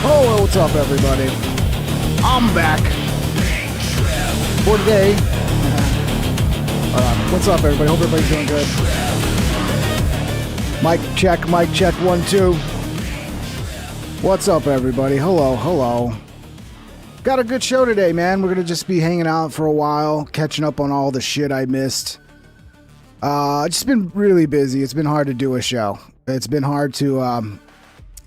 Oh, what's up, everybody? I'm back for today. What's up, everybody? Hope everybody's doing good. Mic check, 1, 2. What's up, everybody? Hello. Got a good show today, man. We're gonna just be hanging out for a while, catching up on all the shit I missed. Just been really busy. It's been hard to do a show. It's been hard to,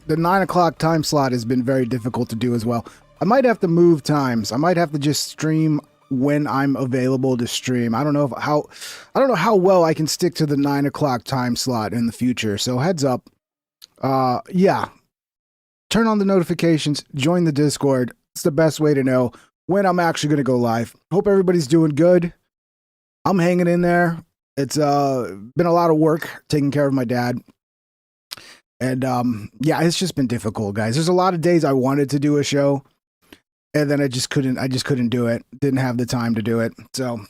the 9 o'clock time slot has been very difficult to do as well. I might have to move times. I might have to just stream when I'm available to stream. I don't know how well I can stick to the 9 o'clock time slot in the future. So heads up. Yeah. Turn on the notifications, join the Discord. It's the best way to know when I'm actually going to go live. Hope everybody's doing good. I'm hanging in there. It's been a lot of work taking care of my dad. And yeah, it's just been difficult, guys. There's a lot of days I wanted to do a show, and then I just couldn't do it. Didn't have the time to do it. So,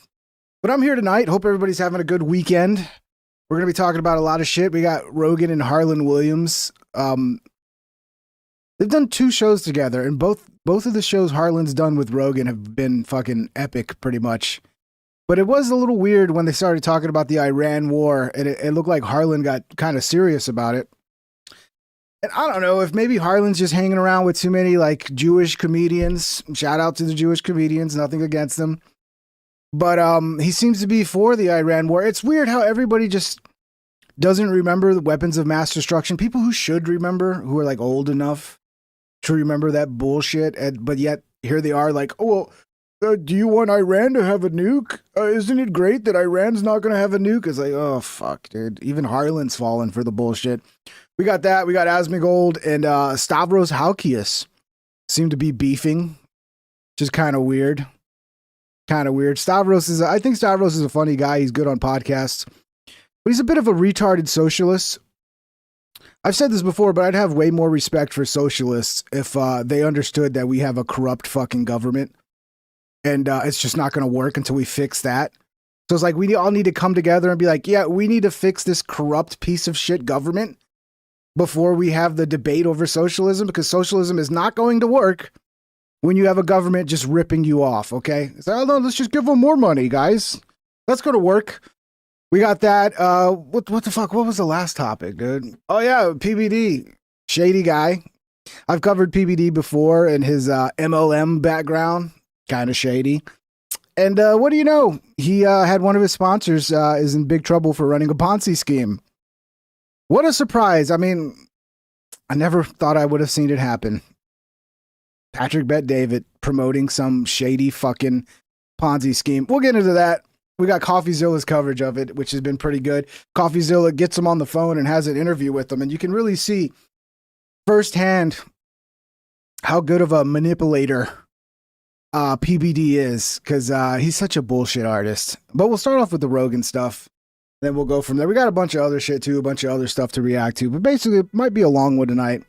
but I'm here tonight. Hope everybody's having a good weekend. We're gonna be talking about a lot of shit. We got Rogan and Harland Williams. They've done 2 shows together, and both of the shows Harland's done with Rogan have been fucking epic, pretty much. But it was a little weird when they started talking about the Iran war, and it looked like Harland got kind of serious about it. And I don't know if maybe Harland's just hanging around with too many like Jewish comedians. Shout out to the Jewish comedians, nothing against them. But he seems to be for the Iran war. It's weird how everybody just doesn't remember the weapons of mass destruction. People who should remember, who are like old enough to remember that bullshit, but yet here they are like, oh, well, do you want Iran to have a nuke? Isn't it great that Iran's not going to have a nuke? It's like, oh, fuck, dude. Even Harland's fallen for the bullshit. We got that. We got Asmongold and Stavros Halkias seem to be beefing, which is kind of weird. I think Stavros is a funny guy. He's good on podcasts, but he's a bit of a retarded socialist. I've said this before, but I'd have way more respect for socialists if they understood that we have a corrupt fucking government, and it's just not going to work until we fix that. So it's like we all need to come together and be like, yeah, we need to fix this corrupt piece of shit government before we have the debate over socialism, because socialism is not going to work when you have a government just ripping you off, okay? So, oh, no, let's just give them more money, guys. That's going to work. We got that. What the fuck? What was the last topic, dude? Oh, yeah, PBD. Shady guy. I've covered PBD before, and his MLM background, kind of shady. And what do you know? He had one of his sponsors is in big trouble for running a Ponzi scheme. What a surprise. I mean, I never thought I would have seen it happen. Patrick Bet-David promoting some shady fucking Ponzi scheme. We'll get into that. We got CoffeeZilla's coverage of it, which has been pretty good. CoffeeZilla gets him on the phone and has an interview with him, and you can really see firsthand how good of a manipulator PBD is, because he's such a bullshit artist. But we'll start off with the Rogan stuff. Then we'll go from there. We got a bunch of other shit too, a bunch of other stuff to react to. But basically, it might be a long one tonight.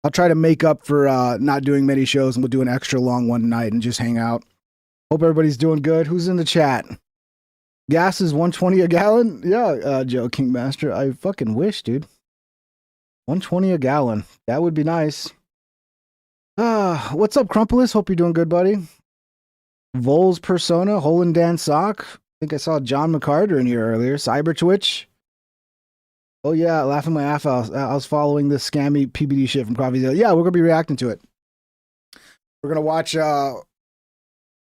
I'll try to make up for not doing many shows, and we'll do an extra long one tonight and just hang out. Hope everybody's doing good. Who's in the chat? Gas is $1.20 a gallon? Yeah, Joe Kingmaster. I fucking wish, dude. $1.20 a gallon. That would be nice. What's up, Crumpulus? Hope you're doing good, buddy. Vols Persona, Hole and Dan Sock. I think I saw John McCarter in here earlier. Cyber Twitch. Oh yeah, laughing my ass off. I was following this scammy PBD shit from CoffeeZilla. Yeah, we're gonna be reacting to it. We're gonna watch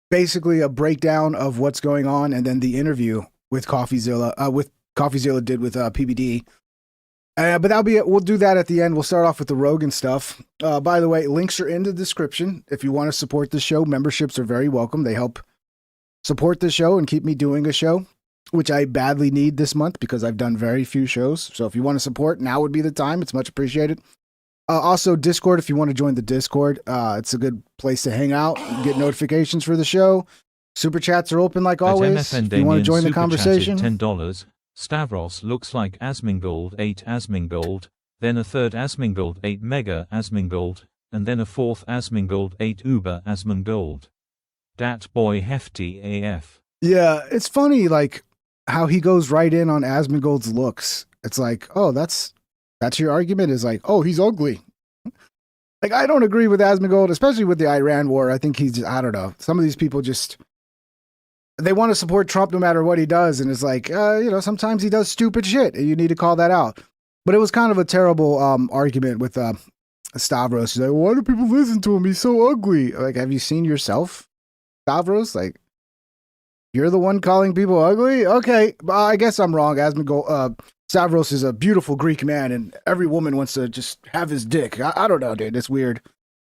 basically a breakdown of what's going on, and then the interview with CoffeeZilla did with PBD. But that'll be it. We'll do that at the end. We'll start off with the Rogan stuff. By the way, links are in the description. If you want to support the show, memberships are very welcome. They help support the show and keep me doing a show, which I badly need this month because I've done very few shows. So if you want to support, now would be the time. It's much appreciated. Also, Discord, if you want to join the Discord, it's a good place to hang out, get notifications for the show. Super chats are open like always. If you want to join the conversation. $10. Stavros looks like Asmongold 8 Asmongold, then a third Asmongold 8 Mega Asmongold, and then a fourth Asmongold 8 Uber Asmongold. Dat boy hefty AF. Yeah, it's funny, like, how he goes right in on Asmongold's looks. It's like, oh, that's your argument, is like, oh, he's ugly. Like, I don't agree with Asmongold, especially with the Iran war. I think he's, I don't know. Some of these people just, they want to support Trump no matter what he does. And it's like, sometimes he does stupid shit and you need to call that out. But it was kind of a terrible argument with Stavros. He's like, why do people listen to him? He's so ugly. Like, have you seen yourself, Stavros? Like, you're the one calling people ugly? Okay, I guess I'm wrong. Stavros is a beautiful Greek man, and every woman wants to just have his dick. I don't know, dude. It's weird.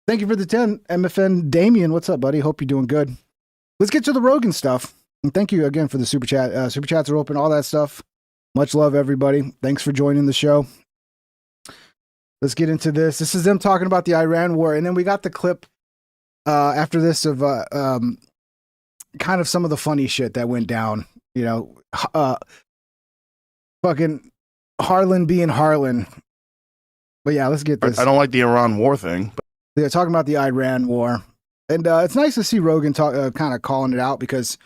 Thank you for the 10, MFN. Damien, what's up, buddy? Hope you're doing good. Let's get to the Rogan stuff. And thank you again for the super chat. Super chats are open, all that stuff. Much love, everybody. Thanks for joining the show. Let's get into this. This is them talking about the Iran war, and then we got the clip after this of kind of some of the funny shit that went down. Fucking Harland being Harland. But yeah, let's get this. I don't like the Iran war thing. But they're talking about the Iran war. And it's nice to see Rogan talk, kind of calling it out, because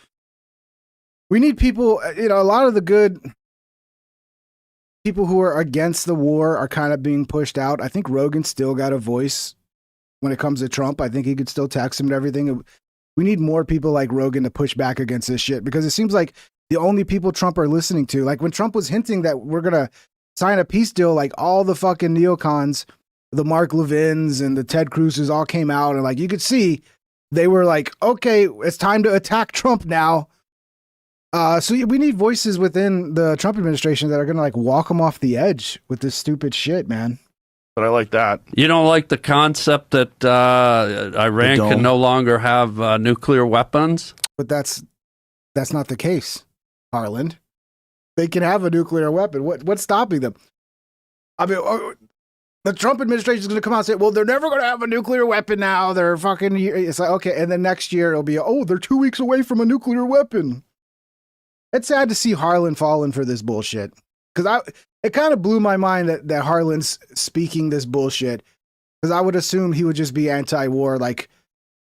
we need people, a lot of the good people who are against the war are kind of being pushed out. I think Rogan still got a voice when it comes to Trump. I think he could still text him and everything. We need more people like Rogan to push back against this shit, because it seems like the only people Trump are listening to, like when Trump was hinting that we're going to sign a peace deal, like all the fucking neocons, the Mark Levins and the Ted Cruz's all came out, and like you could see they were like, okay, it's time to attack Trump now. So we need voices within the Trump administration that are going to like walk them off the edge with this stupid shit, man. I like that. You don't like the concept that Iran can no longer have nuclear weapons? But that's not the case, Harland. They can have a nuclear weapon. What's stopping them? I mean, the Trump administration is going to come out and say, well, they're never going to have a nuclear weapon now. They're fucking, it's like, okay. And then next year it'll be, they're 2 weeks away from a nuclear weapon. It's sad to see Harland falling for this bullshit. Because it kind of blew my mind that Harland's speaking this bullshit. Because I would assume he would just be anti-war, like,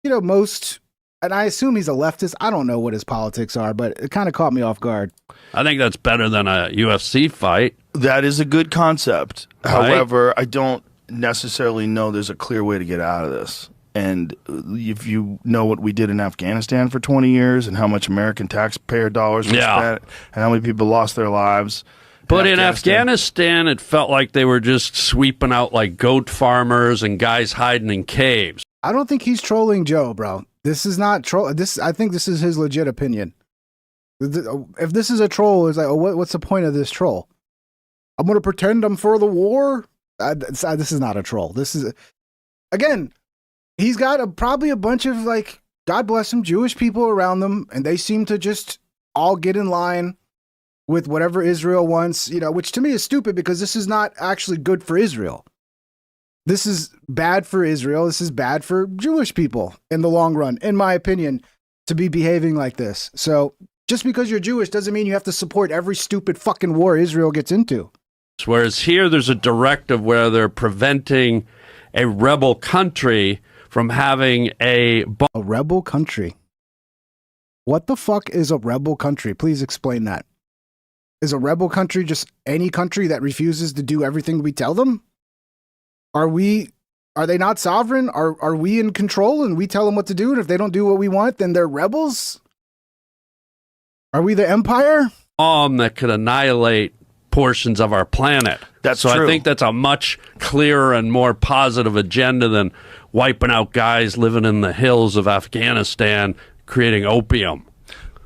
most, and I assume he's a leftist. I don't know what his politics are, but it kind of caught me off guard. I think that's better than a UFC fight. That is a good concept. Right? However, I don't necessarily know there's a clear way to get out of this. And if you know what we did in Afghanistan for 20 years and how much American taxpayer dollars were spent and how many people lost their lives. But in Afghanistan, it felt like they were just sweeping out like goat farmers and guys hiding in caves. I don't think he's trolling Joe, bro. This is not troll. I think this is his legit opinion. If this is a troll, it's like, what's the point of this troll? I'm going to pretend I'm for the war? This is not a troll. This is, again, he's got probably a bunch of, like, God bless him, Jewish people around them, and they seem to just all get in line with whatever Israel wants, which to me is stupid, because this is not actually good for Israel. This is bad for Israel. This is bad for Jewish people in the long run, in my opinion, to be behaving like this. So just because you're Jewish doesn't mean you have to support every stupid fucking war Israel gets into. Whereas here, there's a directive where they're preventing a rebel country from having a rebel country. What the fuck is a rebel country? Please explain that. Is a rebel country just any country that refuses to do everything we tell them? Are they not sovereign? Are we in control and we tell them what to do? And if they don't do what we want, then they're rebels? Are we the empire? That could annihilate portions of our planet. That's so true. I think that's a much clearer and more positive agenda than wiping out guys living in the hills of Afghanistan, creating opium.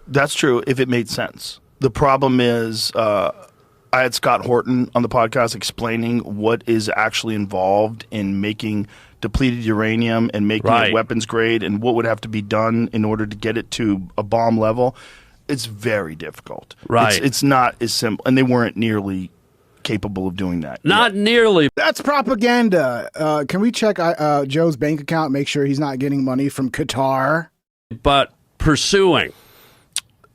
That's true if it made sense. The problem is, I had Scott Horton on the podcast explaining what is actually involved in making depleted uranium and making it weapons grade and what would have to be done in order to get it to a bomb level. It's very difficult. Right. It's not as simple. And they weren't nearly capable of doing that. Not nearly. That's propaganda. Can we check Joe's bank account, make sure he's not getting money from Qatar? But pursuing.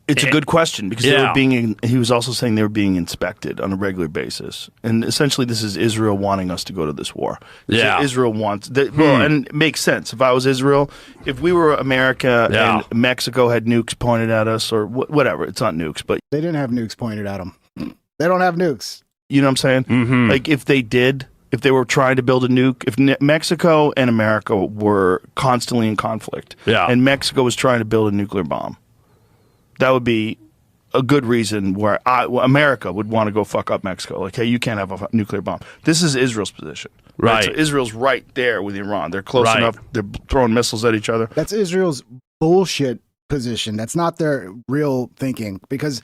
It's a good question, because they were he was also saying they were being inspected on a regular basis. And essentially this is Israel wanting us to go to this war. Yeah. So Israel wants, and it makes sense. If I was Israel, if we were America and Mexico had nukes pointed at us or whatever, it's not nukes, but. They didn't have nukes pointed at them. They don't have nukes. You know what I'm saying? Mm-hmm. Like if they did, if they were trying to build a nuke, if Mexico and America were constantly in conflict, and Mexico was trying to build a nuclear bomb, that would be a good reason where America would want to go fuck up Mexico. Like, hey, you can't have a nuclear bomb. This is Israel's position. Right. So Israel's right there with Iran. They're close enough. They're throwing missiles at each other. That's Israel's bullshit position. That's not their real thinking, because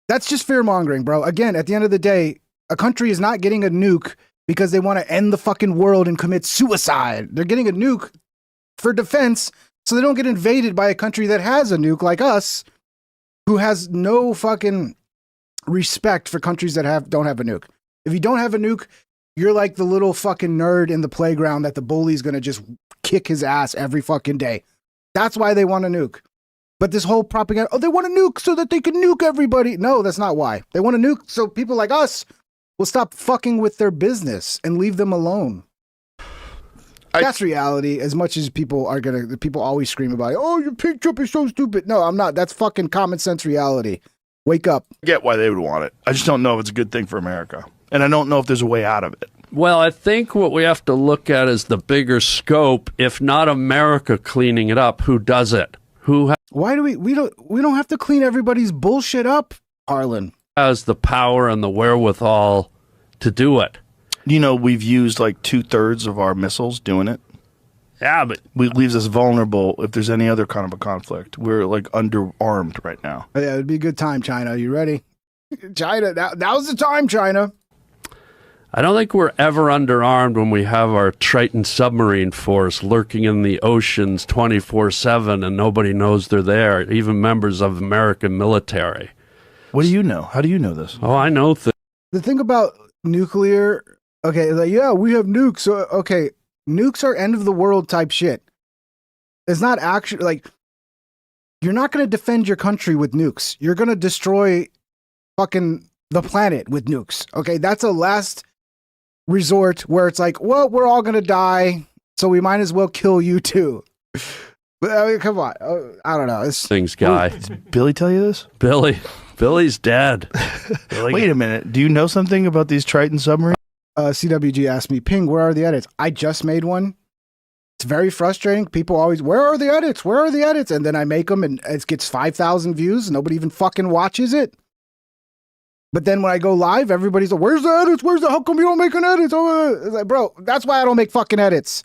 that's just fear mongering, bro. Again, at the end of the day, a country is not getting a nuke because they want to end the fucking world and commit suicide. They're getting a nuke for defense so they don't get invaded by a country that has a nuke like us, who has no fucking respect for countries that don't have a nuke. If you don't have a nuke, you're like the little fucking nerd in the playground that the bully's gonna just kick his ass every fucking day. That's why they want a nuke. But this whole propaganda, oh, they want a nuke so that they can nuke everybody. No, that's not why. They want a nuke so people like us will stop fucking with their business and leave them alone. That's reality. As much as people always scream about it. Oh, your pink trip is so stupid. No, I'm not. That's fucking common sense reality. Wake up. I get why they would want it. I just don't know if it's a good thing for America. And I don't know if there's a way out of it. Well, I think what we have to look at is the bigger scope. If not America cleaning it up, who does it? Why do we don't have to clean everybody's bullshit up, Harland? Has the power and the wherewithal to do it? You know, we've used like 2/3 of our missiles doing it. Yeah, but it leaves us vulnerable if there's any other kind of a conflict. We're like underarmed right now. Yeah, it'd be a good time, China. You ready? China, now's the time, China. I don't think we're ever underarmed when we have our Triton submarine force lurking in the oceans 24/7 and nobody knows they're there, even members of the American military. What do you know? How do you know this? Oh, I know things. The thing about nuclear, okay, like, yeah, we have nukes. So, okay, nukes are end of the world type shit. It's not actually, like, you're not going to defend your country with nukes. You're going to destroy fucking the planet with nukes. Okay, that's a last resort where it's like, well, we're all going to die, so we might as well kill you too. But, I mean, come on. I don't know. Things guy. Did Billy tell you this? Billy's dead. Wait a minute. Do you know something about these Triton submarines? CWG asked me, Ping, where are the edits? I just made one. It's very frustrating. People always, where are the edits? Where are the edits? And then I make them and it gets 5,000 views. Nobody even fucking watches it. But then when I go live, everybody's like, where's the edits? How come you don't make an edit? Oh, it's like, bro, that's why I don't make fucking edits.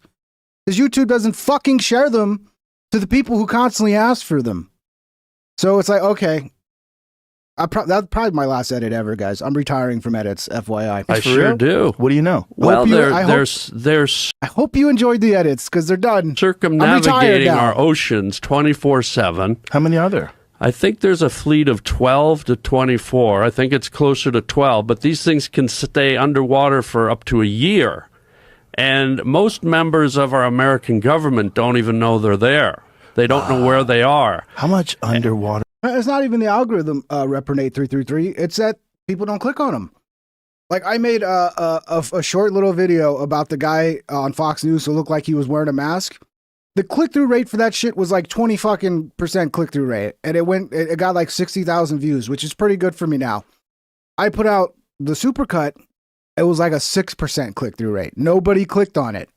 Because YouTube doesn't fucking share them to the people who constantly ask for them. So it's like, okay. That's probably my last edit ever, guys. I'm retiring from edits, FYI. I sure do. What do you know? Well, I hope you enjoyed the edits because they're done. Circumnavigating our oceans 24/7. How many are there? I think there's a fleet of 12 to 24. I think it's closer to 12, but these things can stay underwater for up to a year. And most members of our American government don't even know they're there. They don't know where they are. How much underwater? It's not even the algorithm, Reprenate 333. It's that people don't click on them. Like, I made a short little video about the guy on Fox News who looked like he was wearing a mask. The click-through rate for that shit was like 20% click-through rate. And it got like 60,000 views, which is pretty good for me now. I put out the supercut. It was like a 6% click-through rate. Nobody clicked on it.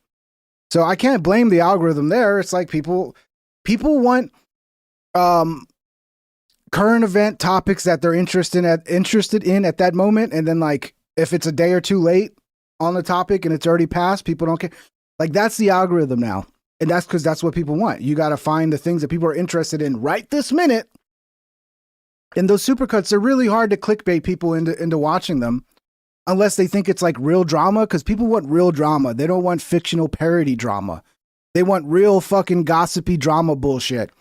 So I can't blame the algorithm there. It's like people want current event topics that they're interested in at that moment. And then, like, if it's a day or two late on the topic and it's already passed, people don't care. Like, that's the algorithm now. And that's because that's what people want. You got to find the things that people are interested in right this minute. And those supercuts are really hard to clickbait people into watching them unless they think it's like real drama, because people want real drama. They don't want fictional parody drama. They want real fucking gossipy drama bullshit.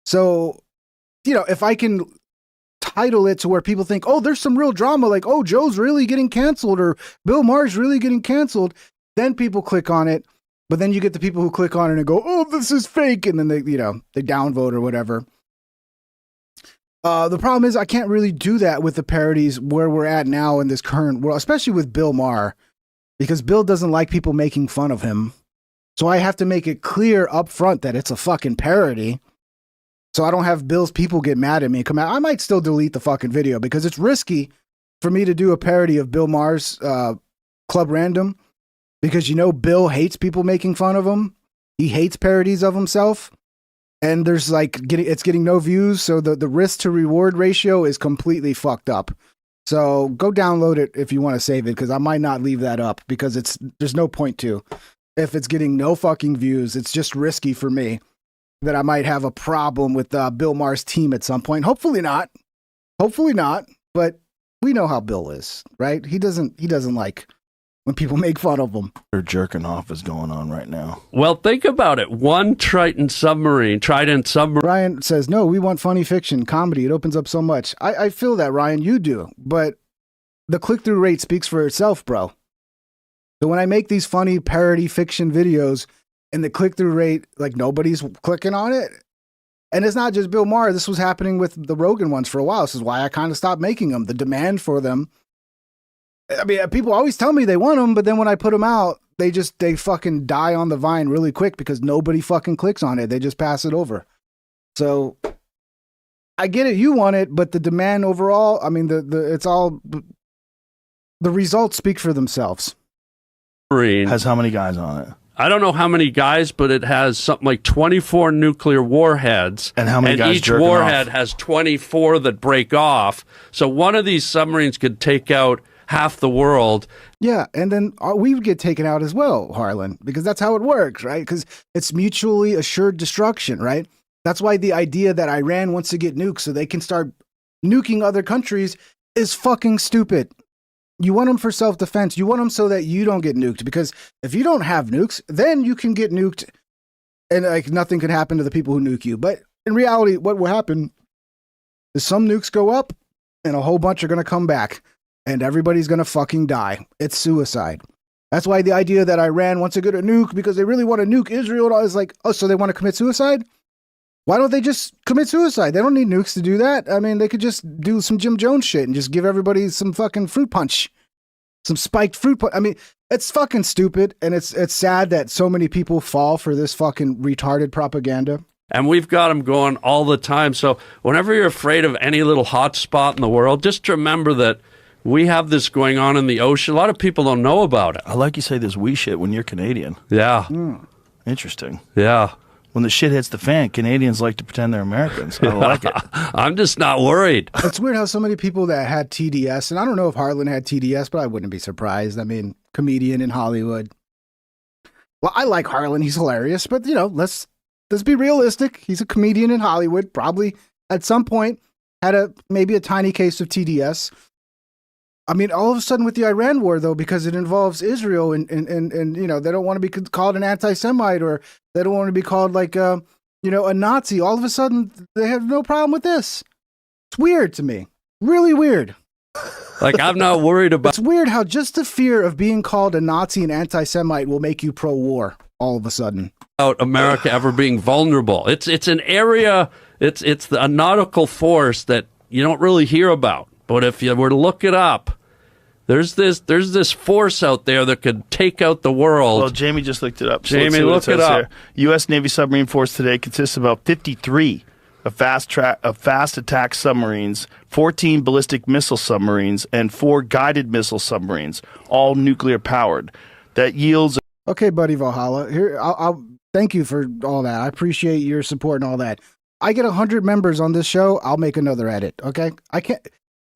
So, you know, if I can title it to where people think, oh, there's some real drama, like, oh, Joe's really getting canceled or Bill Maher's really getting canceled, then people click on it. But then you get the people who click on it and go, oh, this is fake. And then they downvote or whatever. The problem is I can't really do that with the parodies where we're at now in this current world, especially with Bill Maher, because Bill doesn't like people making fun of him. So I have to make it clear up front that it's a fucking parody. So I don't have Bill's people get mad at me and come out. I might still delete the fucking video because it's risky for me to do a parody of Bill Maher's Club Random, because Bill hates people making fun of him. He hates parodies of himself. And there's it's getting no views, so the risk to reward ratio is completely fucked up. So go download it if you want to save it, because I might not leave that up because there's no point to. If it's getting no fucking views, it's just risky for me that I might have a problem with Bill Maher's team at some point. Hopefully not. But we know how Bill is, right? He doesn't like when people make fun of him. They're jerking off is going on right now. Well, think about it. One Trident submarine. Ryan says, no, we want funny fiction, comedy. It opens up so much. I feel that, Ryan. You do. But the click-through rate speaks for itself, bro. So when I make these funny parody fiction videos and the click-through rate, nobody's clicking on it. And it's not just Bill Maher. This was happening with the Rogan ones for a while. This is why I kind of stopped making them. The demand for them. I mean, people always tell me they want them, but then when I put them out, they fucking die on the vine really quick because nobody fucking clicks on it. They just pass it over. So I get it. You want it, but the demand overall, I mean, the results speak for themselves. Has how many guys on it? I don't know how many guys, but it has something like 24 nuclear warheads. And how many guys each jerking warhead off? has 24 that break off. So one of these submarines could take out half the world. Yeah, and then we would get taken out as well, Harland, because that's how it works, right? Because it's mutually assured destruction, right? That's why the idea that Iran wants to get nukes so they can start nuking other countries is fucking stupid. You want them for self-defense. You want them so that you don't get nuked, because if you don't have nukes, then you can get nuked and nothing could happen to the people who nuke you. But in reality, what will happen is some nukes go up and a whole bunch are going to come back. And everybody's going to fucking die. It's suicide. That's why the idea that Iran wants to get a nuke because they really want to nuke Israel is so they want to commit suicide? Why don't they just commit suicide? They don't need nukes to do that. I mean, they could just do some Jim Jones shit and just give everybody some fucking fruit punch. Some spiked fruit punch. I mean, it's fucking stupid. And it's sad that so many people fall for this fucking retarded propaganda. And we've got them going all the time. So whenever you're afraid of any little hot spot in the world, just remember that we have this going on in the ocean. A lot of people don't know about it. I like you say this we shit when you're Canadian. Yeah. Interesting. Yeah. When the shit hits the fan, Canadians like to pretend they're Americans. I like it. I'm just not worried. It's weird how so many people that had TDS, and I don't know if Harland had TDS, but I wouldn't be surprised. I mean, comedian in Hollywood. Well, I like Harland. He's hilarious, but let's be realistic. He's a comedian in Hollywood. Probably at some point had maybe a tiny case of TDS. I mean, all of a sudden with the Iran war, though, because it involves Israel and they don't want to be called an anti-Semite, or they don't want to be called a Nazi. All of a sudden, they have no problem with this. It's weird to me. Really weird. I'm not worried about... It's weird how just the fear of being called a Nazi and anti-Semite will make you pro-war all of a sudden. About America ever being vulnerable. It's an area, it's a nautical force that you don't really hear about. But if you were to look it up, there's this force out there that could take out the world. Well, Jamie just looked it up. Jamie, look it up. U.S. Navy submarine force today consists of about 53 of fast attack submarines, 14 ballistic missile submarines, and 4 guided missile submarines, all nuclear powered. That yields. Okay, buddy Valhalla. Here, I'll thank you for all that. I appreciate your support and all that. I get 100 members on this show. I'll make another edit. Okay,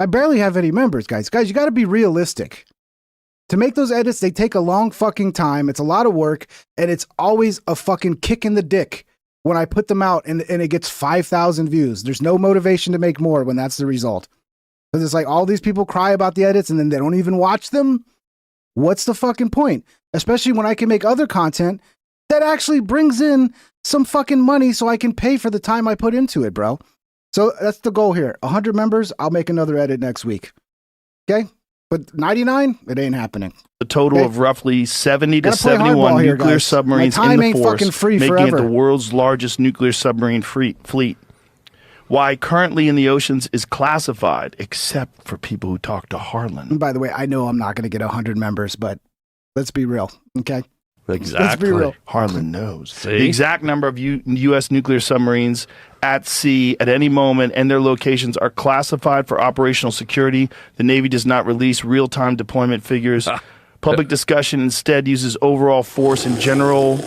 I barely have any members, guys. Guys, you got to be realistic. To make those edits, they take a long fucking time. It's a lot of work, and it's always a fucking kick in the dick when I put them out and it gets 5,000 views. There's no motivation to make more when that's the result. Because it's all these people cry about the edits and then they don't even watch them. What's the fucking point? Especially when I can make other content that actually brings in some fucking money so I can pay for the time I put into it, bro. So that's the goal here. 100 members, I'll make another edit next week. Okay? But 99, it ain't happening. A total of roughly 70 to 71 nuclear submarines in the force, making it the world's largest nuclear submarine fleet. Why currently in the oceans is classified, except for people who talk to Harland. And by the way, I know I'm not going to get 100 members, but let's be real, okay? Exactly. Let's be real. Harland knows. See? The exact number of U.S. nuclear submarines at sea at any moment and their locations are classified for operational security. The Navy does not release real-time deployment figures, Public discussion instead uses overall force and general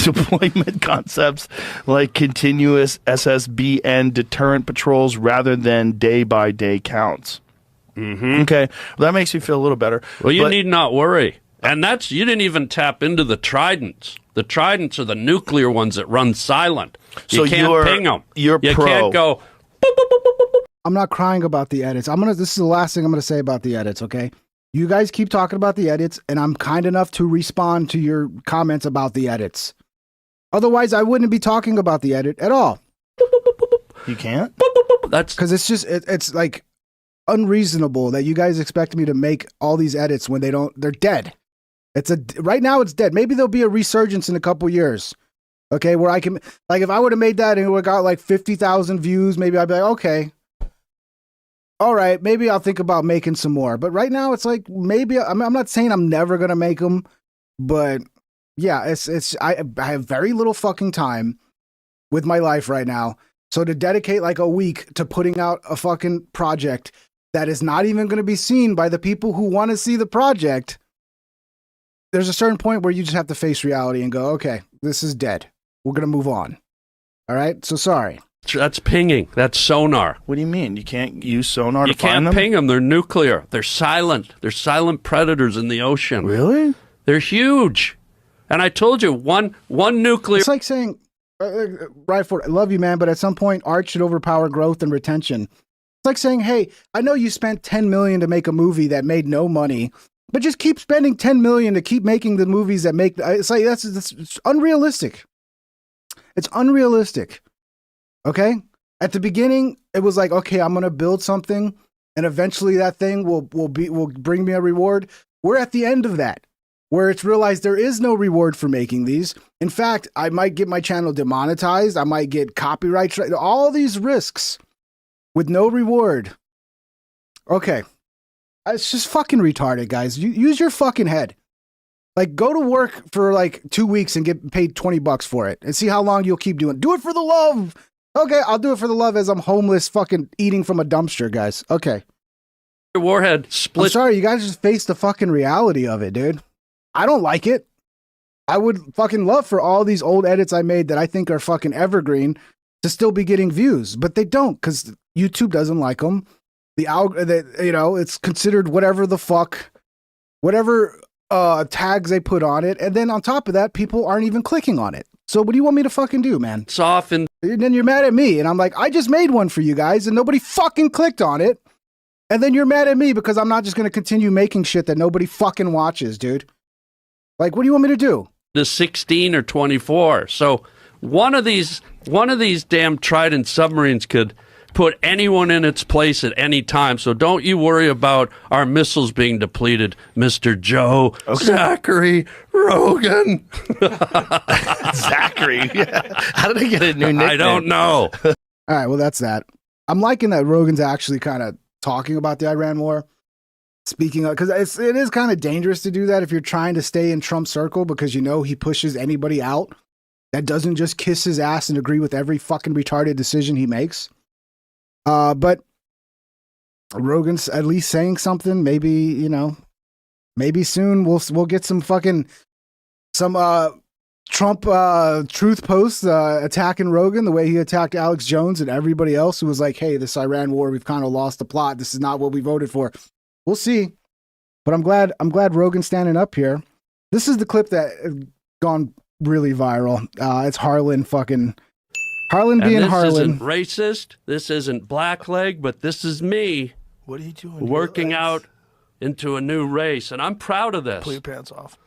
deployment concepts like continuous SSBN deterrent patrols rather than day-by-day counts. Okay, well, that makes me feel a little better. Well, you But- need not worry. And you didn't even tap into the Tridents. The Tridents are the nuclear ones that run silent. You So can't ping them. you're You pro. can't go, I'm not crying about the edits. This is the last thing I'm gonna say about the edits, okay? You guys keep talking about the edits, and I'm kind enough to respond to your comments about the edits. Otherwise, I wouldn't be talking about the edit at all. You can't? that's Because it's just it's like unreasonable that you guys expect me to make all these edits when they're dead. Right now it's dead. Maybe there'll be a resurgence in a couple years. Okay, where I can, like, if I would have made that and it would have got like 50,000 views, maybe I'd be like, okay, all right, maybe I'll think about making some more. But right now it's like, maybe I'm not saying I'm never gonna make them, but yeah, I have very little fucking time with my life right now. So to dedicate like a week to putting out a fucking project that is not even going to be seen by the people who want to see the project, there's a certain point where you just have to face reality and go, okay, this is dead. We're going to move on. All right? So sorry. That's pinging. That's sonar. What do you mean? You can't use sonar You to find can't them? ping them. They're nuclear. They're silent. They're silent predators in the ocean. Really? They're huge. And I told you, one nuclear... It's like saying, right, I love you, man, but at some point, art should overpower growth and retention. It's like saying, hey, I know you spent $10 million to make a movie that made no money, but just keep spending $10 million to keep making the movies that make... It's like, that's it's unrealistic. It's unrealistic. Okay? At the beginning, it was like, okay, I'm going to build something, and eventually that thing will bring me a reward. We're at the end of that, where it's realized there is no reward for making these. In fact, I might get my channel demonetized. I might get copyright, all these risks with no reward. Okay. It's just fucking retarded, guys. Use your fucking head. Like, go to work for like 2 weeks and get paid $20 for it and see how long you'll keep doing it. Do it for the love. Okay, I'll do it for the love as I'm homeless fucking eating from a dumpster, guys. Okay. warhead I'm split. sorry, you guys just face the fucking reality of it, dude. I don't like it. I would fucking love for all these old edits I made that I think are fucking evergreen to still be getting views, but they don't because YouTube doesn't like them. It's considered whatever the fuck, whatever tags they put on it, and then on top of that, people aren't even clicking on it. So what do you want me to fucking do, man? It's off in And then you're mad at me, and I'm like, I just made one for you guys, and nobody fucking clicked on it. And then you're mad at me because I'm not just gonna continue making shit that nobody fucking watches, dude. Like, what do you want me to do? to 16 or 24. So one of these damn Trident submarines could put anyone in its place at any time. So don't you worry about our missiles being depleted, Mr. Joe, Zachary, Rogan. Zachary. How did I get a new nickname? I don't know. All right, well, that's that. I'm liking that Rogan's actually kind of talking about the Iran war. Speaking of, because it is kind of dangerous to do that if you're trying to stay in Trump's circle, because you know he pushes anybody out that doesn't just kiss his ass and agree with every fucking retarded decision he makes. But Rogan's at least saying something. Maybe, maybe soon we'll get some Trump truth posts attacking Rogan the way he attacked Alex Jones and everybody else who was like, hey, this Iran war, we've kind of lost the plot. This is not what we voted for. We'll see. But I'm glad Rogan's standing up here. This is the clip that has gone really viral. It's Harland being This Harland. isn't racist. This isn't blackleg, but this is me What are you doing? working out into a new race, and I'm proud of this. Pull your pants off.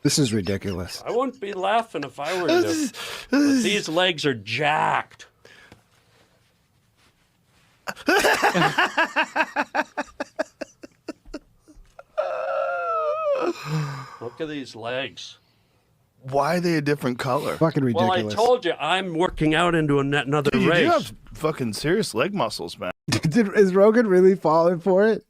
This is ridiculous. I wouldn't be laughing if I were you. But these legs are jacked. Look at these legs. Why are they a different color? Fucking Well, ridiculous. I told you I'm working out into another Dude, you race. do have fucking serious leg muscles, man. Is Rogan really falling for it?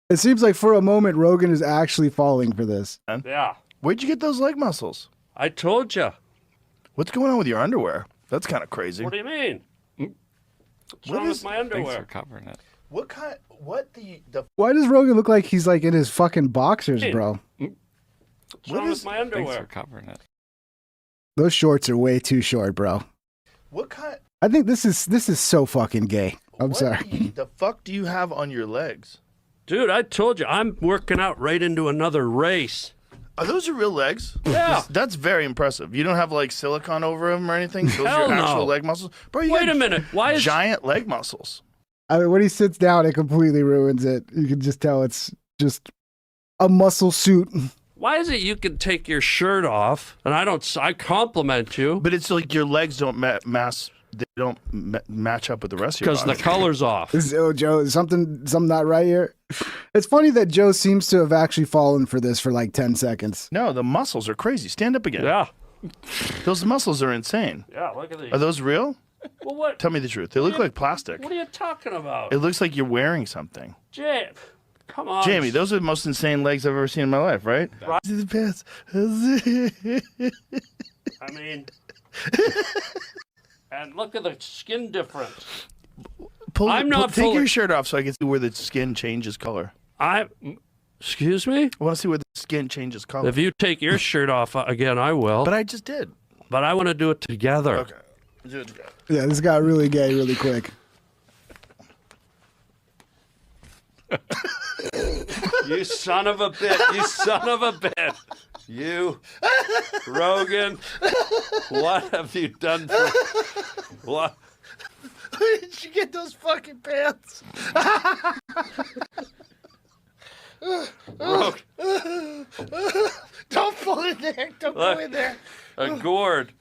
It seems like for a moment Rogan is actually falling for this. Yeah, Where'd you get those leg muscles? I told you. What's going on with your underwear? That's kind of crazy. What do you mean? What's What wrong is- with my Thanks underwear? for covering it. Why does Rogan look like he's like in his fucking boxers, bro? What's wrong with my Thanks underwear? for covering it. Those shorts are way too short, bro. I think this is so fucking gay. I'm sorry. The fuck do you have on your legs? Dude, I told you, I'm working out right into another race. Are those your real legs? Yeah. That's very impressive. You don't have like silicone over them or anything? Those Hell are your no. actual leg muscles? Bro, you Wait got a minute. Why is giant leg muscles. I mean, when he sits down, it completely ruins it. You can just tell it's just a muscle suit. Why is it you can take your shirt off and I compliment you But it's like your legs don't match up with the rest of your because body. the color's off. Oh, Joe, is something not right here? It's funny that Joe seems to have actually fallen for this for like 10 seconds. No, the muscles are crazy. Stand up again. Yeah. Those muscles are insane. Yeah, look at these. Are those real? Well, what? Tell me the truth. They look like plastic. What are you talking about? It looks like you're wearing something. Jamie, come on. Jamie, those are the most insane legs I've ever seen in my life, right? Right. See the pants. I mean, and look at the skin difference. Take your shirt off so I can see where the skin changes color. Excuse me? I want to see where the skin changes color. If you take your shirt off again, I will. But I just did. But I want to do it together. Okay. Do it together. Yeah, this got really gay really quick. You son of a bitch. You son of a bitch. You, Rogan, what have you done for... What? Where did you get those fucking pants? Rogan, Don't pull in there. Don't go in there. a gourd.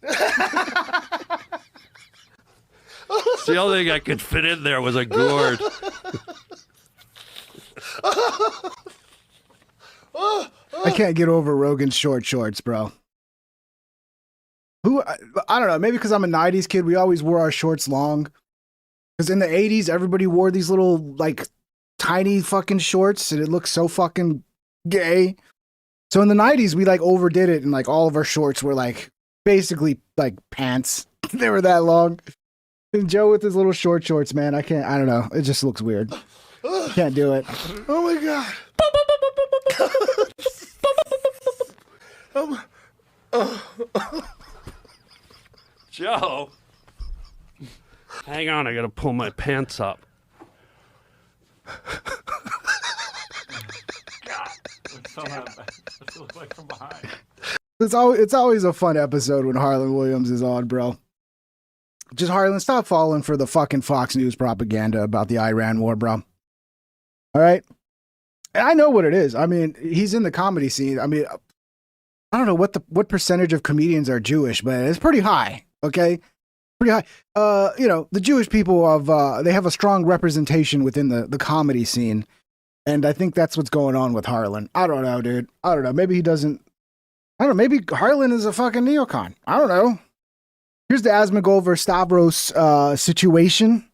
The only thing I could fit in there was a gourd. I can't get over Rogan's short shorts, bro. I don't know, maybe because I'm a 90s kid, we always wore our shorts long. Because in the 80s, everybody wore these little, like, tiny fucking shorts, and it looked so fucking gay. So in the 90s, we, like, overdid it, and, like, all of our shorts were, like, basically, like, pants. They were that long. And Joe with his little short shorts, man, I don't know. It just looks weird. Can't do it. Oh my god. Joe. Hang on, I gotta pull my pants up. It's always a fun episode when Harland Williams is on, bro. Just Harland, stop falling for the fucking Fox News propaganda about the Iran war, bro. All right? And I know what it is. I mean, he's in the comedy scene. I mean, I don't know what percentage of comedians are Jewish, but it's pretty high, okay? Pretty high. You know, the Jewish people they have a strong representation within the comedy scene. And I think that's what's going on with Harland. I don't know, dude. I don't know. Maybe he doesn't. I don't know. Maybe Harland is a fucking neocon. I don't know. Here's the Asmongold versus Stavros situation.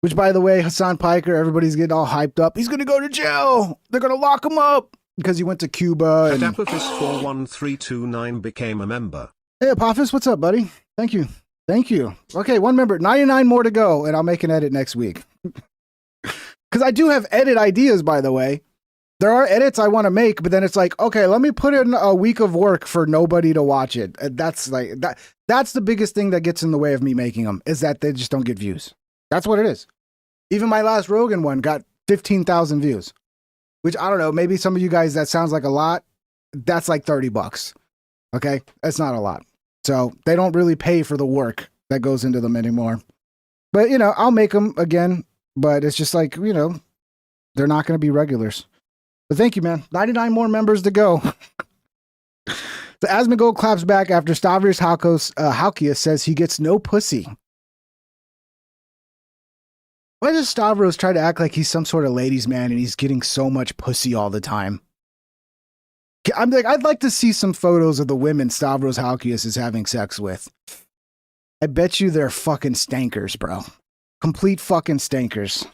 Which, by the way, Hassan Piker, everybody's getting all hyped up. He's going to go to jail. They're going to lock him up because he went to Cuba. And Adapofis41329 became a member. Hey, Apophis, what's up, buddy? Thank you. Thank you. Okay, one member. 99 more to go, and I'll make an edit next week. Because I do have edit ideas, by the way. There are edits I want to make, but then it's like, okay, let me put in a week of work for nobody to watch it. And that's like that. That's the biggest thing that gets in the way of me making them, is that they just don't get views. That's what it is. Even my last Rogan one got 15,000 views, which I don't know. Maybe some of you guys, that sounds like a lot. That's like $30. Okay. That's not a lot. So they don't really pay for the work that goes into them anymore. But, you know, I'll make them again, but it's just like, you know, they're not going to be regulars. But thank you, man. 99 more members to go. The Asmongold claps back after Stavros Halkias says he gets no pussy. Why does Stavros try to act like he's some sort of ladies' man and he's getting so much pussy all the time? I'm like, I'd like to see some photos of the women Stavros Halkias is having sex with. I bet you they're fucking stankers, bro. Complete fucking stankers.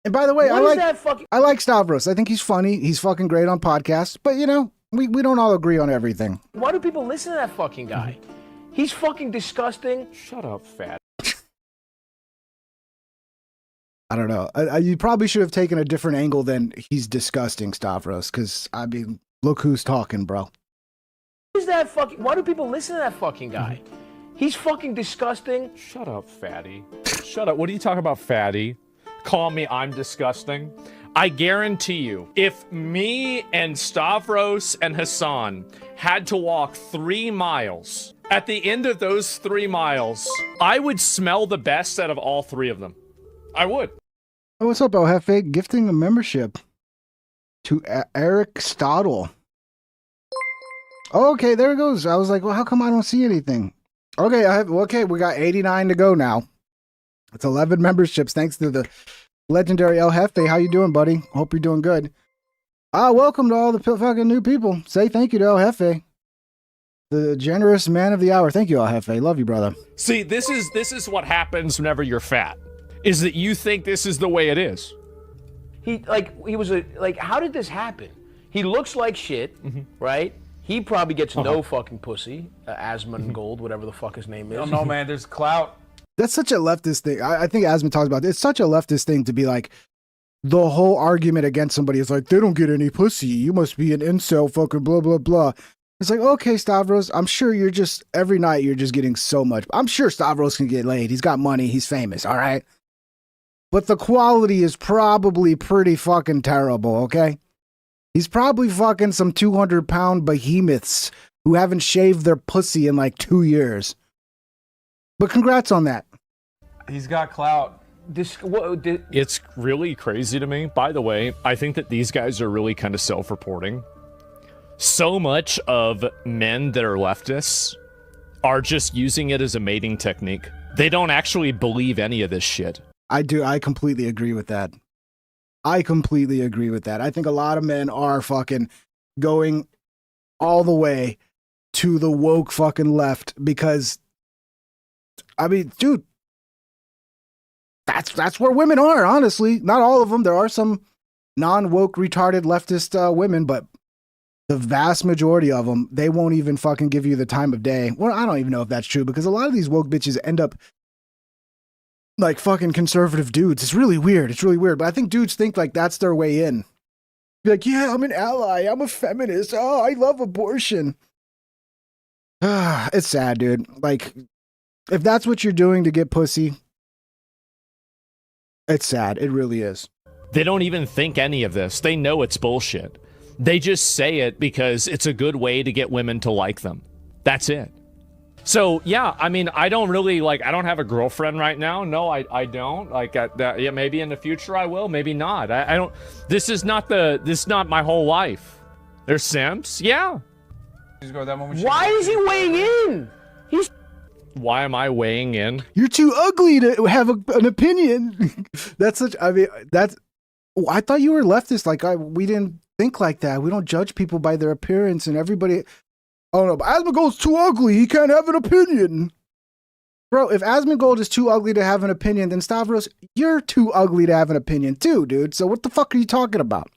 And by the way, I like Stavros. I think he's funny. He's fucking great on podcasts. But, you know, we don't all agree on everything. Why do people listen to that fucking guy? He's fucking disgusting. Shut up, fat. I don't know. You probably should have taken a different angle than he's disgusting, Stavros, because, I mean, look who's talking, bro. Who's that fucking? Why do people listen to that fucking guy? He's fucking disgusting. Shut up, fatty. Shut up. What are you talking about, fatty? Call me I'm disgusting. I guarantee you, if me and Stavros and Hassan had to walk 3 miles, at the end of those 3 miles, I would smell the best out of all 3 of them. I would. Oh, what's up, El Jefe? Gifting a membership to Eric Stottle. Oh, okay, there it goes. I was like, well, how come I don't see anything? Okay, okay, we got 89 to go now. It's 11 memberships, thanks to the legendary El Jefe. How you doing, buddy? Hope you're doing good. Welcome to all the fucking new people. Say thank you to El Jefe, the generous man of the hour. Thank you, El Jefe. Love you, brother. See, this is what happens whenever you're fat, is that you think this is the way it is. How did this happen? He looks like shit, right? He probably gets no fucking pussy. Asmongold, whatever the fuck his name is. I don't know, man. There's clout. That's such a leftist thing. I think Asman talks about it. It's such a leftist thing to be like, the whole argument against somebody is like, they don't get any pussy. You must be an incel, fucking blah, blah, blah. It's like, okay, Stavros, I'm sure you're just, every night you're just getting so much. I'm sure Stavros can get laid. He's got money. He's famous, all right? But the quality is probably pretty fucking terrible, okay? He's probably fucking some 200-pound behemoths who haven't shaved their pussy in like 2 years. But congrats on that. He's got clout. It's really crazy to me. By the way, I think that these guys are really kind of self-reporting. So much of men that are leftists are just using it as a mating technique. They don't actually believe any of this shit. I do. I completely agree with that. I completely agree with that. I think a lot of men are fucking going all the way to the woke fucking left because, I mean, dude, that's where women are, honestly. Not all of them. There are some non-woke, retarded leftist women, but the vast majority of them, they won't even fucking give you the time of day. Well, I don't even know if that's true because a lot of these woke bitches end up like fucking conservative dudes. It's really weird. It's really weird. But I think dudes think like that's their way in. Be like, yeah, I'm an ally. I'm a feminist. Oh, I love abortion. It's sad, dude. Like, if that's what you're doing to get pussy, it's sad. It really is. They don't even think any of this. They know it's bullshit. They just say it because it's a good way to get women to like them. That's it. So, yeah, I mean, I don't really, like, I don't have a girlfriend right now. No, I don't. Like, yeah, maybe in the future I will, maybe not. I don't, this is not my whole life. There's simps, yeah. Why is he weighing in? Why am I weighing in? You're too ugly to have an opinion. That's such, I mean, I thought you were leftist. Like, we didn't think like that. We don't judge people by their appearance and everybody. Oh no, but Asmongold's too ugly. He can't have an opinion. Bro, if Asmongold is too ugly to have an opinion, then Stavros, you're too ugly to have an opinion too, dude. So what the fuck are you talking about?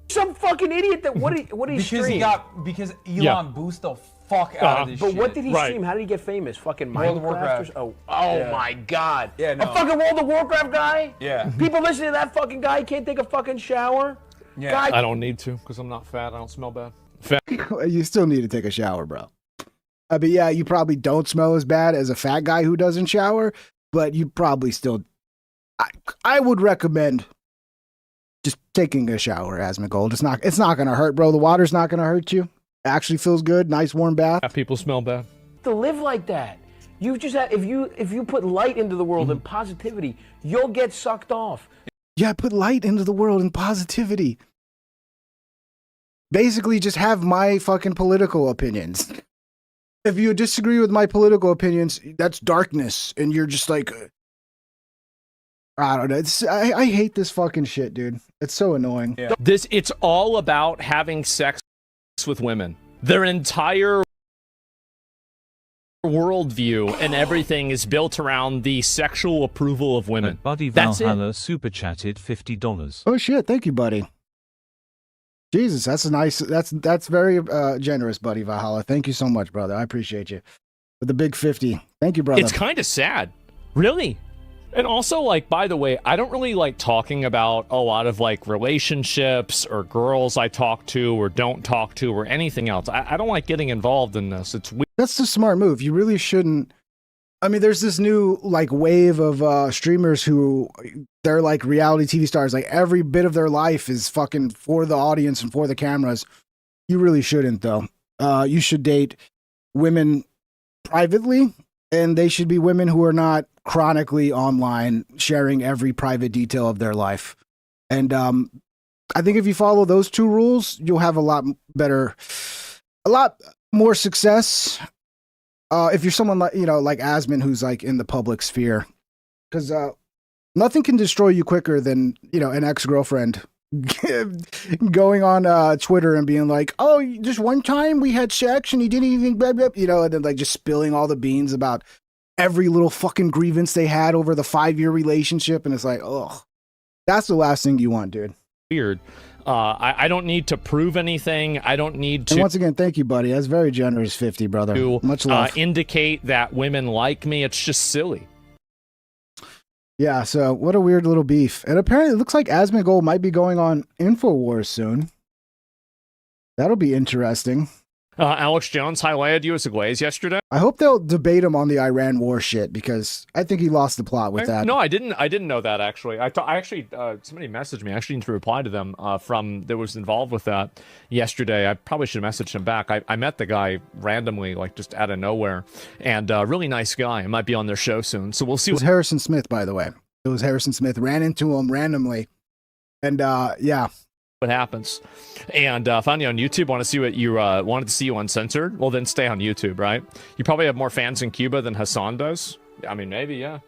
Some fucking idiot that what he streamed. Because Elon boosted the fuck out of this but shit. what did he stream? How did he get famous? Fucking World of Minecraft? Warcraft. Oh my god. Yeah, no. A fucking World of Warcraft guy? Yeah. People listening to that fucking guy can't take a fucking shower? Yeah. Guy, I don't need to because I'm not fat. I don't smell bad. You still need to take a shower, bro. But yeah, you probably don't smell as bad as a fat guy who doesn't shower, but you probably still. I would recommend just taking a shower, Asmongold. It's not gonna hurt, bro. The water's not gonna hurt you. It actually feels good. Nice warm bath. People smell bad. to live like that. You just have, if you put light into the world and positivity, you'll get sucked off. Yeah, put light into the world and positivity. Basically, just have my fucking political opinions. If you disagree with my political opinions, that's darkness, and you're just like, I don't know. I hate this fucking shit, dude. It's so annoying. Yeah. It's all about having sex with women. Their entire worldview and everything is built around the sexual approval of women. Buddy That's Valhalla super chatted $50. Oh shit, thank you, buddy. Jesus, that's a nice, that's very generous, buddy Valhalla. Thank you so much, brother. I appreciate you. With the big 50. Thank you, brother. It's kind of sad. Really. And also, like, by the way, I don't really like talking about a lot of like relationships or girls I talk to or don't talk to or anything else. I don't like getting involved in this. It's weird. That's the smart move. You really shouldn't. I mean, there's this new like wave of streamers who they're like reality TV stars. Like every bit of their life is fucking for the audience and for the cameras. You really shouldn't, though. You should date women privately, and they should be women who are not chronically online sharing every private detail of their life. And I think if you follow those two rules, you'll have a lot more success. If you're someone like, like Asmon, who's like in the public sphere, because nothing can destroy you quicker than, an ex-girlfriend going on Twitter and being like, oh, just one time we had sex and he didn't even, blah, blah, and then like just spilling all the beans about every little fucking grievance they had over the 5-year relationship. And it's like, oh, that's the last thing you want, dude. Weird. I don't need to prove anything. I don't need to. And once again, thank you, buddy. That's very generous, 50, brother. Much love. Indicate that women like me. It's just silly. Yeah, so what a weird little beef. And apparently it looks like Asmongold might be going on InfoWars soon. That'll be interesting. Alex Jones highlighted you as a glaze yesterday. I hope they'll debate him on the Iran war shit, because I think he lost the plot with that. No, I didn't know that, actually. I actually somebody messaged me. I actually need to reply to them that was involved with that yesterday. I probably should have messaged him back. I met the guy randomly, like just out of nowhere, and really nice guy. I might be on their show soon, so we'll see. It was Harrison Smith, by the way. It was Harrison Smith. Ran into him randomly, and yeah. What happens. And found you on YouTube. Want to see what you wanted to see you uncensored? Well, then stay on YouTube, right? You probably have more fans in Cuba than Hassan does. I mean, maybe, yeah.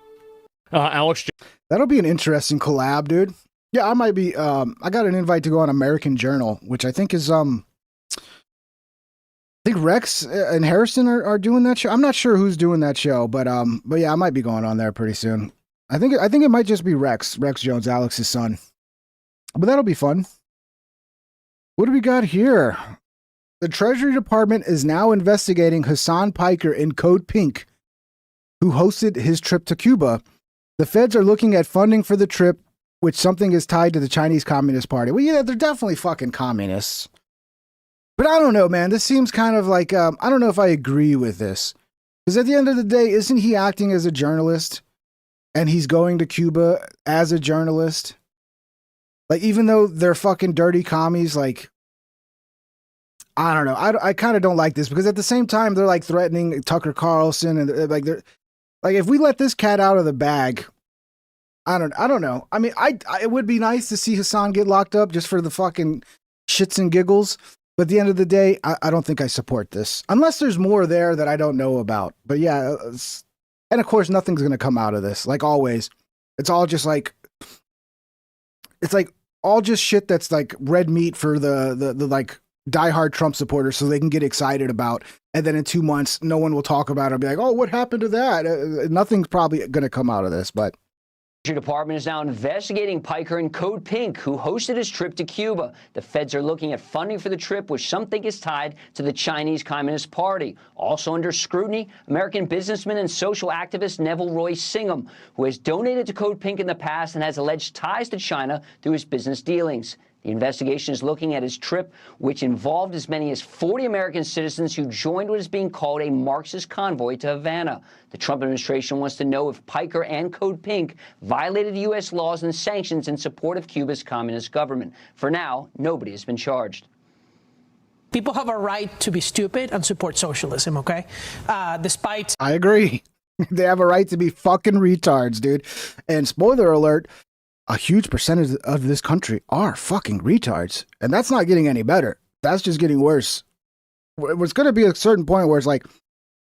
Alex, that'll be an interesting collab, dude. Yeah, I might be. I got an invite to go on American Journal, which I think is I think Rex and Harrison are doing that show. I'm not sure who's doing that show, but yeah, I might be going on there pretty soon. I think it might just be Rex Jones, Alex's son. But that'll be fun. What do we got here? The Treasury Department is now investigating Hassan Piker in Code Pink, who hosted his trip to Cuba. The feds are looking at funding for the trip, which something is tied to the Chinese Communist Party. Well, yeah, they're definitely fucking communists. But I don't know, man. This seems kind of like, I don't know if I agree with this. Because at the end of the day, isn't he acting as a journalist? And he's going to Cuba as a journalist? Like, even though they're fucking dirty commies, like, I don't know. I kind of don't like this, because at the same time, they're like threatening Tucker Carlson, and like, they're like, if we let this cat out of the bag, I don't know. I mean, it would be nice to see Hassan get locked up just for the fucking shits and giggles. But at the end of the day, I don't think I support this, unless there's more there that I don't know about. But yeah, and of course, nothing's going to come out of this. Like always, it's all just like, it's like all just shit that's like red meat for the like diehard Trump supporters, so they can get excited about. And then in 2 months, no one will talk about it and be like, oh, what happened to that? Nothing's probably going to come out of this, but. The Department is now investigating Piker in Code Pink, who hosted his trip to Cuba. The feds are looking at funding for the trip, which some think is tied to the Chinese Communist Party. Also under scrutiny, American businessman and social activist Neville Roy Singham, who has donated to Code Pink in the past and has alleged ties to China through his business dealings. The investigation is looking at his trip, which involved as many as 40 American citizens who joined what is being called a Marxist convoy to Havana. The Trump administration wants to know if Piker and Code Pink violated U.S. laws and sanctions in support of Cuba's communist government. For now, nobody has been charged. People have a right to be stupid and support socialism, okay? Despite... I agree. They have a right to be fucking retards, dude. And spoiler alert, a huge percentage of this country are fucking retards. And that's not getting any better. That's just getting worse. It's going to be a certain point where it's like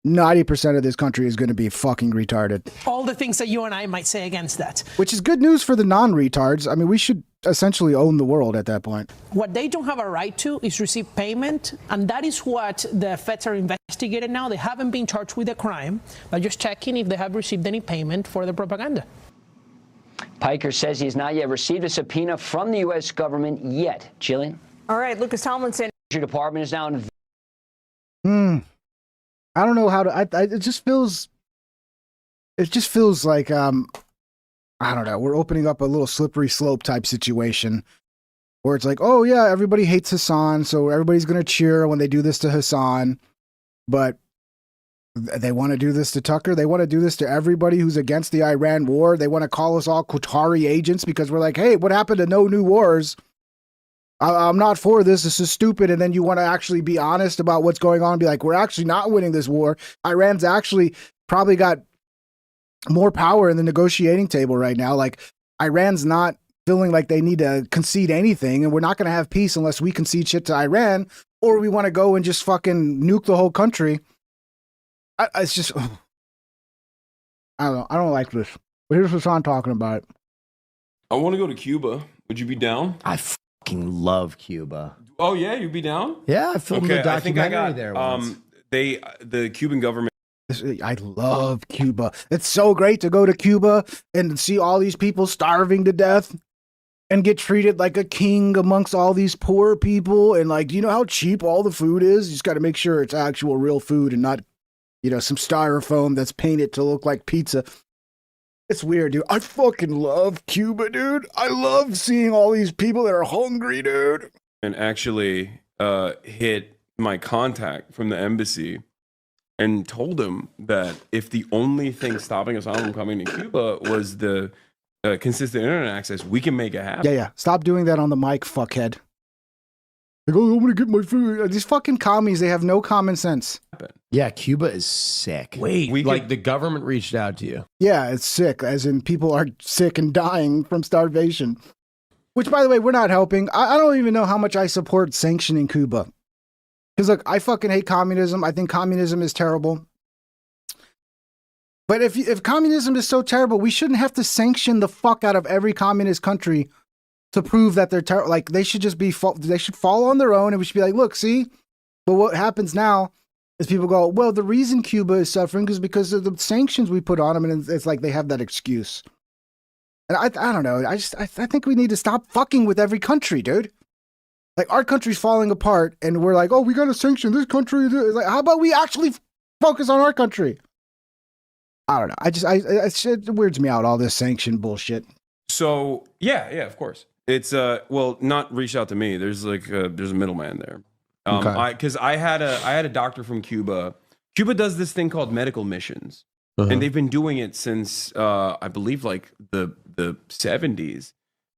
90% of this country is going to be fucking retarded. All the things that you and I might say against that. Which is good news for the non-retards. I mean, we should essentially own the world at that point. What they don't have a right to is receive payment. And that is what the feds are investigating now. They haven't been charged with a crime. They're just checking if they have received any payment for the propaganda. Piker says he has not yet received a subpoena from the U.S. government yet. Jillian? All right, Lucas Tomlinson. The Department is now I don't know how to. It just feels like I don't know. We're opening up a little slippery slope type situation where it's like, oh yeah, everybody hates Hassan, so everybody's going to cheer when they do this to Hassan. But they want to do this to Tucker. They want to do this to everybody who's against the Iran war. They want to call us all Qatari agents because we're like, hey, what happened to no new wars? I'm not for this. This is stupid. And then you want to actually be honest about what's going on. Be like, we're actually not winning this war. Iran's actually probably got more power in the negotiating table right now. Like, Iran's not feeling like they need to concede anything. And we're not going to have peace unless we concede shit to Iran, or we want to go and just fucking nuke the whole country. It's just, I don't know. I don't like this. But here's Hassan talking about it. I want to go to Cuba. Would you be down? I fucking love Cuba. Oh yeah, you'd be down? Yeah, I filmed a documentary I think I got, there once. The Cuban government. I love Cuba. It's so great to go to Cuba and see all these people starving to death and get treated like a king amongst all these poor people. And like, you know how cheap all the food is? You just got to make sure it's actual real food and not, you know, some styrofoam that's painted to look like pizza. It's weird, dude. I fucking love Cuba, dude. I love seeing all these people that are hungry, dude. And actually hit my contact from the embassy and told him that if the only thing stopping us from coming to Cuba was the consistent internet access, we can make it happen. Yeah. Stop doing that on the mic, fuckhead. Like, oh, I'm gonna get my food. These fucking commies, they have no common sense. Yeah, Cuba is sick. Wait, the government reached out to you? Yeah, it's sick, as in people are sick and dying from starvation. Which, by the way, we're not helping. I don't even know how much I support sanctioning Cuba. Because, look, I fucking hate communism. I think communism is terrible. But if communism is so terrible, we shouldn't have to sanction the fuck out of every communist country to prove that they're terrible. Like, they should just be, they should fall on their own, and we should be like, look, see? But what happens now is people go, well, the reason Cuba is suffering is because of the sanctions we put on them, and it's like they have that excuse. And I don't know. I think we need to stop fucking with every country, dude. Like, our country's falling apart, and we're like, oh, we got to sanction this country. It's like, how about we actually focus on our country? I don't know. It weirds me out, all this sanction bullshit. So, yeah, of course. It's, well, not reach out to me. There's like, there's a middleman there. Because I had a doctor from Cuba. Cuba does this thing called medical missions. And they've been doing it since, I believe, like the 70s.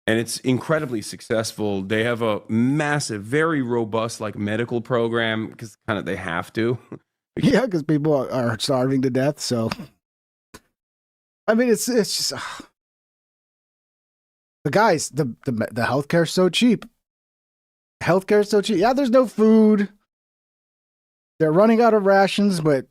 And it's incredibly successful. They have a massive, very robust, like, medical program because kind of they have to. Yeah, because people are starving to death. So, I mean, it's just the guys. The healthcare's so cheap. Healthcare's so cheap. Yeah, there's no food. They're running out of rations, but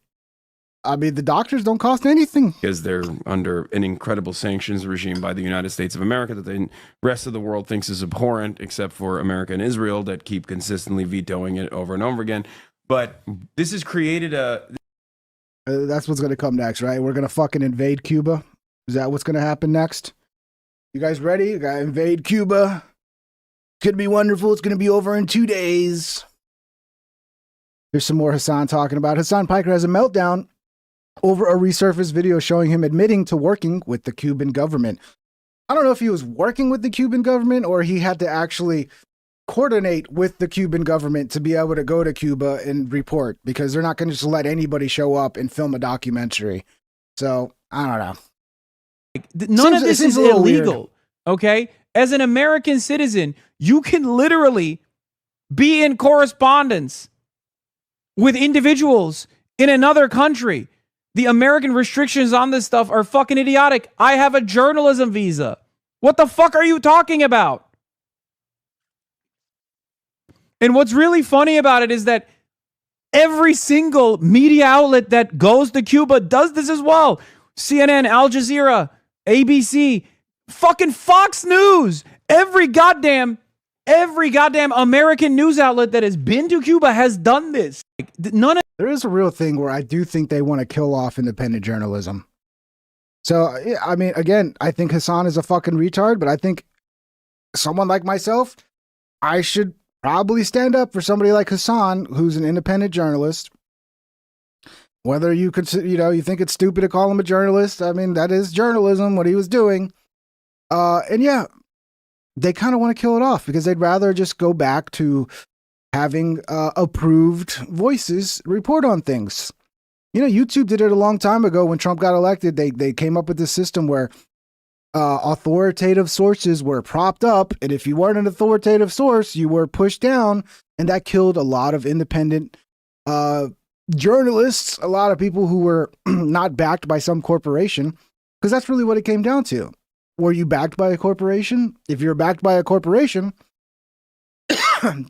I mean, the doctors don't cost anything. Because they're under an incredible sanctions regime by the United States of America that the rest of the world thinks is abhorrent, except for America and Israel that keep consistently vetoing it over and over again. But this has created a... that's what's going to come next, right? We're going to fucking invade Cuba. Is that what's going to happen next? You guys ready? You got to invade Cuba. It's going to be wonderful. It's going to be over in 2 days. Here's some more Hassan talking about. Hassan Piker has a meltdown over a resurfaced video showing him admitting to working with the Cuban government. I don't know if he was working with the Cuban government or he had to actually coordinate with the Cuban government to be able to go to Cuba and report, because they're not going to just let anybody show up and film a documentary. So, I don't know. None of this is illegal, weird. Okay? As an American citizen, you can literally be in correspondence with individuals in another country. The American restrictions on this stuff are fucking idiotic. I have a journalism visa. What the fuck are you talking about? And what's really funny about it is that every single media outlet that goes to Cuba does this as well. CNN, Al Jazeera, ABC, fucking Fox News. Every goddamn American news outlet that has been to Cuba has done this. There is a real thing where I do think they want to kill off independent journalism. So, I mean, again, I think Hassan is a fucking retard, but I think someone like myself, I should probably stand up for somebody like Hassan, who's an independent journalist. Whether you could, you think it's stupid to call him a journalist, I mean, that is journalism, what he was doing. And yeah, they kind of want to kill it off because they'd rather just go back to having approved voices report on things. You know, YouTube did it a long time ago when Trump got elected. They came up with this system where authoritative sources were propped up, and if you weren't an authoritative source, you were pushed down, and that killed a lot of independent journalists, a lot of people who were not backed by some corporation, because that's really what it came down to. Were you backed by a corporation? If you're backed by a corporation,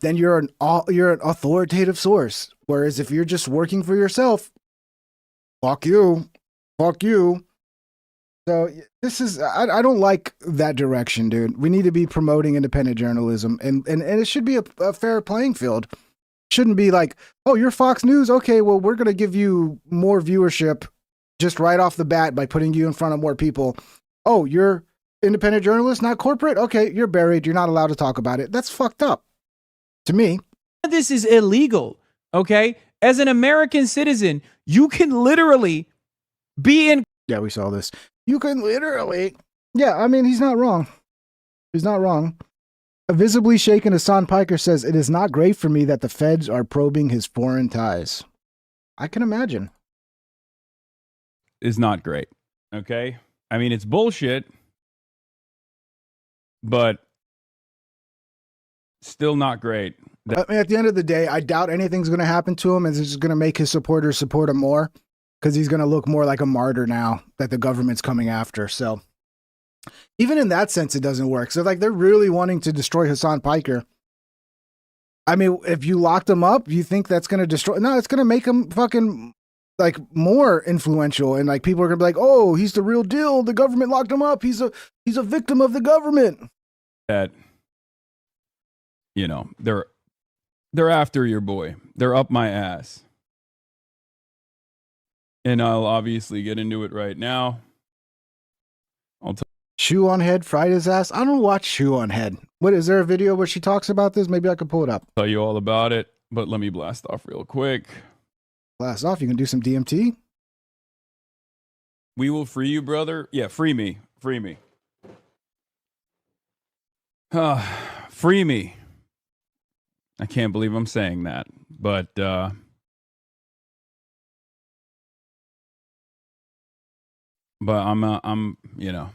then you're an authoritative source. Whereas if you're just working for yourself, fuck you. So this is, I don't like that direction, dude. We need to be promoting independent journalism, and it should be a fair playing field. Shouldn't be like, oh, you're Fox News. Okay, well, we're going to give you more viewership just right off the bat by putting you in front of more people. Oh, you're independent journalist, not corporate? Okay, you're buried. You're not allowed to talk about it. That's fucked up to me. This is illegal, okay? As an American citizen, you can literally be in... Yeah, we saw this. You can literally... Yeah, I mean, he's not wrong. He's not wrong. A visibly shaken Hassan Piker says, it is not great for me that the feds are probing his foreign ties. I can imagine. Is not great, okay? I mean, it's bullshit, but still not great. I mean, at the end of the day, I doubt anything's going to happen to him, and it's just going to make his supporters support him more, because he's going to look more like a martyr now that the government's coming after. So even in that sense, it doesn't work. So like, they're really wanting to destroy Hassan Piker. I mean, if you locked him up, you think that's going to destroy? No, it's going to make him fucking like more influential, and like people are going to be like, oh, he's the real deal. The government locked him up. He's a victim of the government. That, you know, they're after your boy. They're up my ass. And I'll obviously get into it right now. Shoe on Head fried his ass. I don't watch Shoe on Head. What, is there a video where she talks about this? Maybe I could pull it up. Tell you all about it, but let me blast off real quick. Blast off? You can do some DMT? We will free you, brother. Yeah, free me. Free me. Free me. I can't believe I'm saying that, but I'm you know,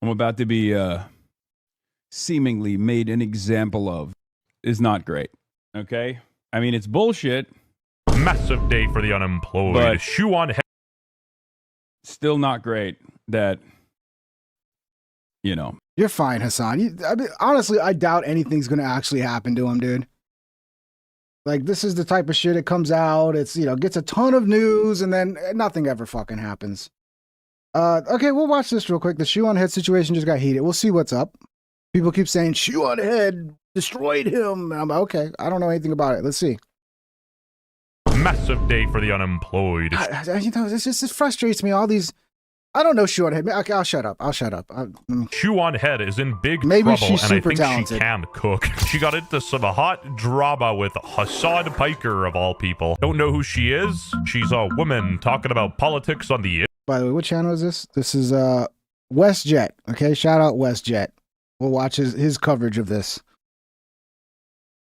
I'm about to be seemingly made an example of. Is not great. Okay, I mean, it's bullshit. Massive day for the unemployed. But shoe on head. Still not great. That, you know. You're fine, Hassan. I mean, honestly, I doubt anything's going to actually happen to him, dude. Like, this is the type of shit that comes out. It's, you know, gets a ton of news, and then nothing ever fucking happens. Okay, we'll watch this real quick. The Shoe on Head situation just got heated. We'll see what's up. People keep saying, Shoe on Head destroyed him. And I'm like, okay, I don't know anything about it. Let's see. Massive day for the unemployed. You know, this frustrates me. All these... I don't know Shoe on Head. Okay, I'll shut up. Shoe on Head is in big Maybe trouble, she's and I super think talented. she can cook. She got into some hot drama with Hassan Piker, of all people. Don't know who she is? She's a woman talking about politics on the... By the way, what channel is this? This is WestJet. Okay, shout out WestJet. We'll watch his coverage of this.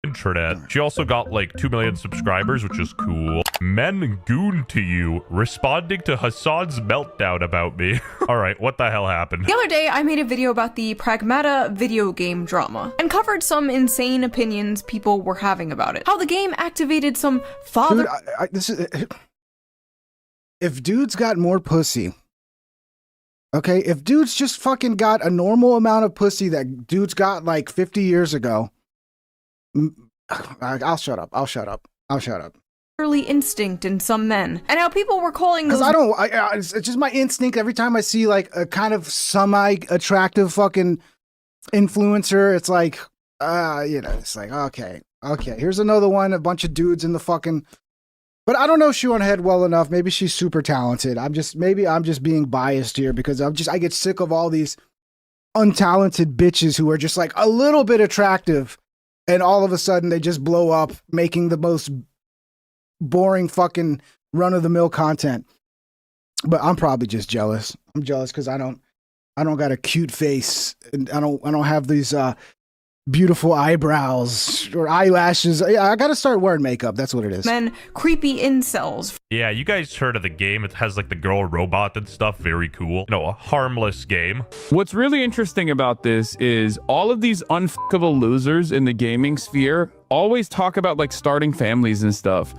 internet. She also got like 2 million subscribers, which is cool. Men goon to you, responding to Hassan's meltdown about me. All right, what the hell happened? The other day, I made a video about the Pragmata video game drama and covered some insane opinions people were having about it. How the game activated some father... Dude, if dudes got more pussy, okay, if dudes just fucking got a normal amount of pussy that dudes got like 50 years ago, I'll shut up. Early instinct in some men, and how people were calling those... Because it's just my instinct every time I see like a kind of semi-attractive fucking influencer, it's like, it's like, okay, here's another one, a bunch of dudes in the fucking... But I don't know Shoe on Head well enough. Maybe she's super talented. I'm just being biased here because I get sick of all these untalented bitches who are just like a little bit attractive and all of a sudden they just blow up making the most boring fucking run of the mill content. But I'm probably just jealous. I'm jealous because I don't I don't got a cute face. And I don't have these beautiful eyebrows or eyelashes. I got to start wearing makeup. That's what it is. Men, creepy incels. Yeah, you guys heard of the game. It has like the girl robot and stuff. Very cool. You know, a harmless game. What's really interesting about this is all of these unfuckable losers in the gaming sphere always talk about like starting families and stuff.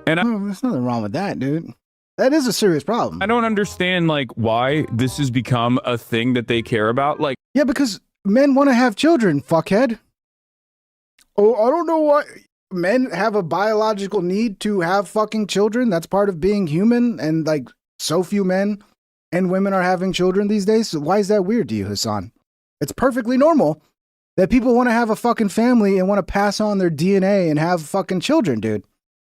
And there's nothing wrong with that, dude. That is a serious problem. I don't understand like why this has become a thing that they care about. Like, yeah, because men want to have children, fuckhead. Oh, I don't know why men have a biological need to have fucking children. That's part of being human. And like so few men and women are having children these days. So why is that weird to you, Hassan? It's perfectly normal that people want to have a fucking family and want to pass on their DNA and have fucking children, dude.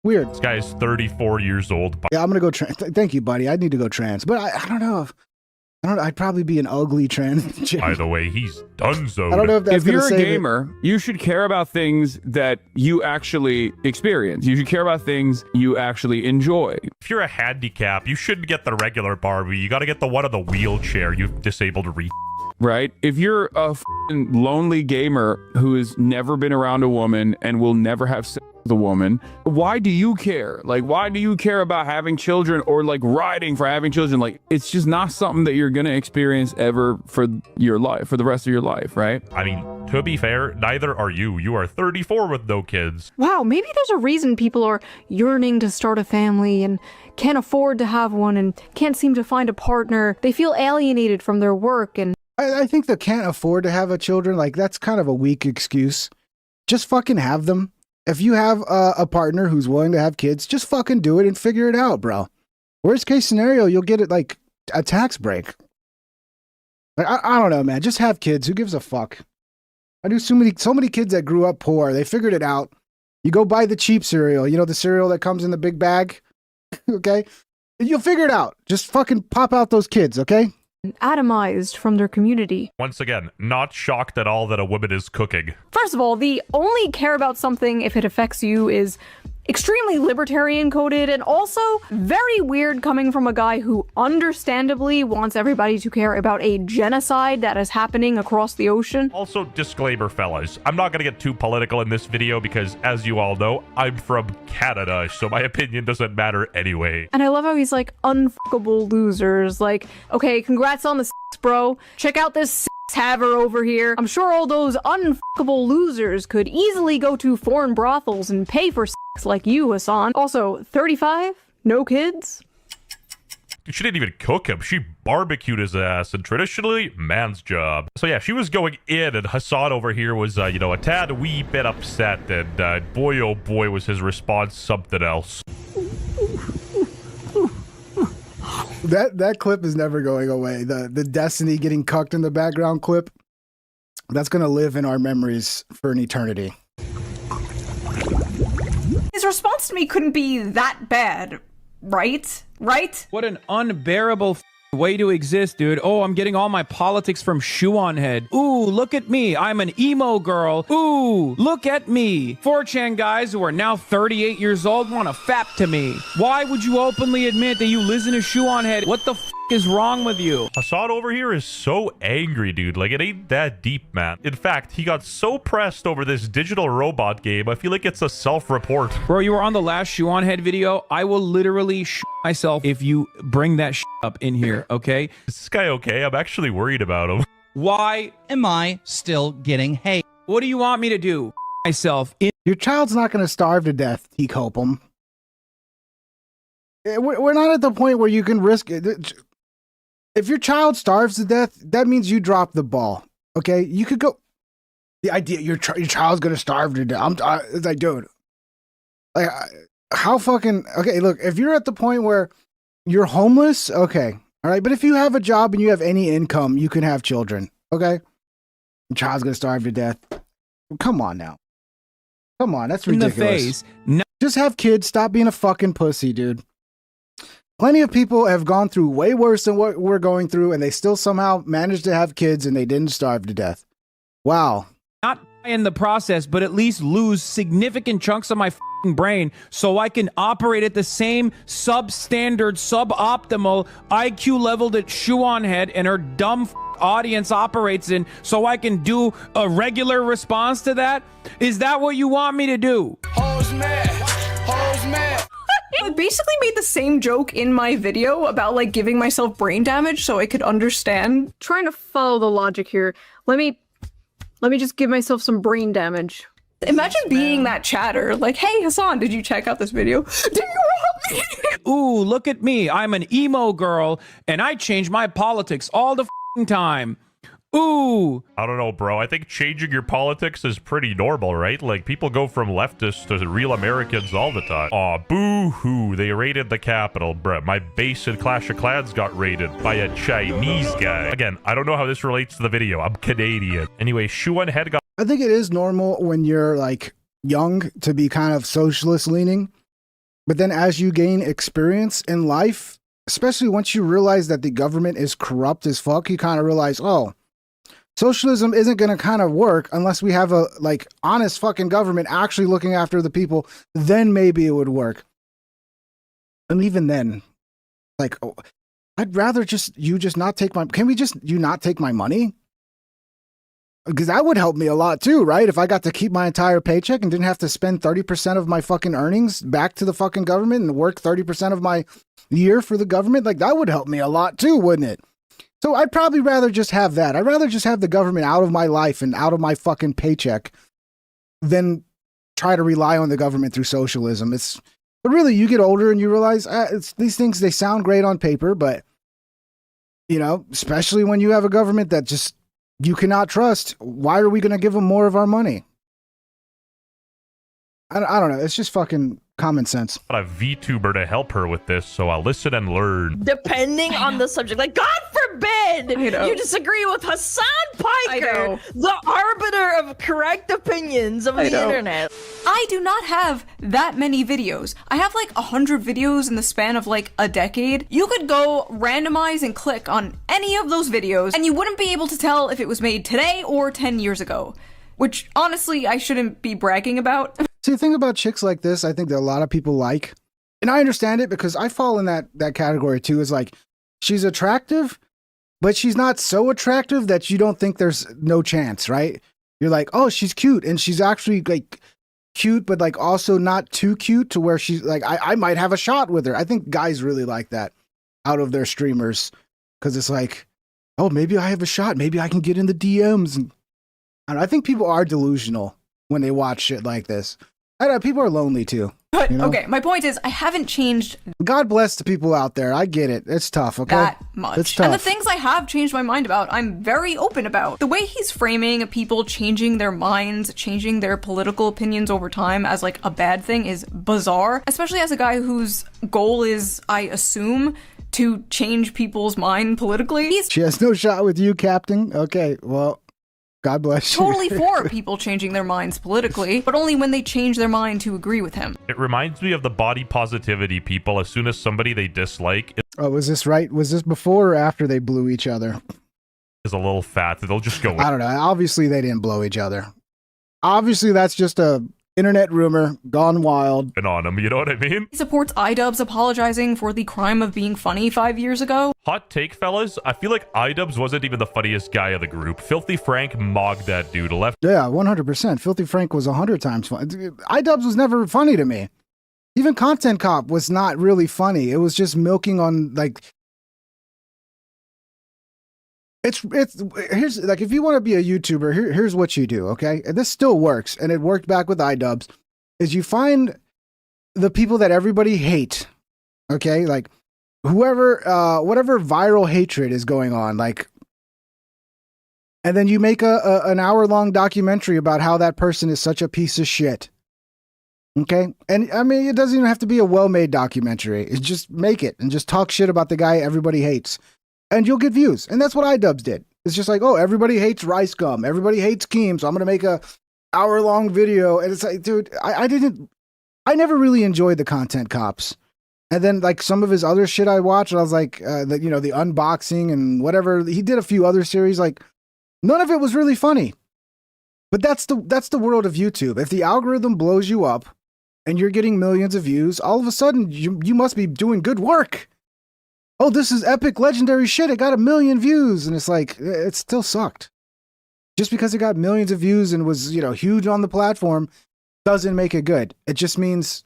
Weird. This guy is 34 years old. Yeah, I'm going to go trans. Thank you, buddy. I need to go trans. But I don't know if... I'd probably be an ugly trans chick. By the way, he's donezo. I don't know if that's if you're a gamer, you should care about things that you actually experience. You should care about things you actually enjoy. If you're a handicap, you shouldn't get the regular Barbie. You got to get the one on the wheelchair. You've disabled right? If you're a lonely gamer who has never been around a woman and will never have sex with a woman, why do you care? Like, why do you care about having children or like riding for having children? Like, it's just not something that you're gonna experience ever for your life, for the rest of your life, right? I mean, to be fair, neither are you. You are 34 with no kids. Wow, maybe there's a reason people are yearning to start a family and can't afford to have one and can't seem to find a partner. They feel alienated from their work and I think they can't afford to have a children. Like, that's kind of a weak excuse. Just fucking have them. If you have a partner who's willing to have kids, just fucking do it and figure it out, bro. Worst case scenario, you'll get it like a tax break. Like, I don't know, man. Just have kids. Who gives a fuck? I knew so many kids that grew up poor. They figured it out. You go buy the cheap cereal. You know, the cereal that comes in the big bag. Okay? You'll figure it out. Just fucking pop out those kids, okay? atomized from their community. Once again, not shocked at all that a woman is cooking. First of all, the only care about something if it affects you is extremely libertarian coded and also very weird coming from a guy who understandably wants everybody to care about a genocide that is happening across the ocean. Also, disclaimer, fellas, I'm not gonna get too political in this video because, as you all know, I'm from Canada, so my opinion doesn't matter anyway. And I love how he's like, unfuckable losers. Like, okay, congrats on the bro. Check out this haver over here. I'm sure all those unfuckable losers could easily go to foreign brothels and pay for like you, Hassan. Also, 35? No kids? She didn't even cook him. She barbecued his ass, and traditionally, man's job. So yeah, she was going in, and Hassan over here was, you know, a tad wee bit upset, and boy oh boy was his response something else. That clip is never going away. The Destiny getting cucked in the background clip, that's gonna live in our memories for an eternity. His response to me couldn't be that bad, right? Right? What an unbearable way to exist, dude. Oh, I'm getting all my politics from Shoe on Head. Ooh, look at me. I'm an emo girl. Ooh, look at me. 4chan guys who are now 38 years old want to fap to me. Why would you openly admit that you listen to Shoe on Head? What the f is wrong with you? Hassan over here is so angry, dude. Like, it ain't that deep, man. In fact, he got so pressed over this digital robot game, I feel like it's a self-report. Bro, you were on the last Shoe on Head video. I will literally myself if you bring that up in here, okay? Is this guy okay? I'm actually worried about him. Why am I still getting hate? What do you want me to do? Myself in your child's not going to starve to death, Teacopham. We're not at the point where you can risk it. If your child starves to death, that means you drop the ball. Okay, you could go. The idea your child's gonna starve to death. It's like, dude, like, how fucking okay? Look, if you're at the point where you're homeless, okay, all right. But if you have a job and you have any income, you can have children. Okay, your child's gonna starve to death. Come on now, come on, that's ridiculous. In the face. No. Just have kids. Stop being a fucking pussy, dude. Plenty of people have gone through way worse than what we're going through, and they still somehow managed to have kids, and they didn't starve to death. Wow. Not in the process, but at least lose significant chunks of my fucking brain so I can operate at the same substandard, suboptimal IQ level that Shoe on Head and her dumb audience operates in so I can do a regular response to that? Is that what you want me to do? I basically made the same joke in my video about like giving myself brain damage so I could understand. Trying to follow the logic here. Let me just give myself some brain damage. Imagine being that chatter, like, hey Hassan, did you check out this video? Do you want me? Ooh, look at me. I'm an emo girl and I change my politics all the f***ing time. Ooh. I don't know, bro. I think changing your politics is pretty normal, right? Like, people go from leftists to real Americans all the time. Aw, boo-hoo. They raided the Capitol, bruh. My base in Clash of Clans got raided by a Chinese guy. Again, I don't know how this relates to the video. I'm Canadian. Anyway, Shuan Head got... I think it is normal when you're like young to be kind of socialist leaning. But then as you gain experience in life, especially once you realize that the government is corrupt as fuck, you kind of realize, oh, socialism isn't going to kind of work unless we have a like honest fucking government actually looking after the people. Then maybe it would work. And even then, like, oh, I'd rather you not take my, can we just, you not take my money? Because that would help me a lot too, right? If I got to keep my entire paycheck and didn't have to spend 30% of my fucking earnings back to the fucking government and work 30% of my year for the government, like that would help me a lot too, wouldn't it? So I'd probably rather just have that. I'd rather just have the government out of my life and out of my fucking paycheck than try to rely on the government through socialism. But really, you get older and you realize these things, they sound great on paper, but you know, especially when you have a government that just you cannot trust, why are we going to give them more of our money? I don't know. It's just fucking common sense. Got a VTuber to help her with this, so I'll listen and learn. Depending on the subject, like God forbid you disagree with Hassan Piker, the arbiter of correct opinions of the internet. I do not have that many videos. I have like 100 videos in the span of like a decade. You could go randomize and click on any of those videos and you wouldn't be able to tell if it was made today or 10 years ago, which honestly I shouldn't be bragging about. See, the thing about chicks like this, I think that a lot of people like, and I understand it because I fall in that category too, is like, she's attractive, but she's not so attractive that you don't think there's no chance, right? You're like, oh, she's cute. And she's actually like cute, but like also not too cute to where she's like, I might have a shot with her. I think guys really like that out of their streamers. Cause it's like, oh, maybe I have a shot. Maybe I can get in the DMs. And I think people are delusional when they watch shit like this. I know people are lonely too. But you know? Okay, my point is I haven't changed. God bless the people out there. I get it. It's tough, okay? That much. It's tough. And the things I have changed my mind about, I'm very open about. The way he's framing people changing their minds, changing their political opinions over time as like a bad thing is bizarre, especially as a guy whose goal is, I assume, to change people's mind politically. She has no shot with you, Captain. Okay, well, God bless you. Totally for people changing their minds politically, but only when they change their mind to agree with him. It reminds me of the body positivity people. As soon as somebody they dislike Oh, was this right? Was this before or after they blew each other? is a little fat, they'll just go with I don't know. Obviously, they didn't blow each other. Obviously, that's just a internet rumor gone wild. and on them, you know what I mean? He supports iDubbbz apologizing for the crime of being funny 5 years ago. Hot take, fellas. I feel like iDubbbz wasn't even the funniest guy of the group. Filthy Frank mogged that dude left. Yeah, 100%. Filthy Frank was 100 times funny. iDubbbz was never funny to me. Even Content Cop was not really funny. It was just milking on like. Here's like, if you want to be a YouTuber, here's what you do, okay? And this still works, and it worked back with iDubbbz, is you find the people that everybody hate, okay? Like whoever, whatever viral hatred is going on, like, and then you make an hour-long documentary about how that person is such a piece of shit, okay? And I mean, it doesn't even have to be a well-made documentary. It's just make it and just talk shit about the guy everybody hates. And you'll get views. And that's what iDubbbz did. It's just like, oh, everybody hates Rice Gum. Everybody hates Keem. So I'm going to make a hour-long video. And it's like, dude, I never really enjoyed the Content Cops. And then like some of his other shit I watched, I was like, the unboxing and whatever. He did a few other series. Like none of it was really funny. But that's the world of YouTube. If the algorithm blows you up and you're getting millions of views, all of a sudden you must be doing good work. oh, this is epic, legendary shit. It got 1 million views. And it's like, it still sucked. Just because it got millions of views and was, huge on the platform doesn't make it good. It just means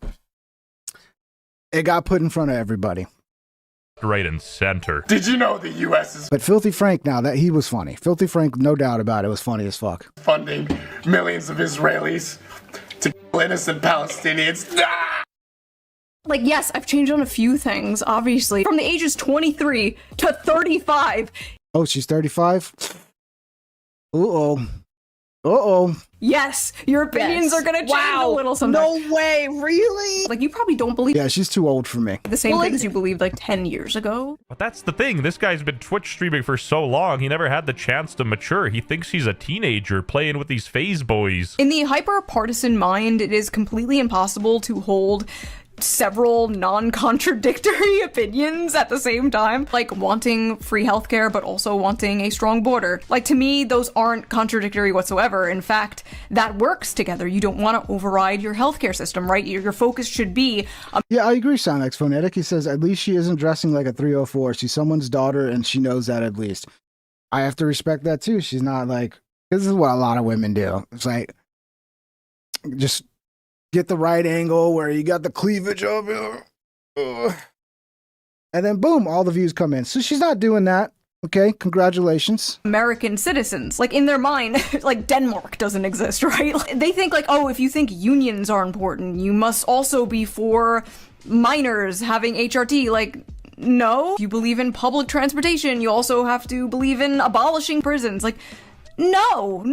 it got put in front of everybody. Right and center. Did you know the U.S. is But Filthy Frank, now that he was funny. Filthy Frank, no doubt about it, was funny as fuck. funding millions of Israelis to kill innocent Palestinians? Like, yes, I've changed on a few things, obviously. From the ages 23 to 35. Oh, she's 35? Uh-oh. Uh-oh. Yes, your opinions are gonna change a little sometimes. No way, really? Like, you probably don't believe Yeah, she's too old for me. the same things you believed like 10 years ago. But that's the thing. This guy's been Twitch streaming for so long, he never had the chance to mature. He thinks he's a teenager playing with these phase boys. In the hyper-partisan mind, it is completely impossible to hold several non-contradictory opinions at the same time, like wanting free healthcare but also wanting a strong border. Like, to me, those aren't contradictory whatsoever. In fact, that works together. You don't want to override your healthcare system, right? Your focus should be Yeah, I agree, Sonex Phonetic. He says, at least she isn't dressing like a 304. She's someone's daughter and she knows that at least. I have to respect that too. She's not like, this is what a lot of women do. It's like, just get the right angle where you got the cleavage up here. And then boom, all the views come in. So she's not doing that. Okay, congratulations. American citizens. Like, in their mind, like, Denmark doesn't exist, right? They think, like, oh, if you think unions are important, you must also be for minors having HRT. Like, no. If you believe in public transportation, you also have to believe in abolishing prisons. Like, no.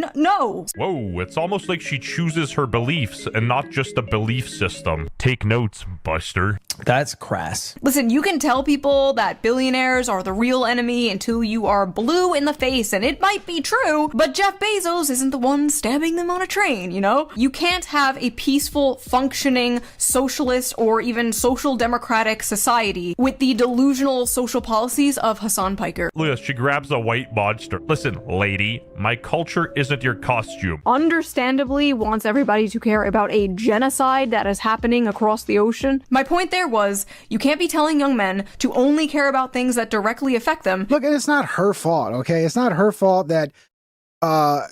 Whoa, it's almost like she chooses her beliefs and not just a belief system. Take notes, Buster. That's crass. Listen, you can tell people that billionaires are the real enemy until you are blue in the face, and it might be true, but Jeff Bezos isn't the one stabbing them on a train, you know? You can't have a peaceful, functioning, socialist, or even social democratic society with the delusional social policies of Hassan Piker. Look at this, she grabs a white monster. Listen, lady, my culture isn't your costume. Understandably wants everybody to care about a genocide that is happening across the ocean. My point there was, you can't be telling young men to only care about things that directly affect them. Look, and it's not her fault, okay? It's not her fault that probably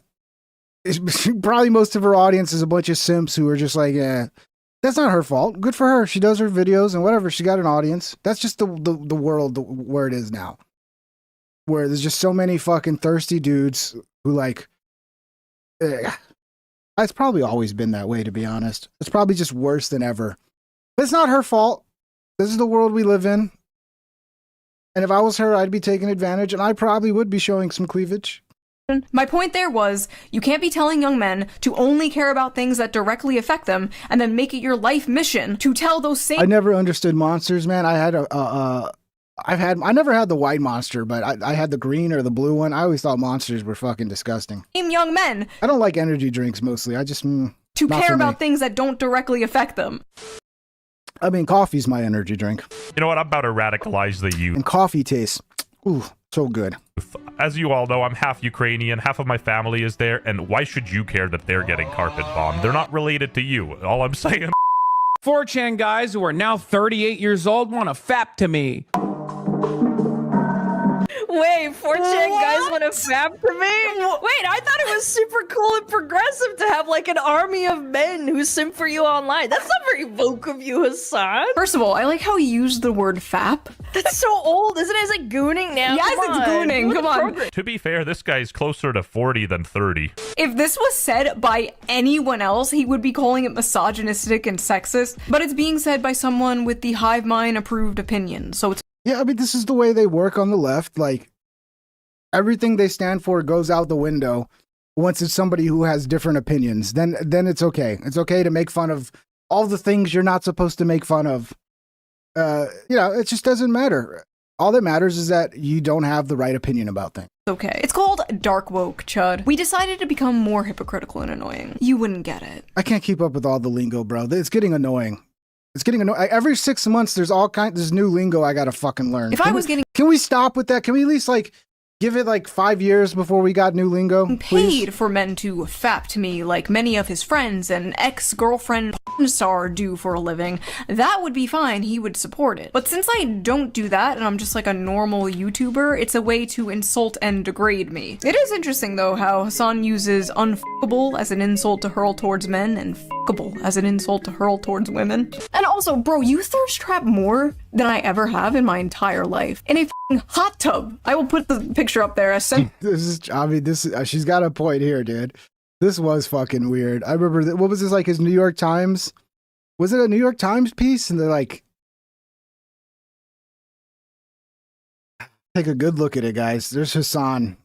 most of her audience is a bunch of simps who are just like, that's not her fault. Good for her. She does her videos and whatever. She got an audience. That's just the world where it is now. Where there's just so many fucking thirsty dudes who like, it's probably always been that way, to be honest. It's probably just worse than ever. But it's not her fault. This is the world we live in. And if I was her, I'd be taking advantage, and I probably would be showing some cleavage. My point there was, you can't be telling young men to only care about things that directly affect them, and then make it your life mission to tell those same— I never understood monsters, man. I had I never had the white monster, but I had the green or the blue one. I always thought monsters were fucking disgusting. young men I don't like energy drinks mostly. I just to not care for about me. things that don't directly affect them. I mean, coffee's my energy drink. You know what? I'm about to radicalize the youth. And coffee tastes, ooh, so good. As you all know, I'm half Ukrainian, half of my family is there, and why should you care that they're getting carpet bombed? They're not related to you. All I'm saying— 4chan guys who are now 38 years old want to fap to me. Wait, 4chan guys want to fap to me? Wait, I thought it was super cool and progressive to have like an army of men who simp for you online. That's not very woke of you, Hassan. First of all, I like how you used the word fap. That's so old, isn't it? It's like gooning now. Yes, Come it's on. gooning. Come on. To be fair, this guy's closer to 40 than 30. If this was said by anyone else, he would be calling it misogynistic and sexist, but it's being said by someone with the hive mind approved opinion, so it's— Yeah, I mean, this is the way they work on the left. Like, everything they stand for goes out the window once it's somebody who has different opinions. Then it's okay. It's okay to make fun of all the things you're not supposed to make fun of. It just doesn't matter. All that matters is that you don't have the right opinion about things. okay. It's called dark woke, Chud. We decided to become more hypocritical and annoying. You wouldn't get it. I can't keep up with all the lingo, bro. It's getting annoying. It's getting annoying. Every 6 months, there's new lingo I gotta fucking learn. Can we stop with that? Can we at least give it 5 years before we got new lingo? Paid for men to fap to me like many of his friends and ex-girlfriend star do for a living, that would be fine. He would support it. But since I don't do that and I'm just like a normal YouTuber, it's a way to insult and degrade me. It is interesting though how Hassan uses unfuckable as an insult to hurl towards men and fuckable as an insult to hurl towards women. And also, bro, you thirst trap more than I ever have in my entire life. In a hot tub. I will put the picture up there. She's got a point here, dude. This was fucking weird. I remember what was this, like his New York Times? Was it a New York Times piece? And they're like, take a good look at it, guys. There's Hassan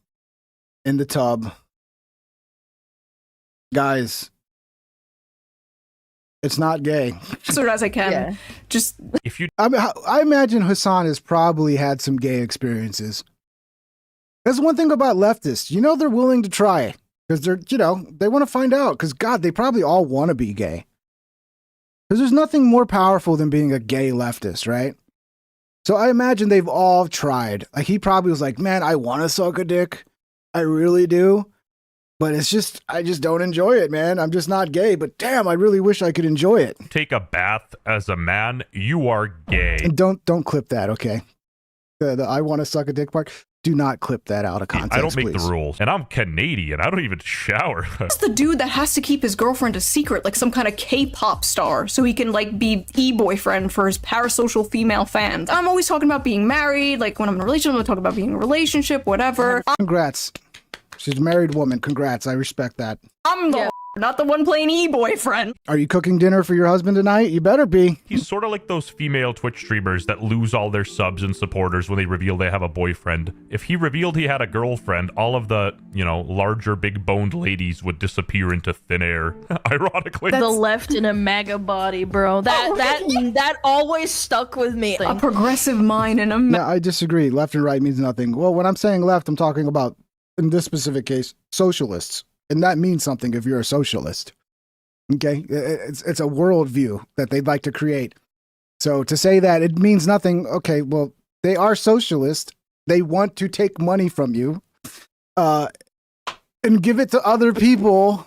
in the tub. Guys, it's not gay. As I can. Yeah. Just if you, I imagine Hassan has probably had some gay experiences. That's one thing about leftists. You know, they're willing to try because they're, you know, they want to find out. Because God, they probably all want to be gay. Because there's nothing more powerful than being a gay leftist, right? So I imagine they've all tried. Like he probably was like, man, I want to suck a dick. I really do. But it's just, I just don't enjoy it, man. I'm just not gay, but damn, I really wish I could enjoy it. Take a bath as a man, you are gay. And don't clip that, okay? The I want to suck a dick part. Do not clip that out of context, I don't make please. the rules. And I'm Canadian. I don't even shower. It's the dude that has to keep his girlfriend a secret, like some kind of K-pop star, so he can like be e-boyfriend for his parasocial female fans. I'm always talking about being married, like when I'm in a relationship, I'm talking about being in a relationship, whatever. Congrats. She's a married woman. Congrats. I respect that. I'm the not the one playing e-boyfriend. Are you cooking dinner for your husband tonight? You better be. He's sort of like those female Twitch streamers that lose all their subs and supporters when they reveal they have a boyfriend. If he revealed he had a girlfriend, all of the, you know, larger, big-boned ladies would disappear into thin air. Ironically. The left in a MAGA body, bro. That always stuck with me. A progressive mind and a... No, I disagree. Left and right means nothing. Well, when I'm saying left, I'm talking about, in this specific case, socialists. And that means something if you're a socialist. Okay? It's a worldview that they'd like to create. So to say that it means nothing, okay, well, they are socialist. They want to take money from you and give it to other people.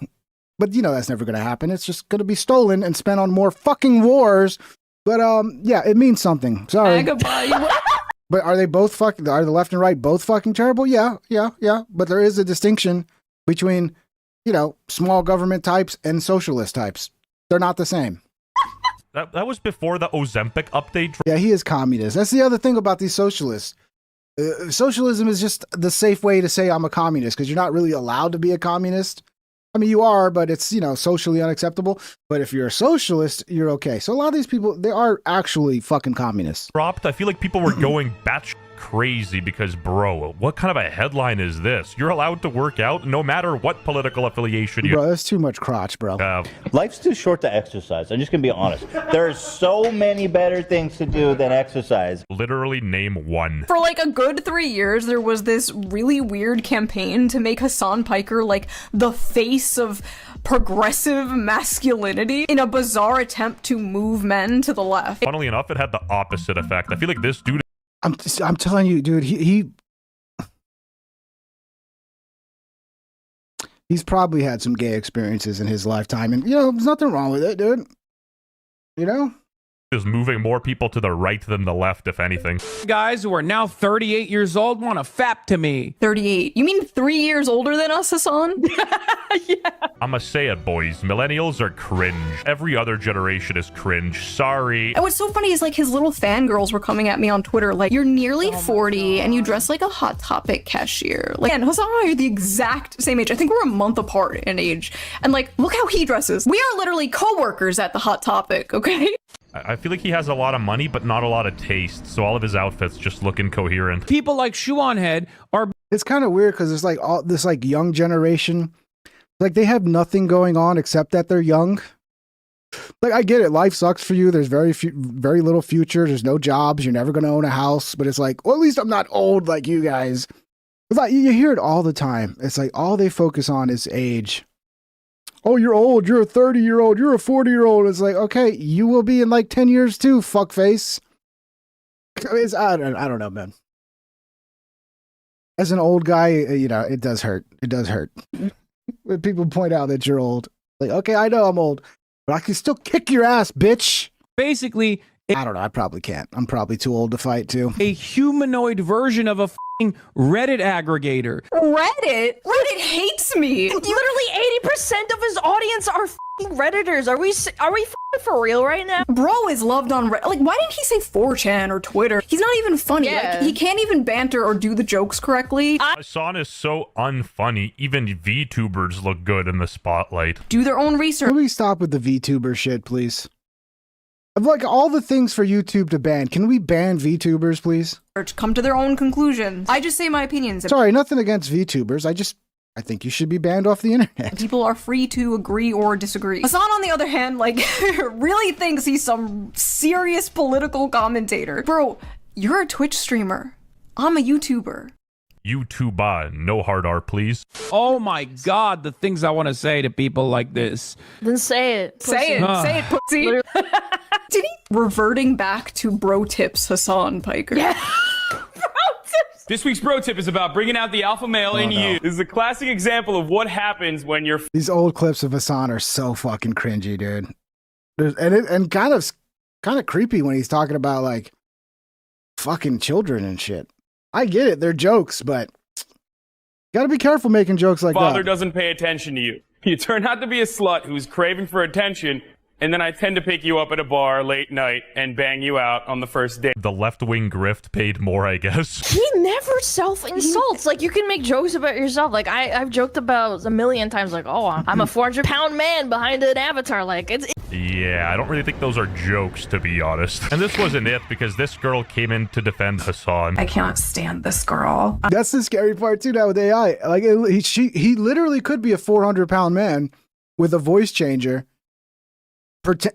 But, you know, that's never going to happen. It's just going to be stolen and spent on more fucking wars. But, yeah, it means something. Sorry. But are they both fucking, are the left and right both fucking terrible? Yeah. But there is a distinction between, you know, small government types and socialist types. They're not the same. That was before the Ozempic update. Yeah, he is communist. That's the other thing about these socialists. Socialism is just the safe way to say I'm a communist because you're not really allowed to be a communist. I mean, you are, but it's, you know, socially unacceptable. But if you're a socialist, you're okay. So a lot of these people, they are actually fucking communists. Dropped. I feel like people were going batshit crazy because, bro, what kind of a headline is this? You're allowed to work out no matter what political affiliation you... Bro, that's too much crotch, bro. Life's too short to exercise. I'm just going to be honest. There's so many better things to do than exercise. Literally name one. For like a good 3 years, there was this really weird campaign to make Hassan Piker like the face of progressive masculinity in a bizarre attempt to move men to the left. Funnily enough, it had the opposite effect. I feel like this dude... I'm telling you, dude, he's probably had some gay experiences in his lifetime, and, you know, there's nothing wrong with it, dude. You know? Is moving more people to the right than the left, if anything. Guys who are now 38 years old want to fap to me. 38? You mean 3 years older than us, Hassan? I'ma say it, boys. Millennials are cringe. Every other generation is cringe. Sorry. And what's so funny is like his little fangirls were coming at me on Twitter like, you're nearly 40 and you dress like a Hot Topic cashier. Like, and Hassan and I are the exact same age. I think we're a month apart in age. And like, look how he dresses. We are literally co-workers at the Hot Topic, okay? I feel like he has a lot of money, but not a lot of taste. So all of his outfits just look incoherent. People like Shoe on Head are... It's kind of weird because it's like all this like young generation. Like they have nothing going on except that they're young. Like I get it. Life sucks for you. There's very little future. There's no jobs. You're never going to own a house. But it's like, well, at least I'm not old like you guys. It's like you hear it all the time. It's like all they focus on is age. Oh, you're old. You're a 30-year-old. You're a 40-year-old. It's like, okay, you will be in like 10 years too, fuckface. I don't know, man. As an old guy, you know, it does hurt. It does hurt. When people point out that you're old. Like, okay, I know I'm old. but I can still kick your ass, bitch. Basically, I don't know. I probably can't. I'm probably too old to fight too. A humanoid version of a f***ing Reddit aggregator. Reddit? Reddit hates me. Literally 80% of his audience are f***ing Redditors. Are we f***ing for real right now? Bro is loved on Reddit. Like, why didn't he say 4chan or Twitter? He's not even funny. Yeah. Like, he can't even banter or do the jokes correctly. Hassan is so unfunny. Even VTubers look good in the spotlight. Do their own research. Can we stop with the VTuber shit, please? Of like all the things for YouTube to ban, can we ban VTubers, please? Come to their own conclusions. I just say my opinions. Sorry, nothing against VTubers. I think you should be banned off the internet. People are free to agree or disagree. Hassan, on the other hand, like, really thinks he's some serious political commentator. Bro, you're a Twitch streamer. I'm a YouTuber. YouTuber, no hard R, please. Oh my God, the things I want to say to people like this. Then say it. Say it. Say it, pussy. Did he reverting back to bro tips, Hassan Piker? Yeah. This week's bro tip is about bringing out the alpha male in you. This is a classic example of what happens when you're. These old clips of Hassan are so fucking cringy, dude. And kind of creepy when he's talking about like fucking children and shit. I get it, they're jokes, but gotta be careful making jokes like Father that. doesn't pay attention to you. You turn out to be a slut who's craving for attention, and then I tend to pick you up at a bar late night and bang you out on the first date. The left-wing grift paid more, I guess. He never self-insults. Like, you can make jokes about yourself. Like, I've joked about a million times, like, oh, I'm a 400-pound man behind an avatar. Like, it's... Yeah, I don't really think those are jokes, to be honest. And this wasn't it, because this girl came in to defend Hassan. I cannot stand this girl. That's the scary part too now with AI. Like he literally could be a 400-pound man with a voice changer.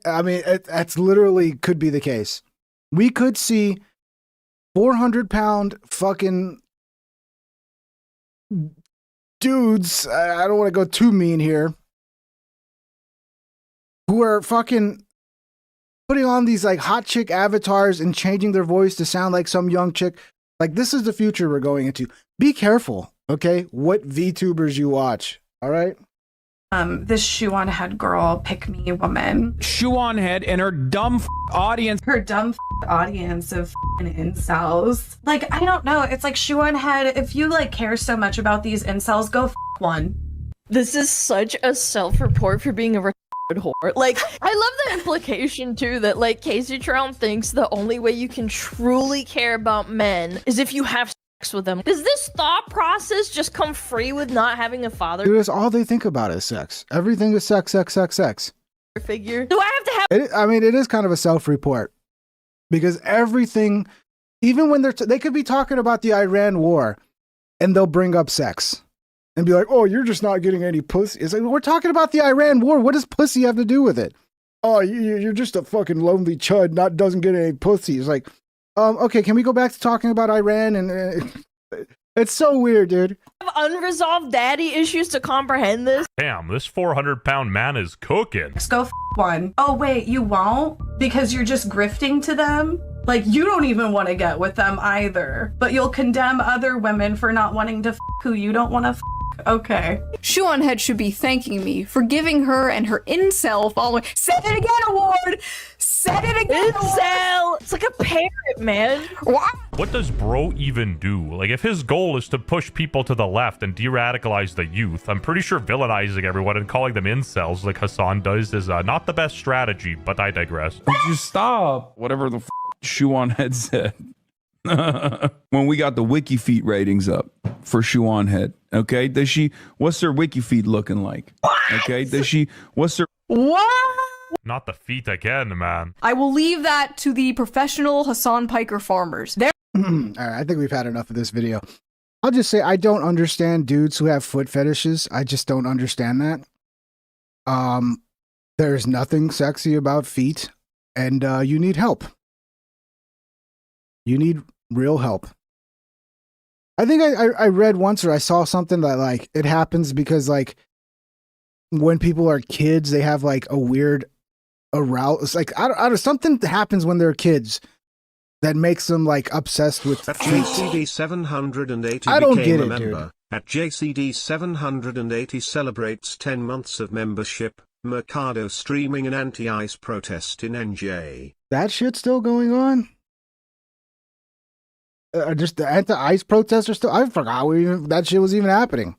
I mean, that's literally could be the case. We could see 400-pound fucking dudes. I don't want to go too mean here. Who are fucking putting on these like hot chick avatars and changing their voice to sound like some young chick. Like, this is the future we're going into. Be careful, okay? What VTubers you watch, all right? This shoe on head girl, pick me woman. Shoe on head and her dumb audience. Her dumb audience of incels. Like, I don't know. It's like shoe on head. If you like care so much about these incels, go one. This is such a self-report for being a retarded whore. Like, I love the implication too that like Casey Trout thinks the only way you can truly care about men is if you have sex with them. Does this thought process just come free with not having a father Dude, that's all they think about is sex. Everything is sex, sex, sex, sex. figure? Do I have to have? I mean, it is kind of a self-report because everything, even when they could be talking about the Iran war and they'll bring up sex. And be like, oh, you're just not getting any pussy. It's like, we're talking about the Iran war. What does pussy have to do with it? Oh, you're just a fucking lonely chud, doesn't get any pussy. It's like, okay, can we go back to talking about Iran? And it's so weird, dude. Have unresolved daddy issues to comprehend this? Damn, this 400-pound man is cooking. Let's go one. Oh, wait, you won't? Because you're just grifting to them? Like, you don't even want to get with them either. But you'll condemn other women for not wanting to who you don't want to Okay. Shoe on Head should be thanking me for giving her and her incel following. Say it again, award! Say it again, incel! Award! It's like a parrot, man. What does bro even do? Like, if his goal is to push people to the left and de-radicalize the youth, I'm pretty sure villainizing everyone and calling them incels like Hassan does is not the best strategy, but I digress. Would you stop? Whatever the Shoe on Head said. When we got the wiki feed ratings up for Shoe on Head, okay, what's their wiki feed looking like? What? Okay, what's their what? Not the feet again, man. I will leave that to the professional Hassan Piker farmers. All right, I think we've had enough of this video. I'll just say I don't understand dudes who have foot fetishes. I just don't understand that. There's nothing sexy about feet, and you need help. You need real help. I think I read once or I saw something that like it happens because like when people are kids, they have like a weird arousal. It's like I don't something happens when they're kids that makes them like obsessed with At JCD 780 I don't became get a it, member. dude. At JCD 780 celebrates 10 months of membership. Mercado streaming an anti-ICE protest in NJ. That shit's still going on? Just the anti-ICE protests are still... I forgot that shit was even happening.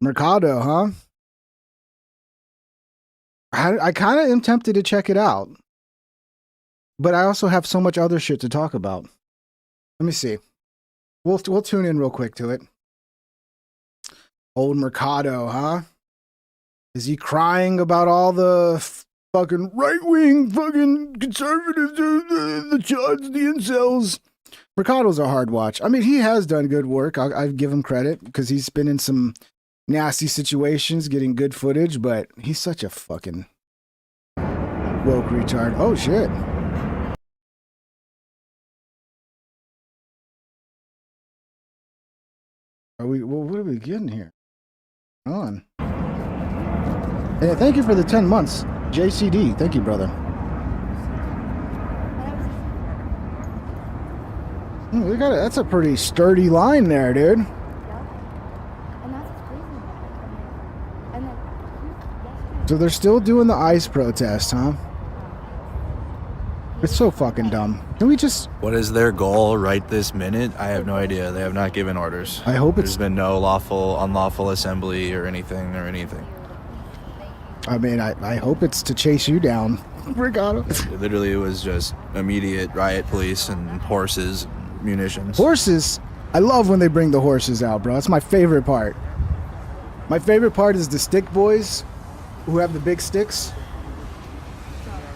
Mercado, huh? I kind of am tempted to check it out. But I also have so much other shit to talk about. Let me see. We'll tune in real quick to it. Old Mercado, huh? Is he crying about all the fucking right-wing fucking conservatives, the chuds, the incels? Mercado's a hard watch. I mean, he has done good work. I give him credit because he's been in some nasty situations, getting good footage, but he's such a fucking woke retard. Oh, shit. What are we getting here? On. Hey, thank you for the 10 months. JCD, thank you, brother. That's a pretty sturdy line there, dude. So they're still doing the ICE protest, huh? It's so fucking dumb. Can we just... What is their goal right this minute? I have no idea. They have not given orders. I hope There's been no unlawful assembly or anything. I mean, I hope it's to chase you down. Regato. Literally, it was just immediate riot police and horses, munitions. Horses? I love when they bring the horses out, bro. That's my favorite part. My favorite part is the stick boys who have the big sticks.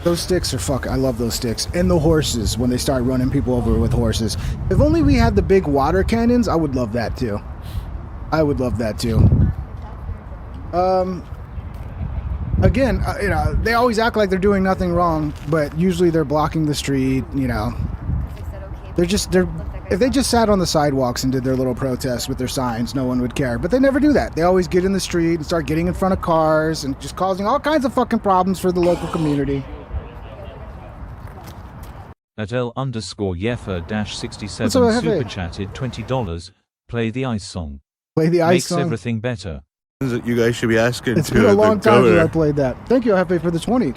Those sticks are fuck. I love those sticks. And the horses when they start running people over with horses. If only we had the big water cannons, I would love that too. Again, they always act like they're doing nothing wrong, but usually they're blocking the street, if they just sat on the sidewalks and did their little protests with their signs, no one would care. But they never do that. They always get in the street and start getting in front of cars and just causing all kinds of fucking problems for the local community. At L_Yefa-67 What's up, super chatted $20. Play the ICE song. Play the ICE Makes song. everything better. You guys should be asking. It's been a long time since I played that. Thank you, Hefe, for the 20.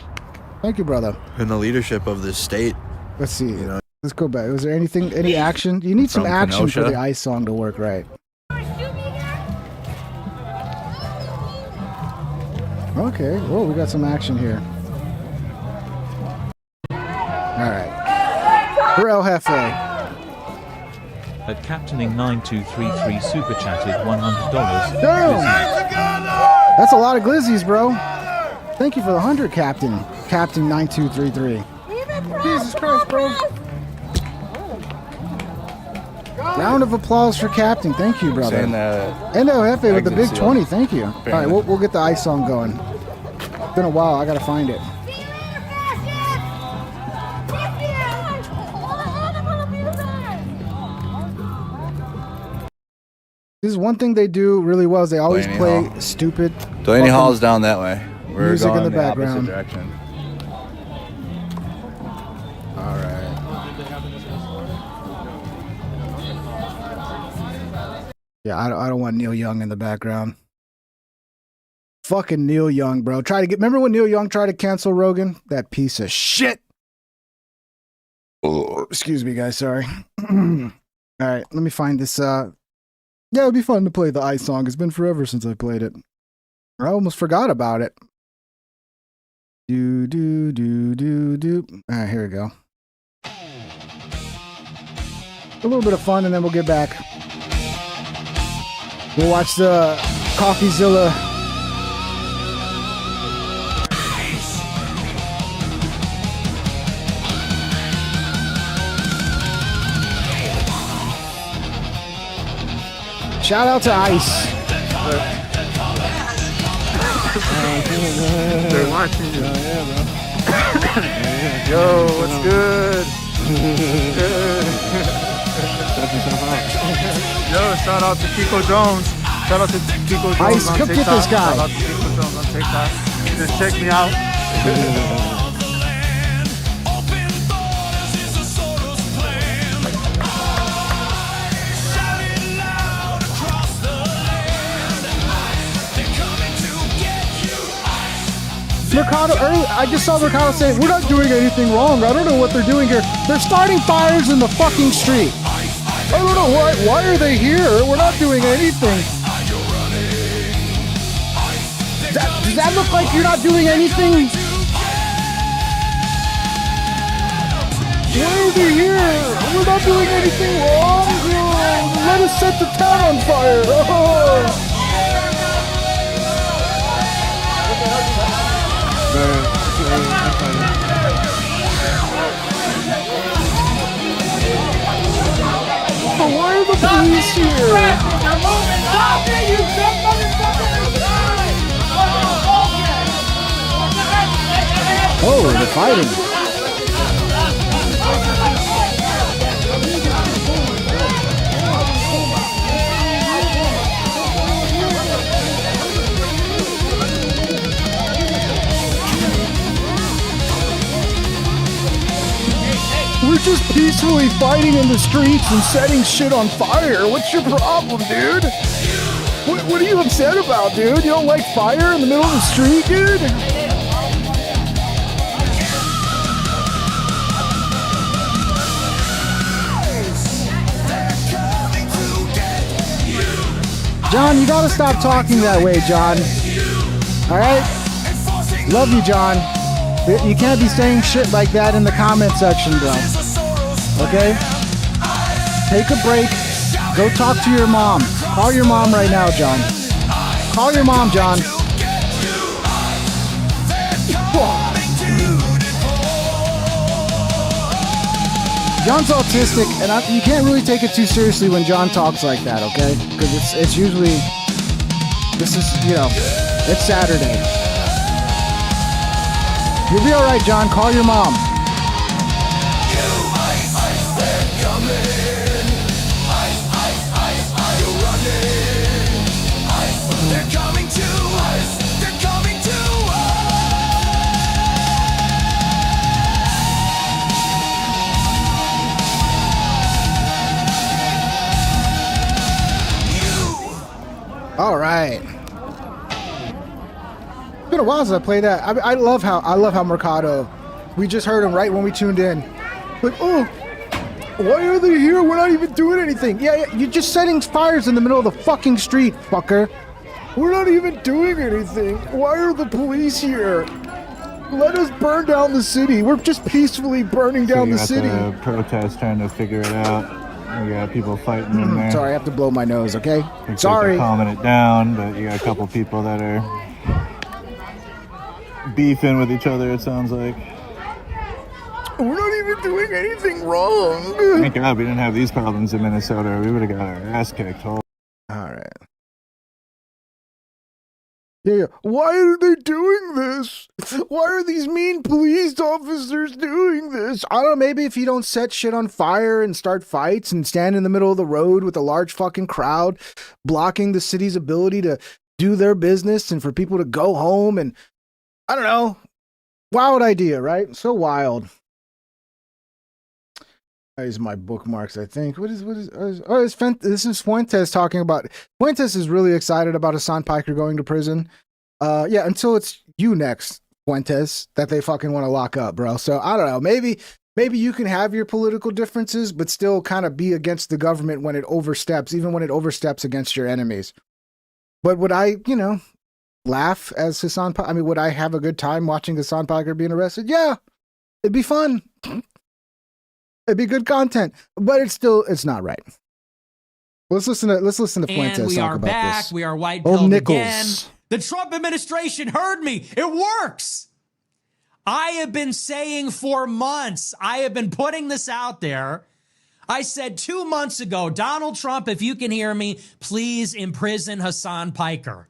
Thank you, brother. In the leadership of this state. Let's see. Let's go back. Was there any action? You need some From action for Kenosha? the ICE song to work right. Okay. Well, we got some action here. All right. For El Jefe. At Captaining9233 super chatted $100. Damn! That's a lot of glizzies, bro. Thank you for the 100, Captain. Captain 9233. Jesus Christ, bro. Round of applause for Captain. Thank you, brother. And El Jefe with the big 20. Thank you. All right, we'll get the ICE song going. It's been a while. I gotta find it. This is one thing they do really well is they always Delaney play stupid Delaney Hall's down that way. We're music going in the background. opposite direction. All right. Yeah, I don't want Neil Young in the background. Fucking Neil Young, bro. Remember when Neil Young tried to cancel Rogan? That piece of shit. Excuse me, guys. Sorry. All right, let me find this. Yeah, it'd be fun to play the ICE song. It's been forever since I played it. I almost forgot about it. Do. All right, here we go. A little bit of fun, and then we'll get back. We'll watch the CoffeeZilla. Shout out to ICE. They're watching you. Yeah, bro. Yo, what's good? Yo, shout out to Kiko Jones. Shout out to Kiko Jones ICE, on come TikTok. get this guy. Shout out to Kiko Jones on TikTok. Just check me out. Mercado, I just saw Mercado say, we're not doing anything wrong. I don't know what they're doing here. They're starting fires in the fucking street. I don't know why are they here? We're not doing anything. Does that look like you're not doing anything? Why are they here? We're not doing anything wrong. Let us set the town on fire. Oh. Why are the police here? Oh, they're fighting. We're just peacefully fighting in the streets and setting shit on fire. What's your problem, dude? What are you upset about, dude? You don't like fire in the middle of the street, dude? John, you gotta stop talking that way, John. Alright? Love you, John. You can't be saying shit like that in the comment section, bro. Okay? Take a break. Go talk to your mom. Call your mom right now, John. Call your mom, John. John's autistic, and you can't really take it too seriously when John talks like that, okay? Because it's usually... This is, it's Saturday. You'll be alright, John. Call your mom. Alright. It's been a while since I played that. I love how Mercado. We just heard him right when we tuned in. Like, oh, why are they here? We're not even doing anything. Yeah, you're just setting fires in the middle of the fucking street, fucker. We're not even doing anything. Why are the police here? Let us burn down the city. We're just peacefully burning down the city. The protest trying to figure it out. We got people fighting in there. Sorry, I have to blow my nose. Okay. Sorry. They're calming it down, but you got a couple people that are beefing with each other. It sounds like. We're not even doing anything wrong. Thank God we didn't have these problems in Minnesota. We would have got our ass kicked. All right. Yeah. Why are they doing this? Why are these mean police officers doing this? I don't know. Maybe if you don't set shit on fire and start fights and stand in the middle of the road with a large fucking crowd blocking the city's ability to do their business and for people to go home and I don't know. Wild idea, right? So wild. These are my bookmarks, I think. This is Fuentes talking about. Fuentes is really excited about Hassan Piker going to prison. Yeah, until it's you next, Fuentes, that they fucking want to lock up, bro. So I don't know. Maybe you can have your political differences, but still kind of be against the government when it oversteps, even when it oversteps against your enemies. But would I, laugh as Hassan Piker? I mean, would I have a good time watching Hassan Piker being arrested? Yeah, it'd be fun. It'd be good content, but it's not right. Let's listen to Fuentes and we talk are about back. this. We are white Old pilled Nichols. again. The Trump administration heard me. It works. I have been saying for months, I have been putting this out there. I said 2 months ago, Donald Trump, if you can hear me, please imprison Hassan Piker.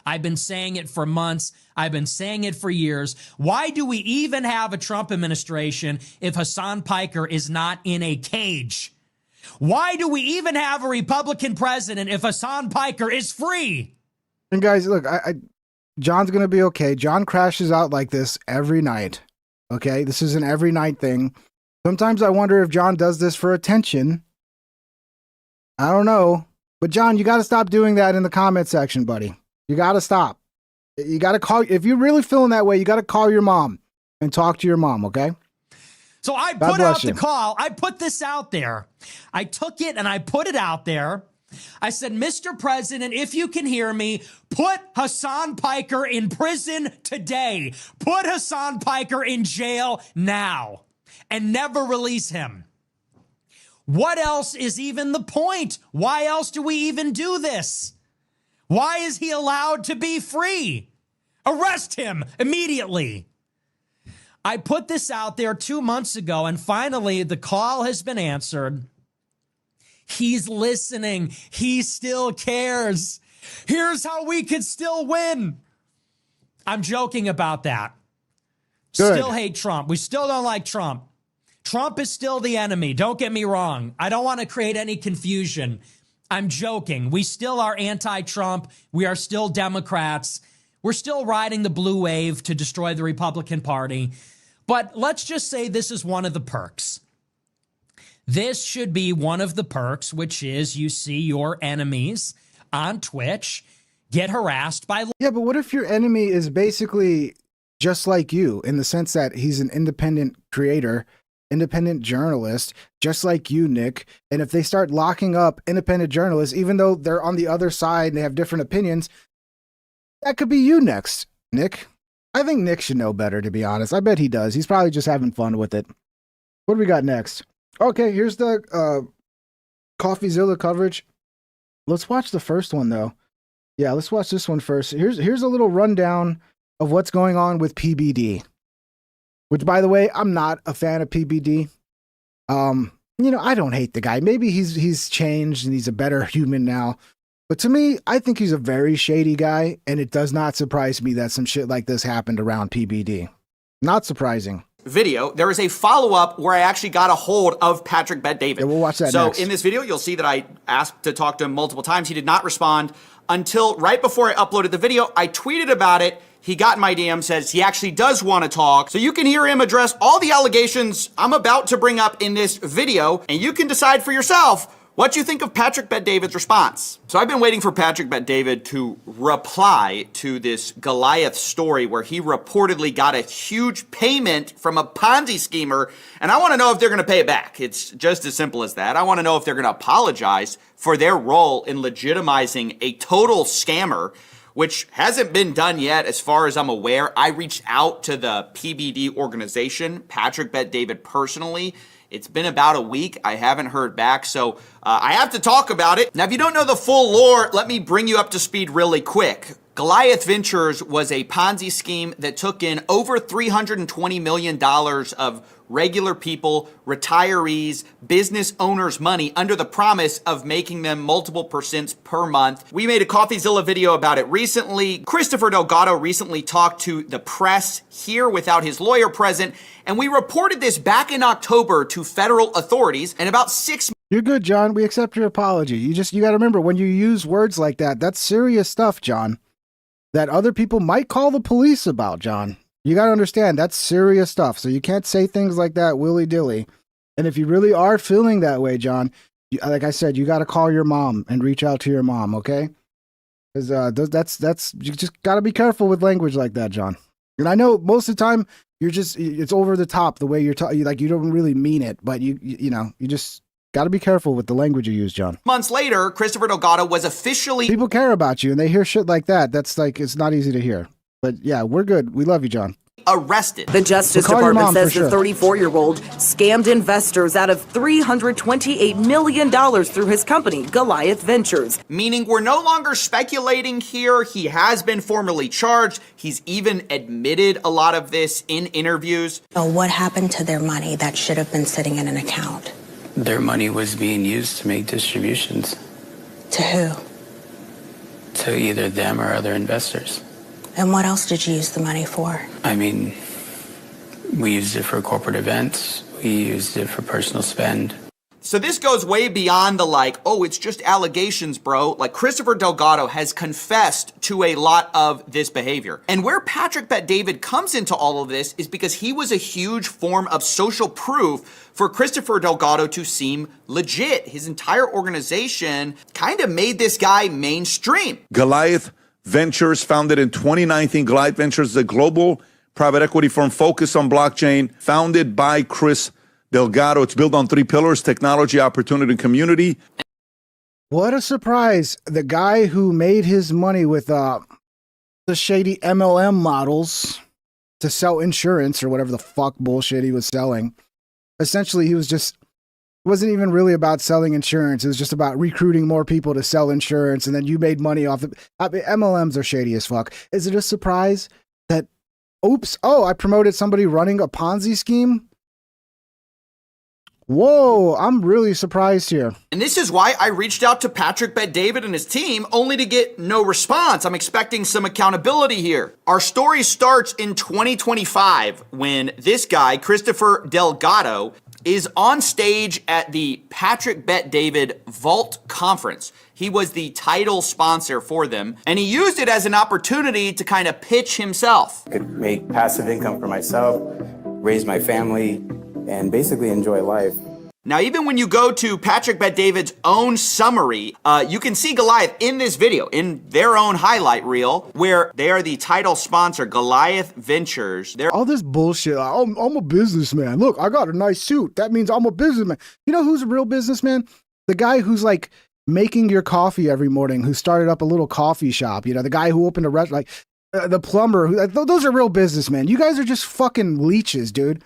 I've been saying it for months. I've been saying it for years. Why do we even have a Trump administration if Hassan Piker is not in a cage? Why do we even have a Republican president if Hassan Piker is free? And guys, look, John's going to be okay. John crashes out like this every night. Okay? This is an every night thing. Sometimes I wonder if John does this for attention. I don't know. But John, you got to stop doing that in the comment section, buddy. You got to stop. You got to call, if you're really feeling that way, you got to call your mom and talk to your mom, okay? So I God put out bless the you. call. I put this out there. I took it and I put it out there. I said, Mr. President, if you can hear me, put Hassan Piker in prison today. Put Hassan Piker in jail now and never release him. What else is even the point? Why else do we even do this? Why is he allowed to be free? Arrest him immediately. I put this out there 2 months ago, and finally the call has been answered. He's listening. He still cares. Here's how we could still win. I'm joking about that. Good. Still hate Trump. We still don't like Trump. Trump is still the enemy. Don't get me wrong. I don't want to create any confusion. I'm joking. We still are anti-Trump. We are still Democrats. We're still riding the blue wave to destroy the Republican Party. But let's just say this is one of the perks. This should be one of the perks, which is you see your enemies on Twitch get harassed by... Yeah, but what if your enemy is basically just like you in the sense that he's an independent creator, independent journalist, just like you, Nick. And if they start locking up independent journalists, even though they're on the other side and they have different opinions, that could be you next, Nick. I think Nick should know better, to be honest. I bet he does. He's probably just having fun with it. What do we got next? Okay, here's the CoffeeZilla coverage. Let's watch the first one, though. Yeah, let's watch this one first. Here's a little rundown of what's going on with PBD. Which, by the way, I'm not a fan of PBD. I don't hate the guy. Maybe he's changed and he's a better human now. But to me, I think he's a very shady guy, and it does not surprise me that some shit like this happened around PBD. Not surprising. Video, there is a follow-up where I actually got a hold of Patrick Bet-David. Yeah, we'll watch that So next. in this video, you'll see that I asked to talk to him multiple times. He did not respond until right before I uploaded the video. I tweeted about it. He got in my DM, says he actually does want to talk. So you can hear him address all the allegations I'm about to bring up in this video, and you can decide for yourself what you think of Patrick Bet-David's response. So I've been waiting for Patrick Bet-David to reply to this Goliath story where he reportedly got a huge payment from a Ponzi schemer, and I want to know if they're going to pay it back. It's just as simple as that. I want to know if they're going to apologize for their role in legitimizing a total scammer, which hasn't been done yet as far as I'm aware. I reached out to the PBD organization, Patrick Bet-David personally. It's been about a week. I haven't heard back, so I have to talk about it. Now, if you don't know the full lore, let me bring you up to speed really quick. Goliath Ventures was a Ponzi scheme that took in over $320 million of regular people, retirees, business owners' money under the promise of making them multiple percents per month. We made a CoffeeZilla video about it recently. Christopher Delgado recently talked to the press here without his lawyer present, and we reported this back in October to federal authorities, and about 6 You're good, John. We accept your apology. You got to remember, when you use words like that, that's serious stuff, John, that other people might call the police about, John. You got to understand, that's serious stuff. So you can't say things like that willy-dilly. And if you really are feeling that way, John, like I said, you got to call your mom and reach out to your mom, okay? Because that's you just got to be careful with language like that, John. And I know most of the time it's over the top the way you're talking, like you don't really mean it, but you just got to be careful with the language you use, John. months later, Christopher Delgado was officially... People care about you and they hear shit like that. That's like, it's not easy to hear. But yeah, we're good. We love you, John. Arrested. The Justice We'll call your Department mom says for the sure. 34-year-old scammed investors out of $328 million through his company, Goliath Ventures. Meaning we're no longer speculating here. He has been formally charged. He's even admitted a lot of this in interviews. What happened to their money that should have been sitting in an account? Their money was being used to make distributions. To who? To either them or other investors. And what else did you use the money for? I mean, we used it for corporate events. We used it for personal spend. So this goes way beyond the like, oh, it's just allegations, bro. Like Christopher Delgado has confessed to a lot of this behavior. And where Patrick Bet-David comes into all of this is because he was a huge form of social proof for Christopher Delgado to seem legit. His entire organization kind of made this guy mainstream. Goliath Ventures, founded in 2019. Goliath Ventures is a global private equity firm focused on blockchain, founded by Chris Delgado. It's built on 3 pillars: technology, opportunity, and community. What a surprise. The guy who made his money with the shady MLM models to sell insurance or whatever the fuck bullshit he was selling. Essentially, he was just, it wasn't even really about selling insurance. It was just about recruiting more people to sell insurance, and then you made money off it. I mean, MLMs are shady as fuck. Is it a surprise that, oops, oh, I promoted somebody running a Ponzi scheme? Whoa, I'm really surprised here. And this is why I reached out to Patrick Bet-David and his team, only to get no response. I'm expecting some accountability here. Our story starts in 2025 when this guy, Christopher Delgado, is on stage at the Patrick Bet-David Vault Conference. He was the title sponsor for them, and he used it as an opportunity to kind of pitch himself. I could make passive income for myself, raise my family, and basically enjoy life. Now, even when you go to Patrick Bet-David's own summary, you can see Goliath in this video, in their own highlight reel, where they are the title sponsor, Goliath Ventures. All this bullshit. I'm a businessman. Look, I got a nice suit. That means I'm a businessman. You know who's a real businessman? The guy who's like making your coffee every morning, who started up a little coffee shop. You know, the guy who opened a restaurant, like the plumber. Those are real businessmen. You guys are just fucking leeches, dude.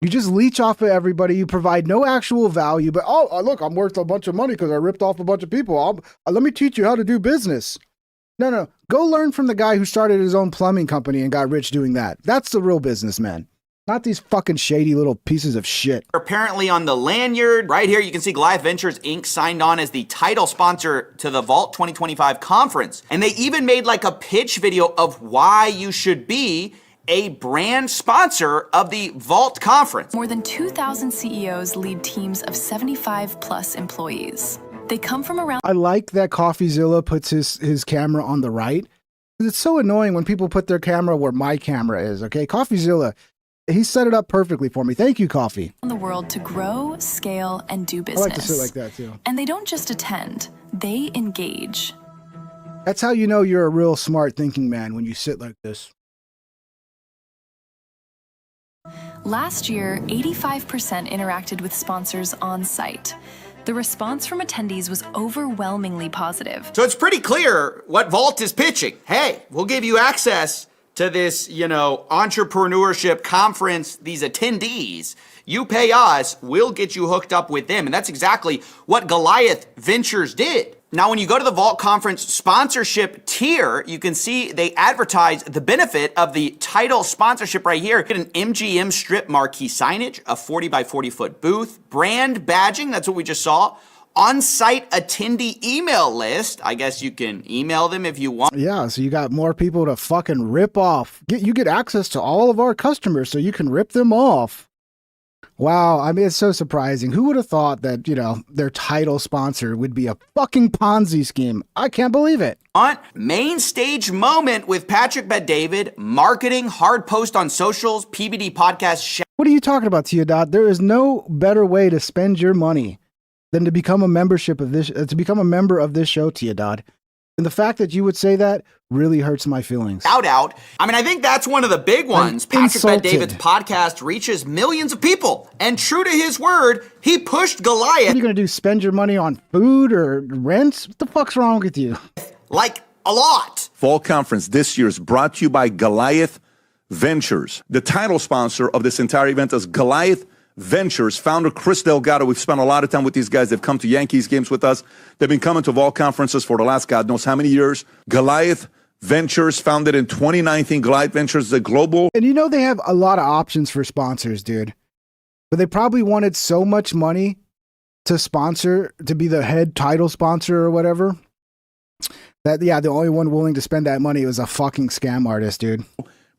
You just leech off of everybody. You provide no actual value, but look, I'm worth a bunch of money because I ripped off a bunch of people. Let me teach you how to do business. No. Go learn from the guy who started his own plumbing company and got rich doing that. That's the real businessman. Not these fucking shady little pieces of shit. Apparently on the lanyard, right here, you can see Goliath Ventures Inc. signed on as the title sponsor to the Vault 2025 conference. And they even made like a pitch video of why you should be a brand sponsor of the Vault Conference. More than 2,000 CEOs lead teams of 75 plus employees. They come from around. I like that CoffeeZilla puts his camera on the right. It's so annoying when people put their camera where my camera is, okay? CoffeeZilla, he set it up perfectly for me. Thank you, Coffee. The world to grow, scale, and do business. I like to sit like that too. And they don't just attend, they engage. That's how you know you're a real smart thinking man, when you sit like this. Last year, 85% interacted with sponsors on site. The response from attendees was overwhelmingly positive. So it's pretty clear what Vault is pitching. Hey, we'll give you access to this, entrepreneurship conference, these attendees. You pay us, we'll get you hooked up with them. And that's exactly what Goliath Ventures did. Now, when you go to the Vault Conference sponsorship tier, you can see they advertise the benefit of the title sponsorship right here. Get an MGM strip marquee signage, a 40 by 40 foot booth, brand badging, that's what we just saw, on-site attendee email list. I guess you can email them if you want. Yeah, so you got more people to fucking rip off. You get access to all of our customers so you can rip them off. Wow, I mean, it's so surprising. Who would have thought that, their title sponsor would be a fucking Ponzi scheme? I can't believe it. On main stage moment with Patrick Bet-David, marketing, hard post on socials, PBD podcast. What are you talking about, Teodot? There is no better way to spend your money than to become a member of this show, Teodot. And the fact that you would say that really hurts my feelings. Out. I mean, I think that's one of the big ones. Patrick Bet-David's podcast reaches millions of people. And true to his word, he pushed Goliath. What are you going to do, spend your money on food or rents? What the fuck's wrong with you? Like, a lot. Fall Conference this year is brought to you by Goliath Ventures. The title sponsor of this entire event is Goliath Ventures. Founder Chris Delgado. We've spent a lot of time with these guys. They've come to Yankees games with us. They've been coming to Vault Conferences for the last God knows how many years. Goliath Ventures, founded in 2019. Goliath Ventures is a global. And they have a lot of options for sponsors, dude. But they probably wanted so much money to sponsor, to be the head title sponsor or whatever, that, the only one willing to spend that money was a fucking scam artist, dude.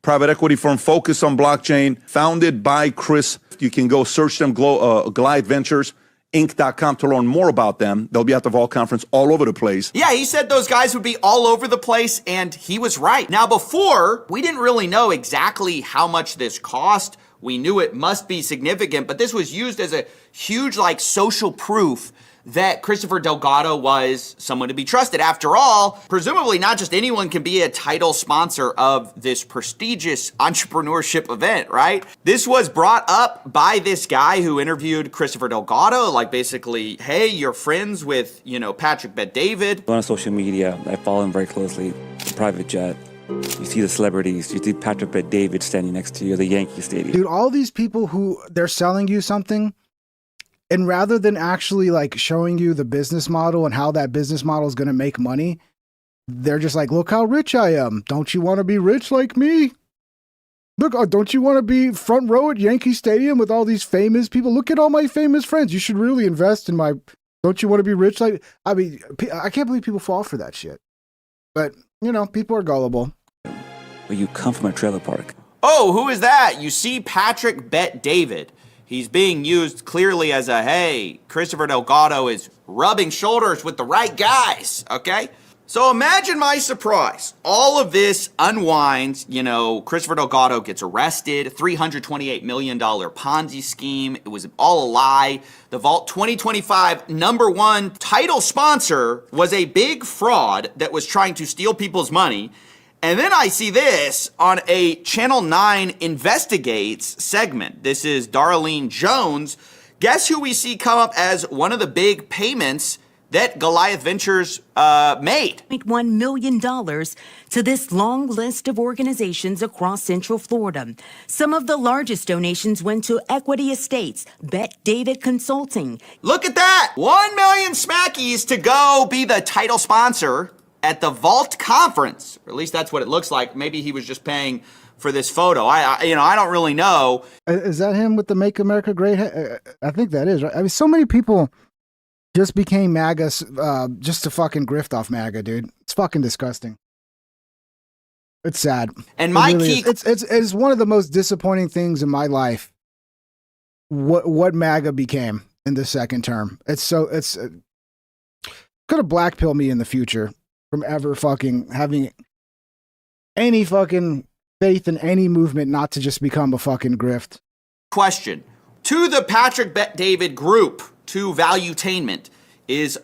Private equity firm focused on blockchain, founded by Chris. You can go search them, Goliath Ventures, Inc.com, to learn more about them. They'll be at the Vault Conference all over the place. Yeah, he said those guys would be all over the place, and he was right. Now, before, we didn't really know exactly how much this cost. We knew it must be significant, but this was used as a huge, social proof that Christopher Delgado was someone to be trusted. After all, presumably not just anyone can be a title sponsor of this prestigious entrepreneurship event, right? This was brought up by this guy who interviewed Christopher Delgado, like basically, hey, you're friends with, Patrick Bet-David. On social media, I follow him very closely. Private jet. You see the celebrities. You see Patrick Bet-David standing next to you at the Yankee Stadium. Dude, all these people who they're selling you something, and rather than actually like showing you the business model and how that business model is going to make money, they're just like, look how rich I am. Don't you want to be rich like me? Look, don't you want to be front row at Yankee Stadium with all these famous people? Look at all my famous friends. You should really invest in my, don't you want to be rich? Like, I mean, I can't believe people fall for that shit. But, people are gullible. But you come from a trailer park. Oh, who is that? You see Patrick Bet-David. He's being used clearly as a, hey, Christopher Delgado is rubbing shoulders with the right guys, okay? So imagine my surprise. All of this unwinds, Christopher Delgado gets arrested, $328 million Ponzi scheme. It was all a lie. The Vault 2025 #1 title sponsor was a big fraud that was trying to steal people's money. And then I see this on a Channel 9 Investigates segment. This is Darlene Jones. Guess who we see come up as one of the big payments that Goliath Ventures made? $1 million to this long list of organizations across Central Florida. Some of the largest donations went to Equity Estates, Bet-David Consulting. Look at that! 1 million smackies to go be the title sponsor at the Vault conference, or at least that's what it looks like. Maybe he was just paying for this photo. I don't really know. Is that him with the Make America Great? I think that is, right? I mean, so many people just became MAGA just to fucking grift off MAGA, dude. It's fucking disgusting. It's sad. And my key, it's one of the most disappointing things in my life. What MAGA became in the second term. It's gonna black pill me in the future from ever fucking having any fucking faith in any movement, not to just become a fucking grift. Question to the Patrick Bet-David group, to Valuetainment,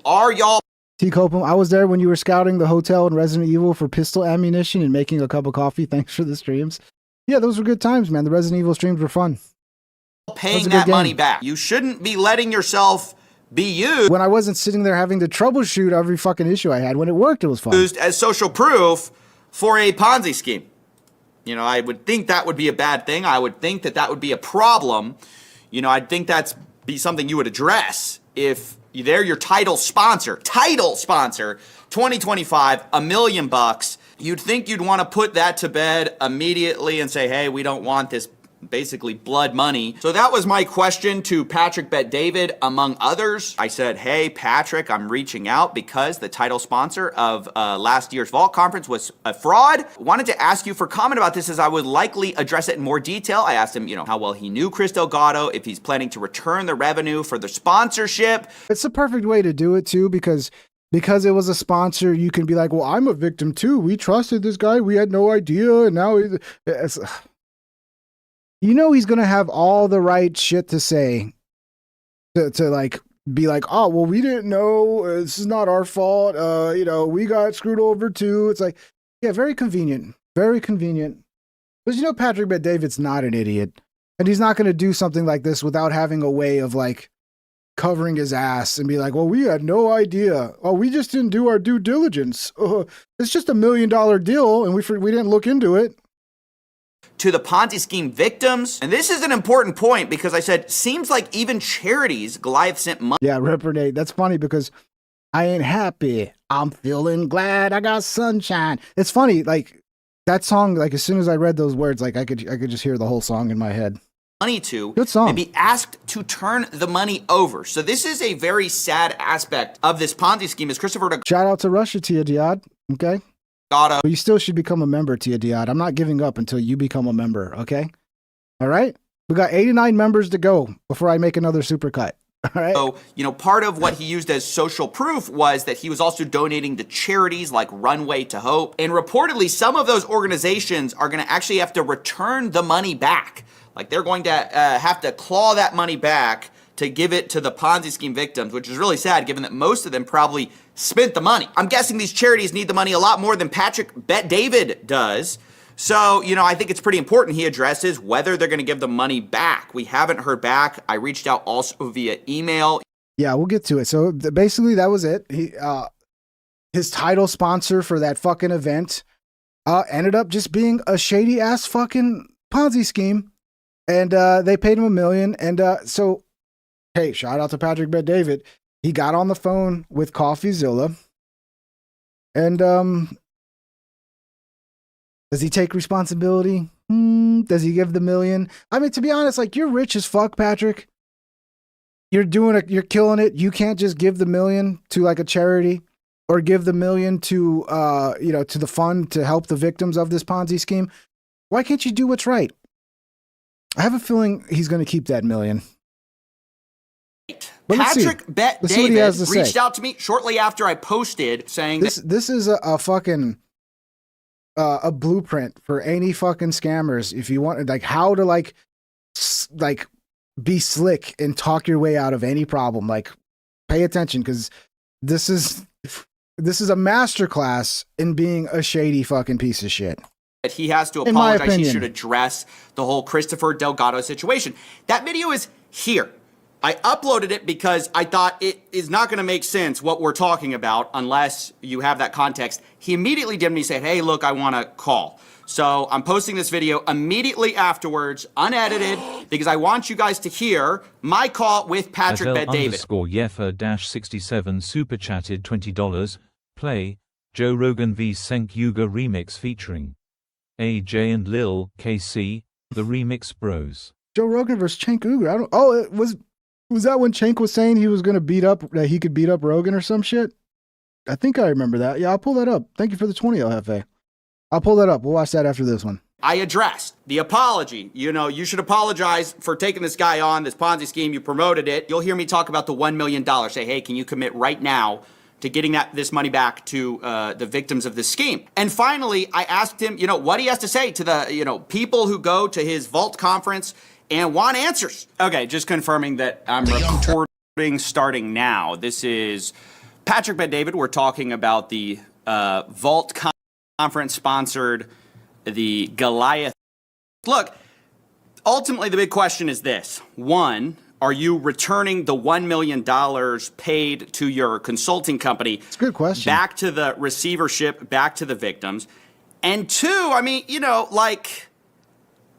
are y'all... T. Copeland, I was there when you were scouting the hotel in Resident Evil for pistol ammunition and making a cup of coffee. Thanks for the streams. Yeah, those were good times, man. The Resident Evil streams were fun. Paying that money back. You shouldn't be letting yourself be used. When I wasn't sitting there having to troubleshoot every fucking issue I had. When it worked, it was fun. Used as social proof for a Ponzi scheme. I would think that would be a bad thing. I would think that would be a problem. I'd think that's be something you would address if they're your title sponsor, 2025, $1 million. You'd think you'd want to put that to bed immediately and say, hey, we don't want this basically blood money. So that was my question to Patrick Bet-David, among others. I said, hey, Patrick, I'm reaching out because the title sponsor of last year's Vault Conference was a fraud. Wanted to ask you for comment about this, as I would likely address it in more detail. I asked him, how well he knew Chris Delgado, if he's planning to return the revenue for the sponsorship. It's the perfect way to do it too, because it was a sponsor, you can be like, well, I'm a victim too. We trusted this guy. We had no idea. And now it's... he's going to have all the right shit to say to like be like, oh, well, we didn't know. This is not our fault. We got screwed over too. It's like, yeah, very convenient. Very convenient. Because Patrick Bet-David's not an idiot. And he's not going to do something like this without having a way of like covering his ass and be like, well, we had no idea. Oh, we just didn't do our due diligence. It's just $1 million deal and we didn't look into it. To the Ponzi scheme victims. And this is an important point because I said, seems like even charities Goliath sent money. Yeah, Ripper Nate. That's funny because I ain't happy. I'm feeling glad I got sunshine. It's funny, like that song, like as soon as I read those words, like I could just hear the whole song in my head. Money to. Good song. And be asked to turn the money over. So this is a very sad aspect of this Ponzi scheme is Christopher. Shout out to Russia, Tia Diad. Okay. But you still should become a member, Tia Diad. I'm not giving up until you become a member, okay? All right? We got 89 members to go before I make another supercut. All right? So, part of what he used as social proof was that he was also donating to charities like Runway to Hope. And reportedly, some of those organizations are going to actually have to return the money back. Like they're going to have to claw that money back to give it to the Ponzi scheme victims, which is really sad given that most of them probably spent the money. I'm guessing these charities need the money a lot more than Patrick Bet David does. So, I think it's pretty important he addresses whether they're going to give the money back. We haven't heard back. I reached out also via email. Yeah, we'll get to it. So basically that was it. His title sponsor for that fucking event ended up just being a shady ass fucking Ponzi scheme. And they paid him $1 million. And so, hey, shout out to Patrick Bet David. He got on the phone with CoffeeZilla. And does he take responsibility? Does he give the $1 million? I mean, to be honest, like, you're rich as fuck, Patrick. You're killing it. You can't just give the $1 million to like a charity or give the $1 million to to the fund to help the victims of this Ponzi scheme. Why can't you do what's right? I have a feeling he's going to keep that $1 million. But Patrick Bet David reached out to me shortly after I posted saying this is a fucking a blueprint for any fucking scammers. If you want, like, how to like be slick and talk your way out of any problem, like, pay attention, because this is a masterclass in being a shady fucking piece of shit. That he has to apologize. He should address the whole Christopher Delgado situation. That video is here. I uploaded it because I thought it is not going to make sense what we're talking about unless you have that context. He immediately DM'd me, said, hey, look, I want to call. So I'm posting this video immediately afterwards, unedited, because I want you guys to hear my call with Patrick Bet David. Yefa-67 super chatted $20. Play Joe Rogan v Cenk Uygur remix featuring AJ and Lil KC, the remix bros. Joe Rogan versus Cenk Uygur. Was that when Cenk was saying he was going to that he could beat up Rogan or some shit? I think I remember that. Yeah, I'll pull that up. Thank you for the 20, LFA. I'll pull that up. We'll watch that after this one. I addressed the apology. You should apologize for taking this guy on, this Ponzi scheme. You promoted it. You'll hear me talk about the $1 million. Say, hey, can you commit right now to getting this money back to the victims of this scheme? And finally, I asked him, what he has to say to the, people who go to his Vault conference and want answers. Okay, just confirming that I'm recording starting now. This is Patrick Bet David. We're talking about the Vault conference sponsored the Goliath. Look, ultimately the big question is this. One, are you returning the $1 million paid to your consulting company? It's a good question. Back to the receivership, back to the victims? And two, I mean,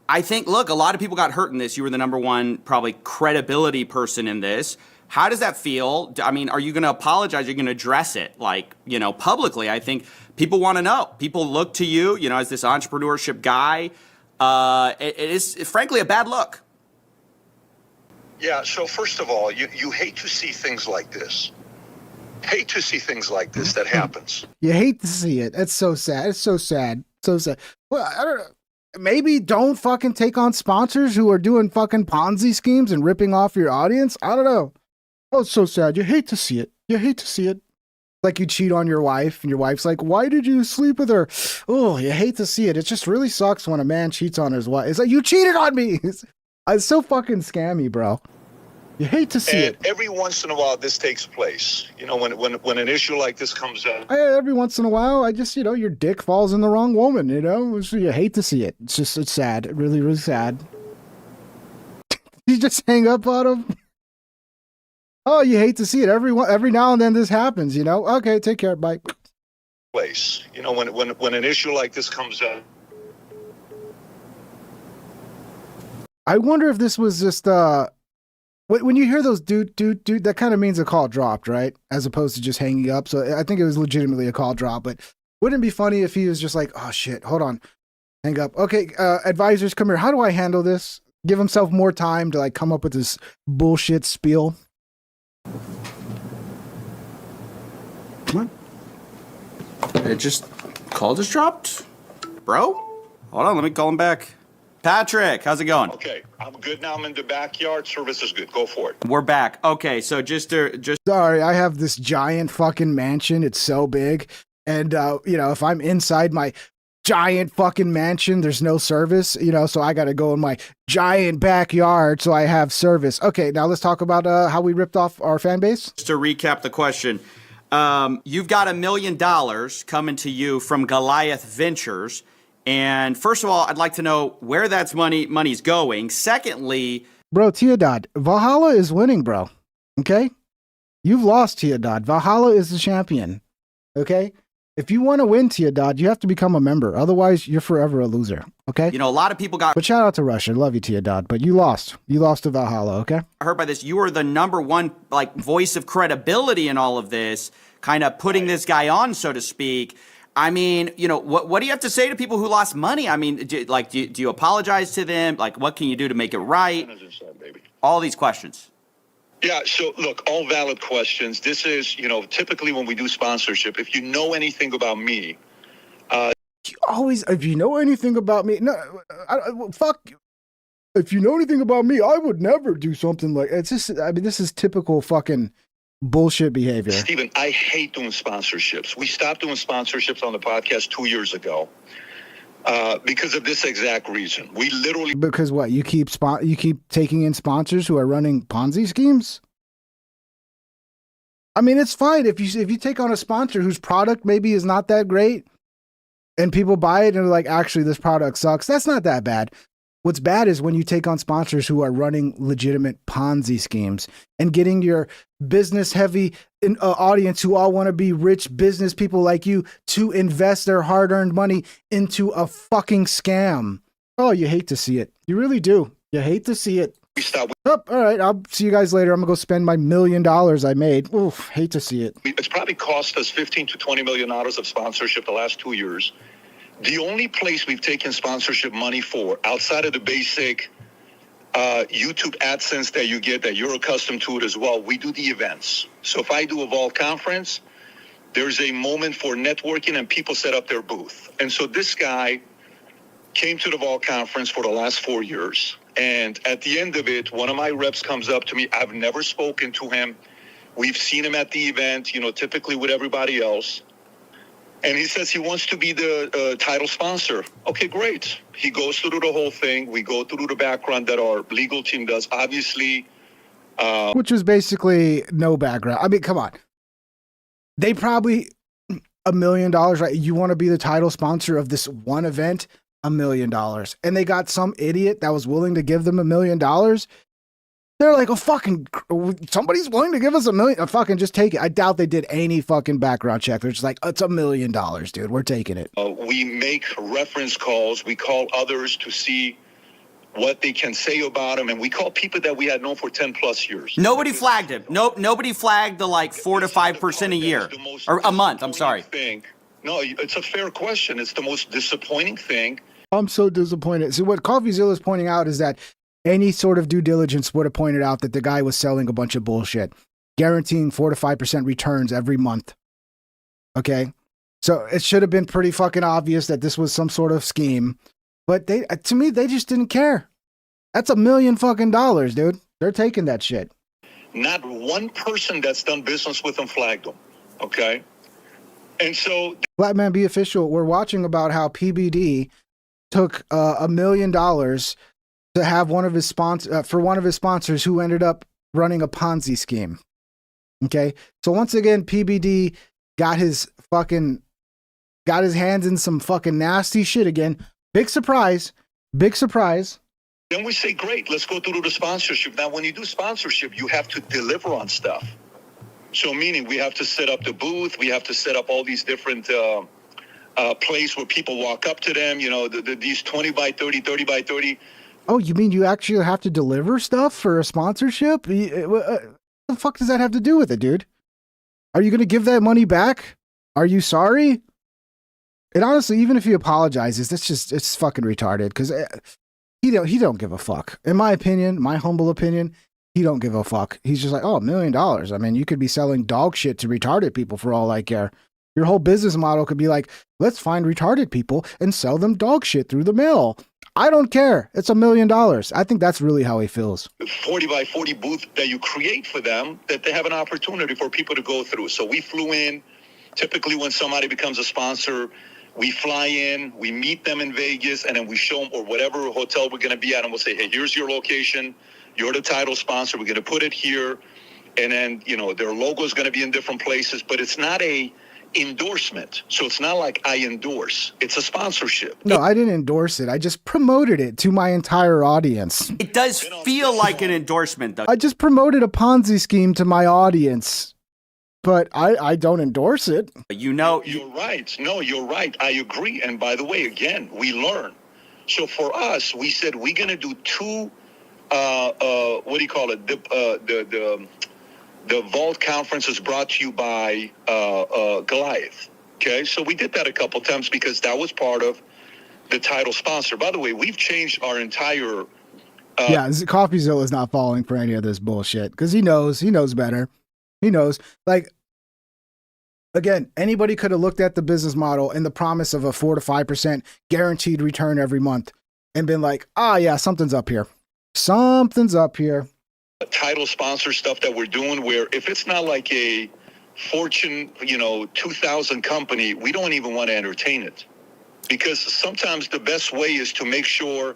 I think, look, a lot of people got hurt in this. You were the number one, probably, credibility person in this. How does that feel? I mean, are you going to apologize? Are you going to address it, publicly? I think people want to know. People look to you, as this entrepreneurship guy. It is, frankly, a bad look. Yeah, so first of all, you hate to see things like this. Hate to see things like this that happens. You hate to see it. It's so sad. It's so sad. So sad. Well, I don't know. Maybe don't fucking take on sponsors who are doing fucking Ponzi schemes and ripping off your audience. I don't know. Oh, it's so sad. You hate to see it. You hate to see it. Like you cheat on your wife and your wife's like, why did you sleep with her? Oh, you hate to see it. It just really sucks when a man cheats on his wife. It's like, you cheated on me. It's so fucking scammy, bro. You hate to see it. Every once in a while, this takes place. When an issue like this comes up. Every once in a while, I just, your dick falls in the wrong woman, So you hate to see it. It's sad. Really, really sad. You just hang up on him. Oh, you hate to see it. Every now and then this happens, Okay, take care. Bye. Place. When an issue like this comes up. I wonder if this was just, when you hear those dude, that kind of means a call dropped, right? As opposed to just hanging up. So I think it was legitimately a call drop, but wouldn't it be funny if he was just like, oh shit, hold on, hang up. Okay, advisors, come here. How do I handle this? Give himself more time to come up with this bullshit spiel. Come on. Call just dropped? Bro? Hold on, let me call him back. Patrick, how's it going? Okay, I'm good now. I'm in the backyard. Service is good. Go for it. We're back. Okay, so just sorry, I have this giant fucking mansion. It's so big. And, if I'm inside my giant fucking mansion. There's no service, you know, so I got to go in my giant backyard so I have service. Okay, now let's talk about how we ripped off our fan base. Just to recap the question, you've got $1 million coming to you from Goliath Ventures. And first of all, I'd like to know where that's money's going. Secondly, bro, Teodot, Valhalla is winning, bro. Okay? You've lost, Teodot. Valhalla is the champion. Okay? If you want to win, Teodot, you have to become a member. Otherwise, you're forever a loser. Okay? you know, a lot of people got But shout out to Russia. Love you, Teodot. But you lost. You lost to Valhalla, okay? hurt by this. You are the number one like voice of credibility in all of this, kind of putting this guy on, so to speak. I mean, you know, what do you have to say to people who lost money? I mean, do you apologize to them? Like, what can you do to make it right? All these questions. Yeah, so look, all valid questions. This is, you know, typically when we do sponsorship, if you know anything about me, if you know anything about me, no, fuck you. If you know anything about me, I would never do something like it's just. I mean, this is typical fucking bullshit behavior. Steven, I hate doing sponsorships. We stopped doing sponsorships on the podcast 2 years ago because of this exact reason. We literally Because what? You keep taking in sponsors who are running Ponzi schemes? I mean, it's fine if you take on a sponsor whose product maybe is not that great and people buy it and are like, actually, this product sucks. That's not that bad. What's bad is when you take on sponsors who are running legitimate Ponzi schemes and getting your business-heavy audience who all want to be rich business people like you to invest their hard-earned money into a fucking scam. Oh, you hate to see it. You really do. You hate to see it. Oh, all right, I'll see you guys later. I'm going to go spend my $1 million I made. Oof, hate to see it. It's probably cost us $15 to $20 million of sponsorship the last 2 years. The only place we've taken sponsorship money for, outside of the basic YouTube AdSense that you get, that you're accustomed to it as well, we do the events. So if I do a Vol conference, there's a moment for networking and people set up their booth. And so this guy came to the Vol conference for the last 4 years. And at the end of it, one of my reps comes up to me. I've never spoken to him. We've seen him at the event, you know, typically with everybody else. And he says he wants to be the title sponsor. Okay, great. He goes through the whole thing. We go through the background that our legal team does. Obviously. Which is basically no background. I mean, come on. They probably $1 million, right? You want to be the title sponsor of this one event? $1 million. And they got some idiot that was willing to give them $1 million. They're like, oh, fucking, somebody's willing to give us $1 million. Fucking just take it. I doubt they did any fucking background check. They're just like, it's $1 million, dude. We're taking it. We make reference calls. We call others to see what they can say about him. And we call people that we had known for 10 plus years. Nobody flagged him. Nope. Nobody flagged the like 4 to 5% a year or a month. I'm sorry. No, it's a fair question. It's the most disappointing thing. I'm so disappointed. See, what CoffeeZilla is pointing out is that any sort of due diligence would have pointed out that the guy was selling a bunch of bullshit, guaranteeing 4 to 5% returns every month. Okay. So it should have been pretty fucking obvious that this was some sort of scheme, but to me, they just didn't care. That's $1 million fucking dollars, dude. They're taking that shit. Not one person that's done business with them flagged them. Okay. And so Black Man Be Official, we're watching about how PBD took $1 million to have one of his sponsors who ended up running a Ponzi scheme. Okay. So once again, PBD got his hands in some fucking nasty shit again. Big surprise. Big surprise. Then we say, great, let's go through the sponsorship. Now, when you do sponsorship, you have to deliver on stuff. So meaning we have to set up the booth. We have to set up all these different places where people walk up to them, you know, these 20 by 30, 30 by 30. Oh, you mean you actually have to deliver stuff for a sponsorship? What the fuck does that have to do with it, dude? Are you going to give that money back? Are you sorry? And honestly, even if he apologizes, it's fucking retarded because he don't give a fuck. In my opinion, my humble opinion, he don't give a fuck. He's just like, oh, $1 million. I mean, you could be selling dog shit to retarded people for all I care. Your whole business model could be like, let's find retarded people and sell them dog shit through the mail. I don't care. It's $1 million. I think that's really how he feels. 40 by 40 booth that you create for them that they have an opportunity for people to go through. So we flew in. Typically when somebody becomes a sponsor, We fly in, we meet them in Vegas, and then we show them, or whatever hotel we're going to be at, and we'll say, hey, here's your location. You're the title sponsor. We're going to put it here. And then, their logo is going to be in different places, but it's not a endorsement. So it's not like I endorse. It's a sponsorship. No, I didn't endorse it. I just promoted it to my entire audience. It does feel like an endorsement, though. I just promoted a Ponzi scheme to my audience, but I don't endorse it. You know, you're right. No, you're right. I agree. And by the way, again, we learn. So for us, we said we're going to do two, what do you call it? The Vault Conference is brought to you by Goliath. Okay, so we did that a couple times because that was part of the title sponsor. By the way, we've changed our entire. CoffeeZilla is not falling for any of this bullshit because he knows better. He knows. Like, again, anybody could have looked at the business model and the promise of a 4 to 5% guaranteed return every month and been like, yeah, something's up here. Something's up here. Title sponsor stuff that we're doing where if it's not like a Fortune, 2000 company, we don't even want to entertain it. Because sometimes the best way is to make sure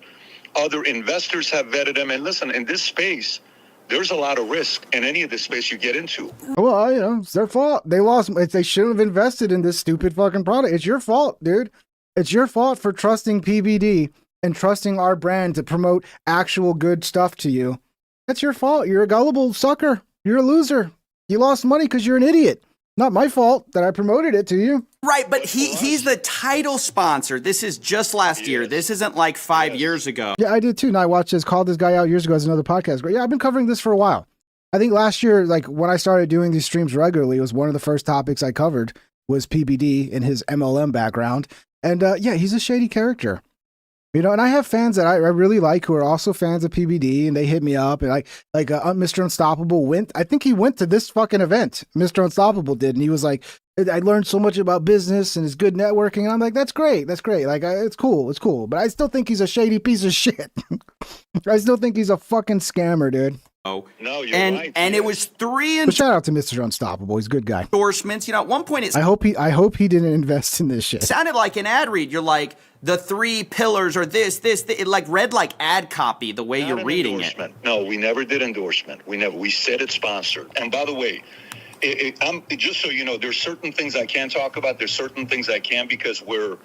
other investors have vetted them. And listen, in this space, there's a lot of risk in any of this space you get into. Well, it's their fault. They lost. They shouldn't have invested in this stupid fucking product. It's your fault, dude. It's your fault for trusting PBD and trusting our brand to promote actual good stuff to you. That's your fault. You're a gullible sucker. You're a loser. You lost money because you're an idiot. Not my fault that I promoted it to you. Right, but he's the title sponsor. This is just last year. This isn't like 5 years ago. Yeah, I did too. And I called this guy out years ago as another podcast. But yeah, I've been covering this for a while. I think last year, like when I started doing these streams regularly, it was one of the first topics I covered was PBD and his MLM background. And yeah, he's a shady character. And I have fans that I really like who are also fans of PBD, and they hit me up. And Mr. Unstoppable I think he went to this fucking event. Mr. Unstoppable did, and he was like, I learned so much about business and his good networking. And I'm like, that's great. That's great. Like, it's cool. But I still think he's a shady piece of shit. I still think he's a fucking scammer, dude. Oh, no, you're right. And it was 3 But shout out to Mr. Unstoppable. He's a good guy. endorsements. At one point, I hope he didn't invest in this shit. It sounded like an ad read. You're like, the 3 pillars or this. It like read like ad copy the way you're reading it. No, we never did endorsement. We said it's sponsored. And by the way, I'm just so you know, there's certain things I can't talk about. There's certain things I can because we're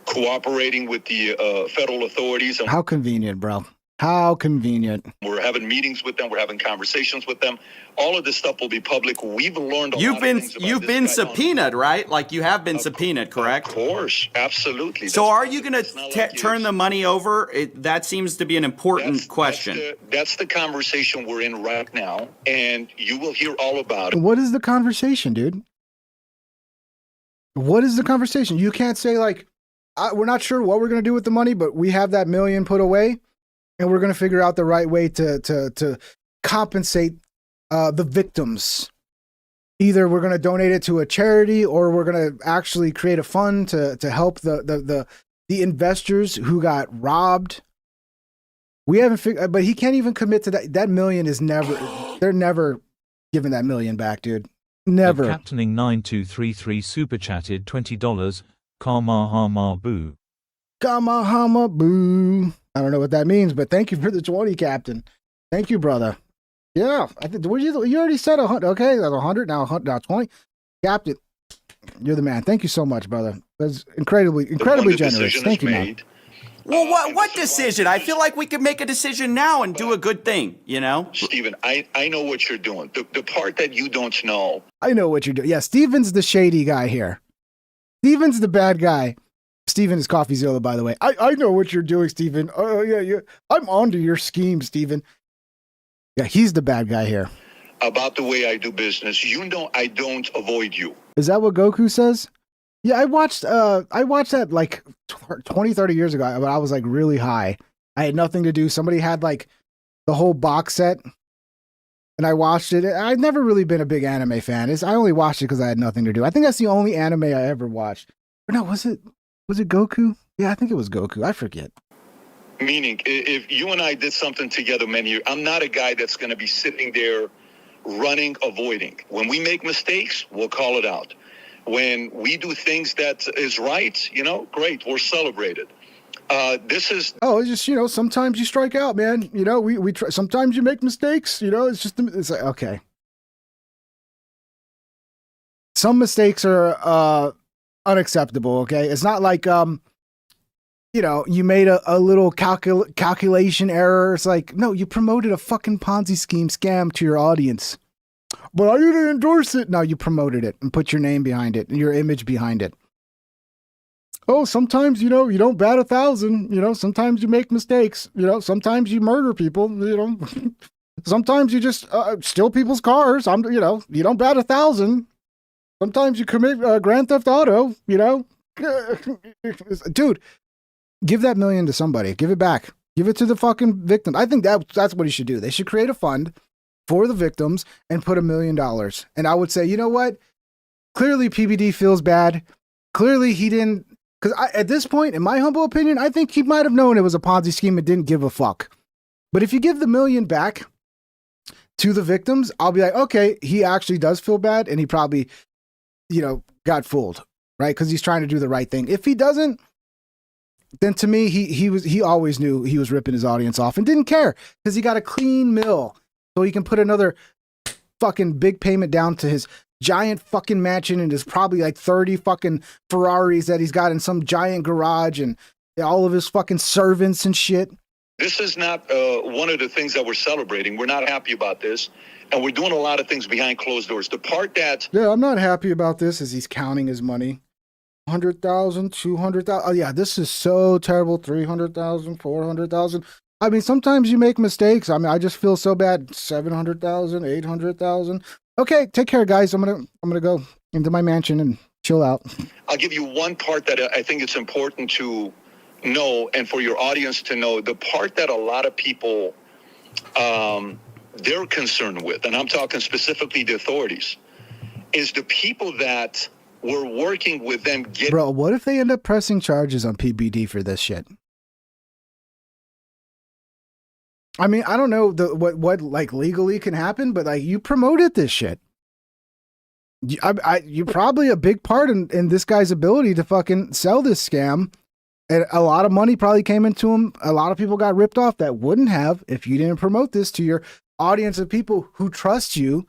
cooperating with the federal authorities. And how convenient, bro. How convenient. We're having meetings with them. We're having conversations with them. All of this stuff will be public. We've learned a lot of things about You've been subpoenaed, right? Like you have been subpoenaed, correct? Of course. Absolutely. So are you going to turn the money over? That seems to be an important question. That's the conversation we're in right now. And you will hear all about it. What is the conversation, dude? What is the conversation? You can't say like, we're not sure what we're going to do with the money, but we have that $1 million put away. And we're going to figure out the right way to compensate the victims. Either we're going to donate it to a charity, or we're going to actually create a fund to help the investors who got robbed. We haven't figured, but he can't even commit to that. That $1 million is never. They're never giving that $1 million back, dude. Never. Captaining 9233 super chatted $20. Kamahama boo. Kamahama boo. I don't know what that means, but thank you for the 20, Captain. Thank you, brother. Yeah, I think you already said 100. Okay, that's 100 now 20. Captain, you're the man. Thank you so much, brother. That's incredibly generous. Thank you, man. Well, what decision? I feel like we could make a decision now and do a good thing, Steven, I know what you're doing. The part that you don't know. I know what you're doing. Yeah, Steven's the shady guy here. Steven's the bad guy. Steven is CoffeeZilla, by the way. I know what you're doing, Steven. Oh, yeah. I'm onto your scheme, Steven. Yeah, he's the bad guy here. About the way I do business, I don't avoid you. Is that what Goku says? Yeah, I watched that like 20, 30 years ago, but I was like really high. I had nothing to do. Somebody had like the whole box set, and I watched it. I've never really been a big anime fan. I only watched it because I had nothing to do. I think that's the only anime I ever watched. Or no, was it Goku? Yeah, I think it was Goku. I forget. Meaning, if you and I did something together many years, I'm not a guy that's going to be sitting there running, avoiding. When we make mistakes, we'll call it out. When we do things that is right, great, we're celebrated. This is it's just sometimes you strike out, man. We try, sometimes you make mistakes. It's like, okay. Some mistakes are unacceptable. Okay, it's not like you made a little calculation error. It's like, no, you promoted a fucking Ponzi scheme scam to your audience. But I didn't endorse it. No, you promoted it and put your name behind it and your image behind it. Oh, sometimes, you don't bat 1,000. Sometimes you make mistakes. Sometimes you murder people. Sometimes you just steal people's cars. You don't bat 1,000. Sometimes you commit Grand Theft Auto. Dude, give that $1 million to somebody. Give it back. Give it to the fucking victim. I think that's what he should do. They should create a fund for the victims and put $1 million. And I would say, you know what? Clearly PBD feels bad. Clearly he didn't, because at this point, in my humble opinion, I think he might have known it was a Ponzi scheme and didn't give a fuck. But if you give the $1 million back to the victims, I'll be like, okay, he actually does feel bad and he probably, got fooled, right? Because he's trying to do the right thing. If he doesn't, then to me, he always knew he was ripping his audience off and didn't care because he got a clean mill. So he can put another fucking big payment down to his giant fucking mansion and his probably like 30 fucking Ferraris that he's got in some giant garage and all of his fucking servants and shit. This is not one of the things that we're celebrating. We're not happy about this. And we're doing a lot of things behind closed doors. The part that... Yeah, I'm not happy about this is he's counting his money. 100,000, 200,000. Oh yeah, this is so terrible. 300,000, 400,000. I mean, sometimes you make mistakes. I mean, I just feel so bad. 700,000, 800,000. Okay, take care, guys. I'm gonna go into my mansion and chill out. I'll give you one part that I think it's important to know, and for your audience to know. The part that a lot of people they're concerned with, and I'm talking specifically the authorities, is the people that were working with them. Bro, what if they end up pressing charges on PBD for this shit? I mean, I don't know what like legally can happen, but like you promoted this shit. You're probably a big part in this guy's ability to fucking sell this scam. And a lot of money probably came into him. A lot of people got ripped off that wouldn't have if you didn't promote this to your audience of people who trust you.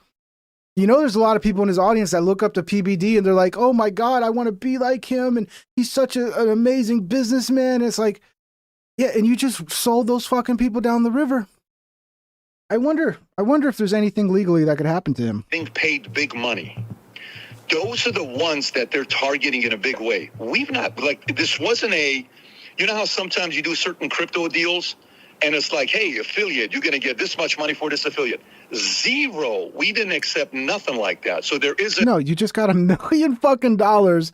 There's a lot of people in his audience that look up to PBD and they're like, oh my God, I want to be like him. And he's such an amazing businessman. It's like, yeah, and you just sold those fucking people down the river. I wonder if there's anything legally that could happen to him. Being paid big money. Those are the ones that they're targeting in a big way. We've not, this wasn't how sometimes you do certain crypto deals and it's like, hey, affiliate, you're going to get this much money for this affiliate. Zero. We didn't accept nothing like that. So there isn't. No, you just got $1 million fucking dollars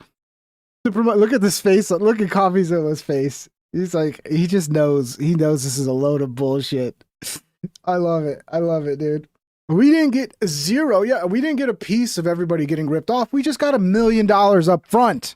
to promote. Look at this face. Look at Coffeezilla's face. He's like, he just knows. He knows this is a load of bullshit. I love it. I love it, dude. We didn't get zero. Yeah, we didn't get a piece of everybody getting ripped off. We just got $1 million up front.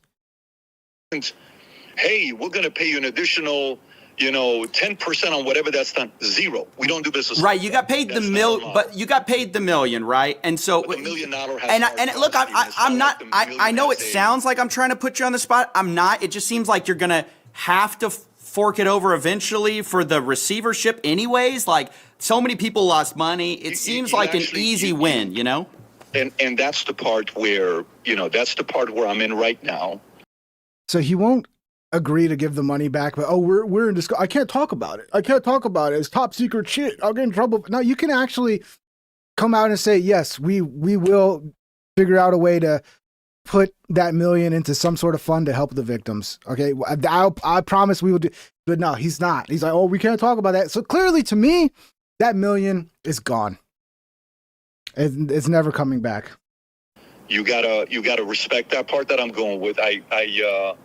Hey, we're going to pay you an additional, 10% on whatever that's done. Zero. We don't do business. Right. You got paid but you got paid the $1 million, right? And so $1 million has and look, I'm not. I know it sounds like I'm trying to put you on the spot. I'm not. It just seems like you're gonna have to fork it over eventually for the receivership, anyways. Like so many people lost money. It seems like an easy win, And that's the part where I'm in right now. So he won't agree to give the money back, but we're in discussion. I can't talk about it. It's top secret shit. I'll get in trouble. No, you can actually come out and say, yes, we will figure out a way to put that $1 million into some sort of fund to help the victims. Okay. I promise we will do, but no, he's not. He's like, oh, we can't talk about that. So clearly to me, that $1 million is gone. It's never coming back. You gotta respect that part that I'm going with. I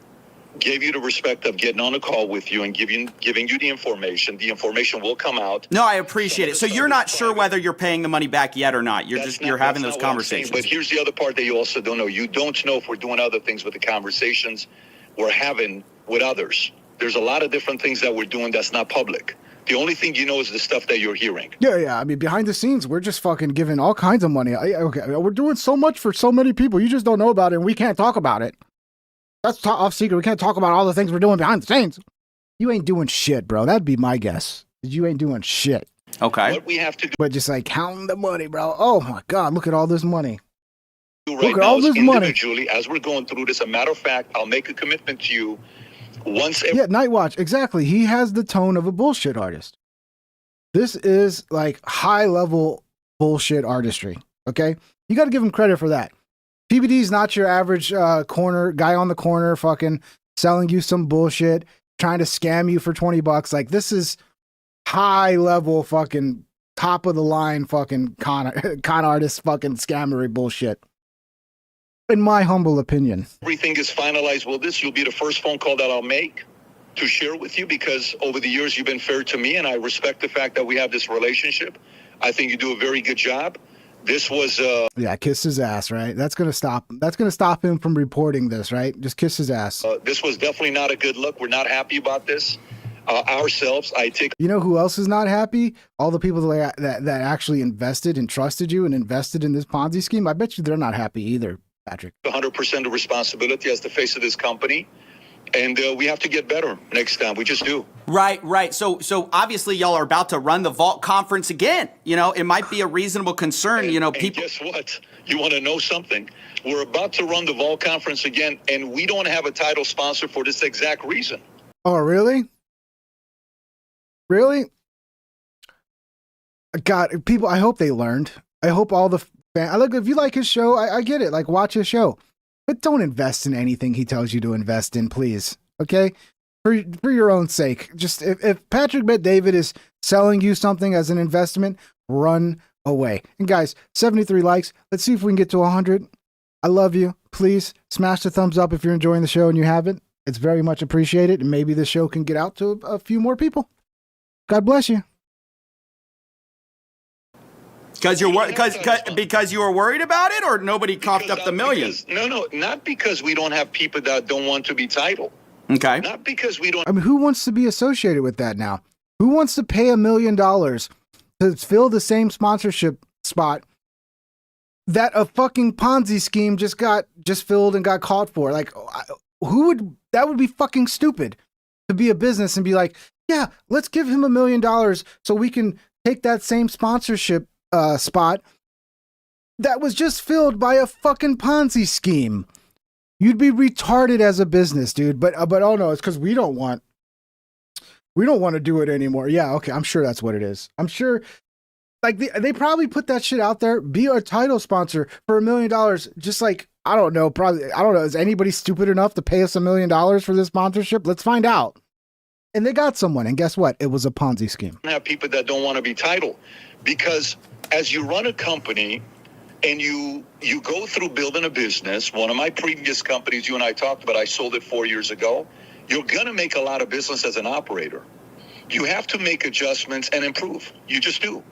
gave you the respect of getting on a call with you and giving you the information. The information will come out. No, I appreciate it. So you're not sure whether you're paying the money back yet or not. You're having those conversations. But here's the other part that you also don't know. You don't know if we're doing other things with the conversations we're having with others. There's a lot of different things that we're doing that's not public. The only thing you know is the stuff that you're hearing. Yeah. I mean, behind the scenes, we're just fucking giving all kinds of money. Okay, we're doing so much for so many people. You just don't know about it, and we can't talk about it. That's off secret. We can't talk about all the things we're doing behind the scenes. You ain't doing shit, bro. That'd be my guess. You ain't doing shit. Okay. What we have to do, But just like counting the money, bro. Oh my God, look at all this money. right Look at now all is this money. individually, as we're going through this, a matter of fact, I'll make a commitment to you once every Yeah, Nightwatch, exactly. He has the tone of a bullshit artist. This is like high level bullshit artistry. Okay, you got to give him credit for that. PBD is not your average corner guy on the corner, fucking selling you some bullshit, trying to scam you for $20. Like, this is high level fucking top of the line fucking con artist fucking scammery bullshit. In my humble opinion. everything is finalized with this, you'll be the first phone call that I'll make to share with you, because over the years you've been fair to me, and I respect the fact that we have this relationship. I think you do a very good job. This was Yeah, kiss his ass, right? That's gonna stop him from reporting this, right? Just kiss his ass. this was definitely not a good look. We're not happy about this ourselves. I take You know who else is not happy? All the people that actually invested and trusted you and invested in this Ponzi scheme. I bet you they're not happy either, Patrick. 100% of responsibility as the face of this company, and we have to get better next time. We just do. Right. So obviously y'all are about to run the Vault conference again. You know, it might be a reasonable concern. You know, people. And guess what? You want to know something? We're about to run the Vault conference again, and we don't have a title sponsor for this exact reason. Oh, really? Really? God, people, I hope they learned. I hope all the look, if you like his show, I get it. Like, watch his show. But don't invest in anything he tells you to invest in, please. Okay? For your own sake. Just if Patrick Bet David is selling you something as an investment, run away. And guys, 73 likes. Let's see if we can get to 100. I love you. Please smash the thumbs up if you're enjoying the show and you haven't. It's very much appreciated. And maybe the show can get out to a few more people. God bless you. Because you were worried about it, or nobody coughed up the millions? No, not because we don't have people that don't want to be titled. Okay. Not because we don't. I mean, who wants to be associated with that now? Who wants to pay $1 million to fill the same sponsorship spot that a fucking Ponzi scheme just filled and got caught for? Like, that would be fucking stupid to be a business and be like, yeah, let's give him $1 million so we can take that same sponsorship spot that was just filled by a fucking Ponzi scheme. You'd be retarded as a business, dude. But oh no, it's because we don't want to do it anymore. Yeah, okay, I'm sure that's what it is. I'm sure, like they probably put that shit out there. Be a title sponsor for $1 million. Just like, I don't know. Is anybody stupid enough to pay us $1 million for this sponsorship? Let's find out. And they got someone, and guess what? It was a Ponzi scheme. Have people that don't want to be titled, because as you run a company and you go through building a business, one of my previous companies you and I talked about, I sold it 4 years ago. You're going to make a lot of business as an operator. You have to make adjustments and improve. You just do.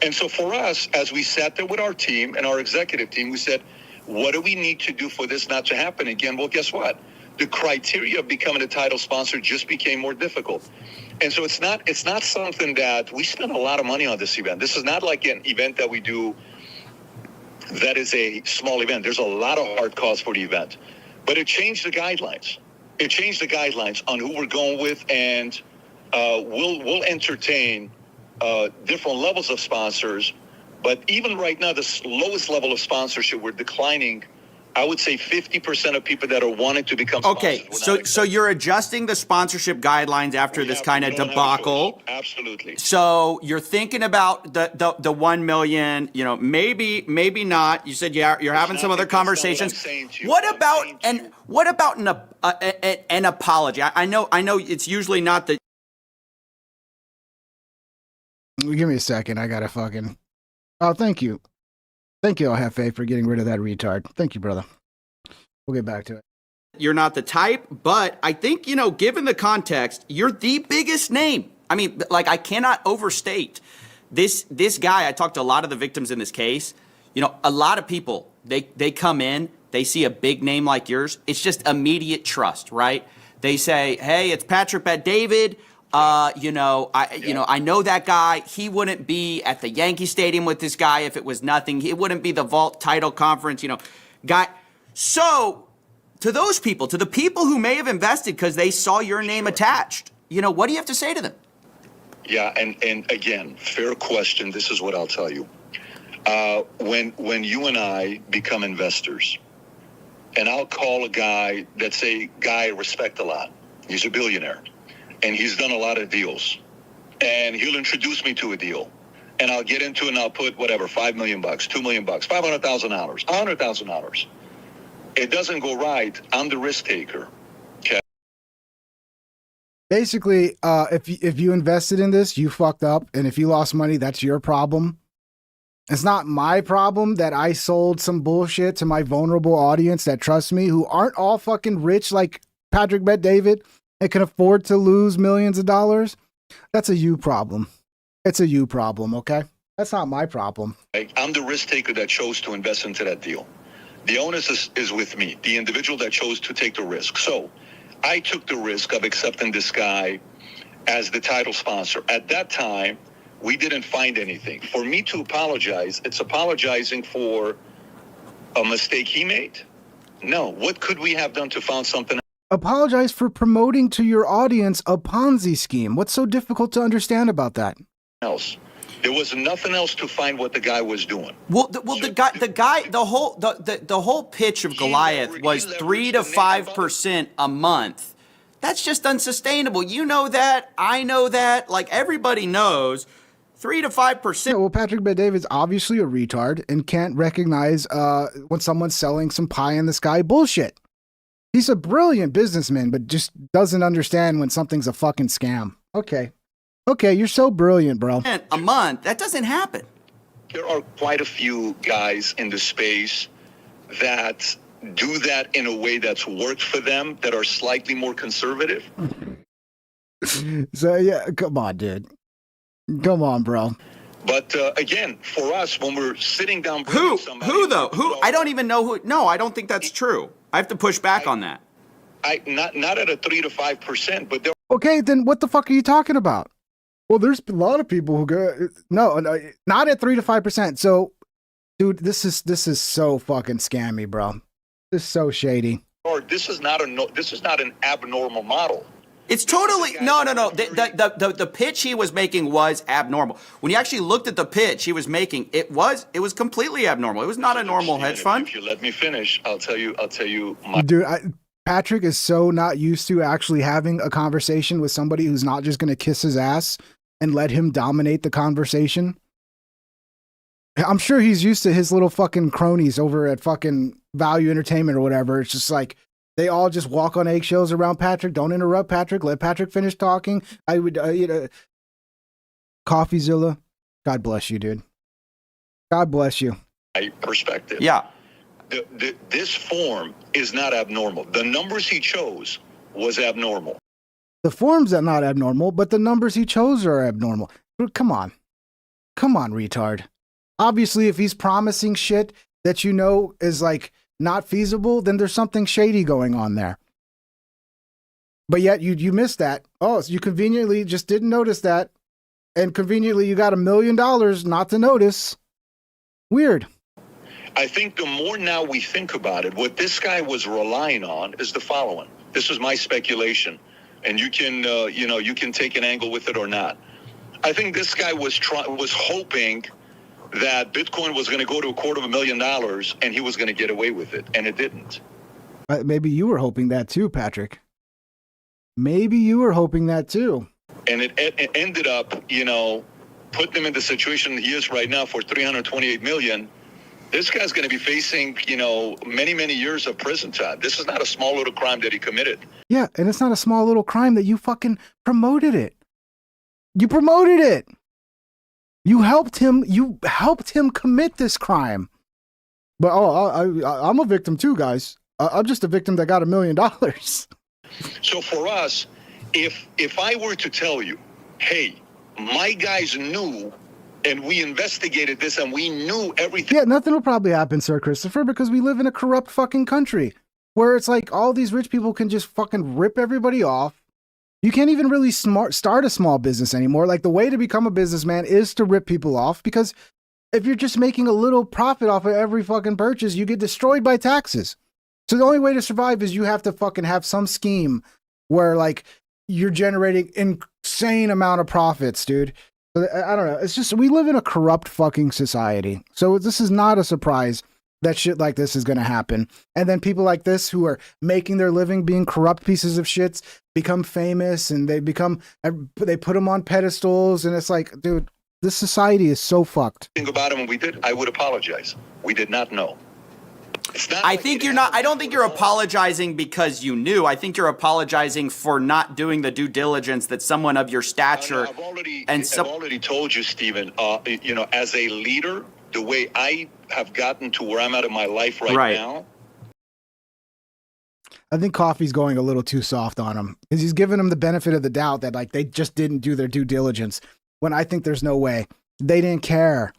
And so for us, as we sat there with our team and our executive team, we said, what do we need to do for this not to happen again? Well, guess what? The criteria of becoming a title sponsor just became more difficult. And so it's not something that we spend a lot of money on this event. This is not like an event that we do that is a small event. There's a lot of hard costs for the event. But it changed the guidelines. It changed the guidelines on who we're going with, and we'll entertain different levels of sponsors. But even right now, the lowest level of sponsorship, we're declining. I would say 50% of people that are wanting to become sponsors. Okay, so you're adjusting the sponsorship guidelines after this kind of debacle. Absolutely. So you're thinking about the 1 million. You know, maybe not. You said you're having some other conversations. What about an apology? I know it's usually not the. Give me a second. I gotta fucking. Oh, thank you. Thank you, I'll have faith, for getting rid of that retard. Thank you, brother. We'll get back to it. You're not the type, but I think, given the context, you're the biggest name. I mean, like, I cannot overstate this guy. I talked to a lot of the victims in this case. A lot of people, they come in, they see a big name like yours. It's just immediate trust, right? They say, hey, it's Patrick Bet David. I know that guy. He wouldn't be at the Yankee Stadium with this guy if it was nothing. It wouldn't be the Vault title conference, guy. So to those people, to the people who may have invested because they saw your name attached, what do you have to say to them? Yeah, and again, fair question. This is what I'll tell you. When you and I become investors, and I'll call a guy that's a guy I respect a lot. He's a billionaire, and he's done a lot of deals. And he'll introduce me to a deal, and I'll get into it, and I'll put whatever, $5 million, $2 million, $500,000, $100,000. It doesn't go right. I'm the risk taker. Okay. Basically, if you invested in this, you fucked up, and if you lost money, that's your problem. It's not my problem that I sold some bullshit to my vulnerable audience that trusts me, who aren't all fucking rich like Patrick Bet David and can afford to lose millions of dollars. That's a you problem. It's a you problem, okay? That's not my problem. I'm the risk taker that chose to invest into that deal. The onus is with me, the individual that chose to take the risk. So I took the risk of accepting this guy as the title sponsor. At that time, we didn't find anything. For me to apologize, it's apologizing for a mistake he made? No. What could we have done to find something? Apologize for promoting to your audience a Ponzi scheme. What's so difficult to understand about that? Else. There was nothing else to find what the guy was doing. The whole pitch of Goliath was 3 to 5% a month. That's just unsustainable. You know that. I know that. Like, everybody knows. 3 to 5%. Yeah, well, Patrick Bet David's obviously a retard and can't recognize when someone's selling some pie in the sky bullshit. He's a brilliant businessman, but just doesn't understand when something's a fucking scam. Okay, you're so brilliant, bro. A month, that doesn't happen. There are quite a few guys in the space that do that in a way that's worked for them, that are slightly more conservative. So yeah, come on, dude. Come on, bro. But again, for us, when we're sitting down, who though? Who? I don't even know who. No, I don't think that's true. I have to push back on that. Not at a 3 to 5%, but there. Okay, then what the fuck are you talking about? Well, there's a lot of people who go no, not at 3 to 5%. So, dude, this is so fucking scammy, bro. This is so shady. Or this is not an abnormal model. It's totally no. The pitch he was making was abnormal. When you actually looked at the pitch he was making, it was completely abnormal. It was not a normal hedge fund. If you let me finish, I'll tell you. Dude, Patrick is so not used to actually having a conversation with somebody who's not just going to kiss his ass and let him dominate the conversation. I'm sure he's used to his little fucking cronies over at fucking Value Entertainment or whatever. It's just like they all just walk on eggshells around Patrick. Don't interrupt Patrick. Let Patrick finish talking. I would, CoffeeZilla. God bless you, dude. God bless you. My perspective. Yeah. This form is not abnormal. The numbers he chose was abnormal. The forms are not abnormal, but the numbers he chose are abnormal. Come on, retard. Obviously, if he's promising shit that you know is like not feasible, then there's something shady going on there. But yet you missed that. Oh, so you conveniently just didn't notice that. And conveniently you got $1 million not to notice. Weird. I think the more now we think about it, what this guy was relying on is the following. This is my speculation, and you can, you can take an angle with it or not. I think this guy was hoping that Bitcoin was going to go to $250,000 and he was going to get away with it, and it didn't. Maybe you were hoping that too, Patrick. Maybe you were hoping that too. And it ended up, putting him in the situation he is right now for $328 million. This guy's going to be facing, many, many years of prison time. This is not a small little crime that he committed. Yeah, and it's not a small little crime that you fucking promoted it. You promoted it. You helped him commit this crime. But I'm a victim too, guys. I'm just a victim that got $1 million. So for us, if I were to tell you, hey, my guys knew and we investigated this and we knew everything. Yeah, nothing will probably happen, Sir Christopher, because we live in a corrupt fucking country where it's like all these rich people can just fucking rip everybody off. You can't even really start a small business anymore. Like, the way to become a businessman is to rip people off, because if you're just making a little profit off of every fucking purchase, you get destroyed by taxes. So the only way to survive is you have to fucking have some scheme where, like, you're generating insane amount of profits, dude. I don't know. It's just, we live in a corrupt fucking society. So this is not a surprise that shit like this is going to happen. And then people like this who are making their living being corrupt pieces of shits become famous, and they put them on pedestals. And it's like, dude, this society is so fucked. Think about it when we did. I would apologize. We did not know. I don't think you're apologizing because you knew. I think you're apologizing for not doing the due diligence that someone of your stature. I've already told you, Stephen, as a leader, the way I have gotten to where I'm at in my life right now. I think Coffee's going a little too soft on him, because he's giving them the benefit of the doubt that, like, they just didn't do their due diligence, when I think there's no way. They didn't care.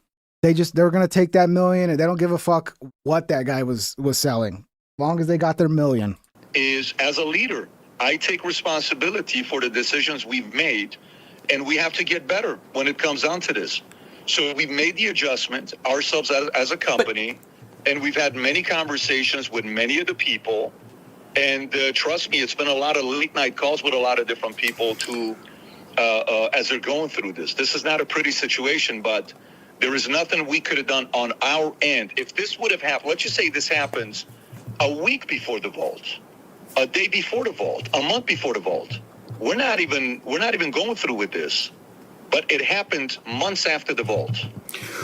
They're going to take that million, and they don't give a fuck what that guy was selling, as long as they got their million. Is, as a leader, I take responsibility for the decisions we've made, and we have to get better when it comes down to this. So we've made the adjustment ourselves as a company, and we've had many conversations with many of the people. And trust me, it's been a lot of late night calls with a lot of different people as they're going through this. This is not a pretty situation, but there is nothing we could have done on our end. If this would have happened, let's just say this happens a week before the vault, a day before the vault, a month before the vault. We're not even going through with this. But it happened months after the vault.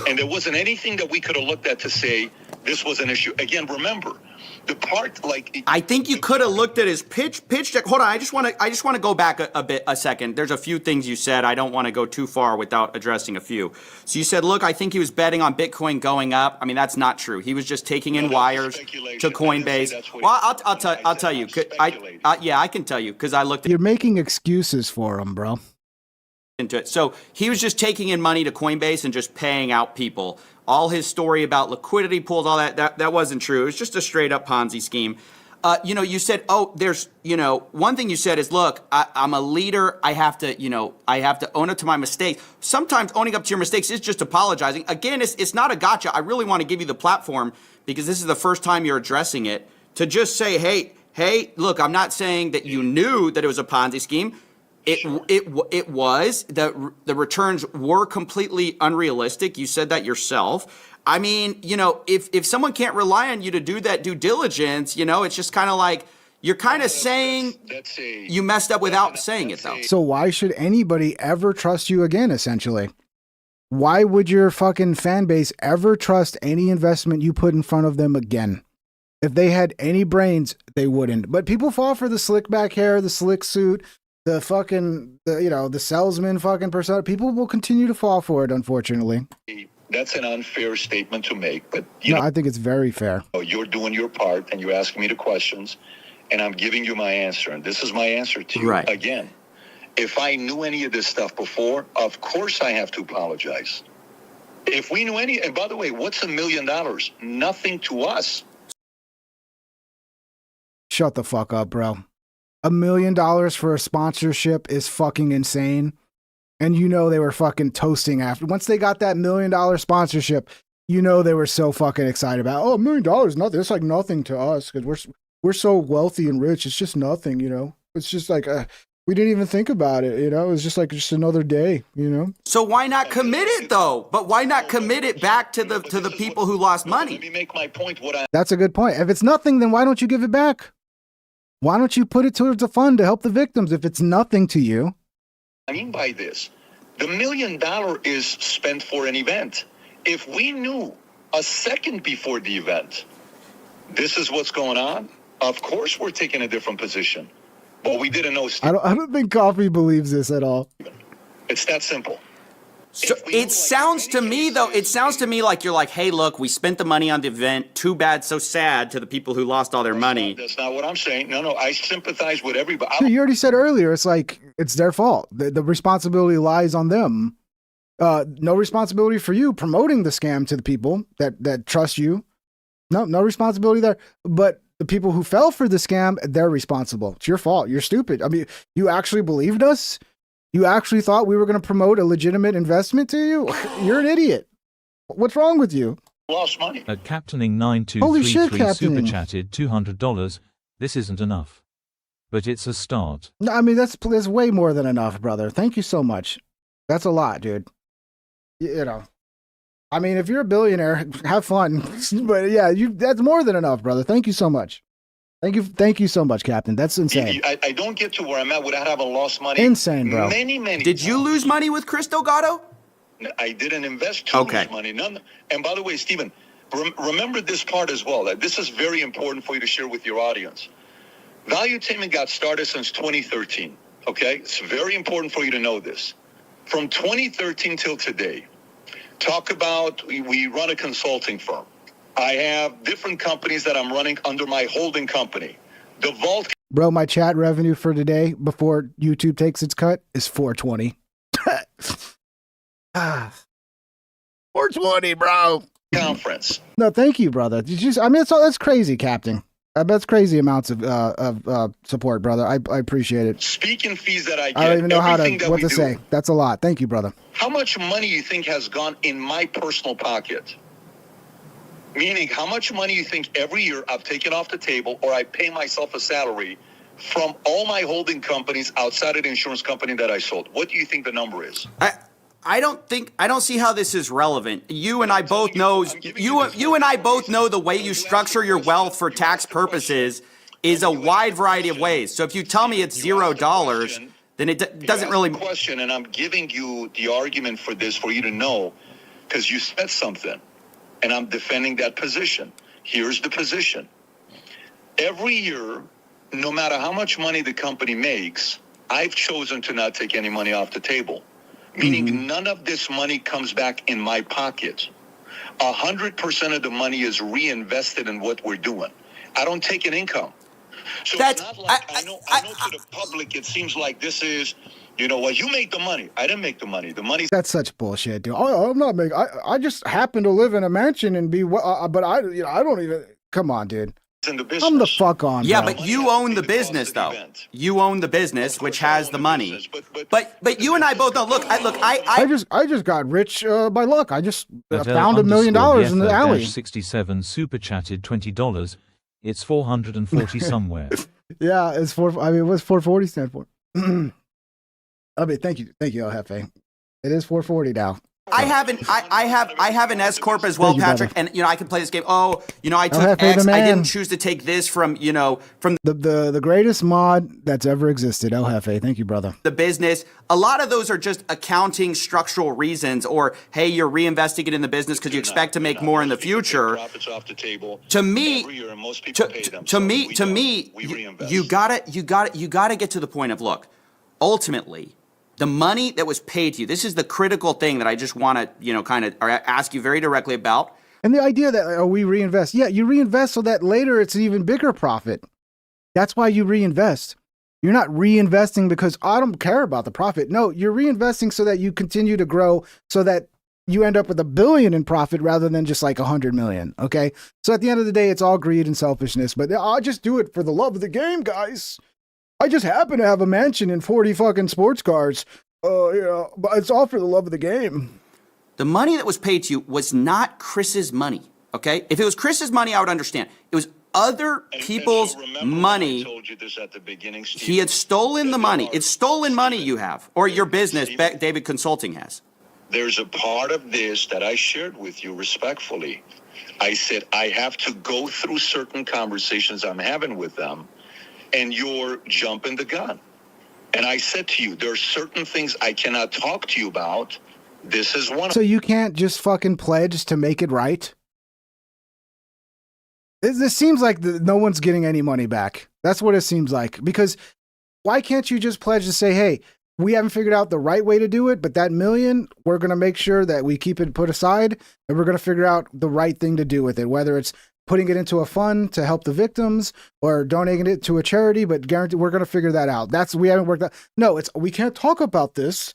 And there wasn't anything that we could have looked at to say this was an issue. Again, remember, the part, like, I think you could have looked at his pitch deck. Hold on, I just want to go back a second. There's a few things you said. I don't want to go too far without addressing a few. So you said, look, I think he was betting on Bitcoin going up. I mean, that's not true. He was just taking in wires to Coinbase. Well, I'll tell you. I can tell you, because I looked at. You're making excuses for him, bro. Into it. So he was just taking in money to Coinbase and just paying out people. All his story about liquidity pools, all that wasn't true. It was just a straight up Ponzi scheme. You said, one thing you said is, look, I'm a leader. I have to own up to my mistakes. Sometimes owning up to your mistakes is just apologizing. Again, it's not a gotcha. I really want to give you the platform, because this is the first time you're addressing it, to just say, hey, look, I'm not saying that you knew that it was a Ponzi scheme. It was. The returns were completely unrealistic. You said that yourself. I mean, if someone can't rely on you to do that due diligence, it's just kind of like you're kind of saying you messed up without saying it, though. So why should anybody ever trust you again, essentially? Why would your fucking fan base ever trust any investment you put in front of them again? If they had any brains, they wouldn't. But people fall for the slick back hair, the slick suit, the fucking, the salesman fucking persona. People will continue to fall for it, unfortunately. That's an unfair statement to make, but I think it's very fair. You're doing your part, and you're asking me the questions, and I'm giving you my answer, and this is my answer to you. Right. Again, if I knew any of this stuff before, of course I have to apologize. If we knew any, and by the way, what's $1 million? Nothing to us. Shut the fuck up, bro. $1 million for a sponsorship is fucking insane. And they were fucking toasting after. Once they got that $1 million sponsorship, they were so fucking excited about, $1 million, nothing. It's like nothing to us, because we're so wealthy and rich. It's just nothing, It's just like we didn't even think about it, It was just like another day, So why not commit it, though? But why not commit it back to the people who lost money? Let me make my point. That's a good point. If it's nothing, then why don't you give it back? Why don't you put it towards a fund to help the victims if it's nothing to you? I mean by this, the $1 million is spent for an event. If we knew a second before the event, this is what's going on, of course we're taking a different position. But we didn't know. I don't think Coffee believes this at all. It's that simple. So it sounds to me like you're like, hey, look, we spent the money on the event. Too bad, so sad to the people who lost all their money. That's not what I'm saying. No, I sympathize with everybody. You already said earlier, it's like, it's their fault. The responsibility lies on them. No responsibility for you promoting the scam to the people that trust you. No responsibility there. But the people who fell for the scam, they're responsible. It's your fault. You're stupid. I mean, you actually believed us? You actually thought we were going to promote a legitimate investment to you? You're an idiot. What's wrong with you? Lost money. At Captaining Holy shit, 9233 super Captaining. chatted $200. This isn't enough. But it's a start. No, I mean, that's way more than enough, brother. Thank you so much. That's a lot, dude. You know. I mean, if you're a billionaire, have fun. But yeah, that's more than enough, brother. Thank you so much. Thank you so much, Captain. That's insane. I don't get to where I'm at without having lost money. Insane, bro. Many Did you lose money with Chris Delgado? I didn't invest to lose money. None. And by the way, Stephen, remember this part as well. This is very important for you to share with your audience. Valuetainment got started since 2013. Okay? It's very important for you to know this. From 2013 till today, talk about we run a consulting firm. I have different companies that I'm running under my holding company. The Vault. Bro, my chat revenue for today before YouTube takes its cut is 420. 420, bro. Conference. No, thank you, brother. I mean, that's crazy, Captain. That's crazy amounts of support, brother. I appreciate it. Speaking fees that I get. I don't even know what to do. say. That's a lot. Thank you, brother. How much money you think has gone in my personal pocket? Meaning, how much money you think every year I've taken off the table or I pay myself a salary from all my holding companies outside of the insurance company that I sold? What do you think the number is? I don't see how this is relevant. You and I both know you and I both know the way you structure your wealth for tax purposes is a wide variety of ways. So if you tell me it's $0, then it doesn't really question. And I'm giving you the argument for this for you to know, because you said something, and I'm defending that position. Here's the position. Every year, no matter how much money the company makes, I've chosen to not take any money off the table. Meaning none of this money comes back in my pocket. 100% of the money is reinvested in what we're doing. I don't take an income. So it's not like I know to the public it seems like this is, well, you make the money. I didn't make the money. The money's... That's such bullshit, dude. I'm not making... I just happen to live in a mansion and be... but I don't even... Come on, dude. In the business. I'm the fuck on, Yeah, bro. but you own the business, though. You own the business, which has the money. But you and I both know. Look, I just got rich by luck. I just At found $1 million in the alley. 67 super chatted $20. It's 440 somewhere. Yeah, it's what's 440 stand for? I mean, thank you, El Jefe. It is 440 now. I have an S corp as well, Thank you, Patrick, brother. and I can play this game. I took Jefe, X. the I man. didn't choose to take this from the greatest mod that's ever existed. El Jefe, thank you, brother. the business. A lot of those are just accounting structural reasons, or hey, you're reinvesting it in the business because you expect to make more in the future. Profits off the table. To me, Every year, and most people pay them. you gotta get to the point of, look, ultimately, the money that was paid to you. This is the critical thing that I just want to kind of ask you very directly about. And the idea that we reinvest. Yeah, you reinvest so that later it's an even bigger profit. That's why you reinvest. You're not reinvesting because I don't care about the profit. No, you're reinvesting so that you continue to grow, so that you end up with $1 billion in profit rather than just like 100 million. Okay. So at the end of the day, it's all greed and selfishness, but I just do it for the love of the game, guys. I just happen to have a mansion and 40 fucking sports cars. But it's all for the love of the game. The money that was paid to you was not Chris's money, okay? If it was Chris's money, I would understand. It was other people's money. I told you this at the beginning, Steve. He had stolen the money. It's stolen money you have, or your business, David Consulting has. There's a part of this that I shared with you respectfully. I said, I have to go through certain conversations I'm having with them, and you're jumping the gun. And I said to you, there are certain things I cannot talk to you about. This is one of So you can't just fucking pledge to make it right? This seems like no one's getting any money back. That's what it seems like. Because why can't you just pledge to say, hey, we haven't figured out the right way to do it, but that $1 million, we're going to make sure that we keep it put aside, and we're going to figure out the right thing to do with it, whether it's putting it into a fund to help the victims or donating it to a charity, but guarantee we're going to figure that out. We haven't worked out. No, we can't talk about this.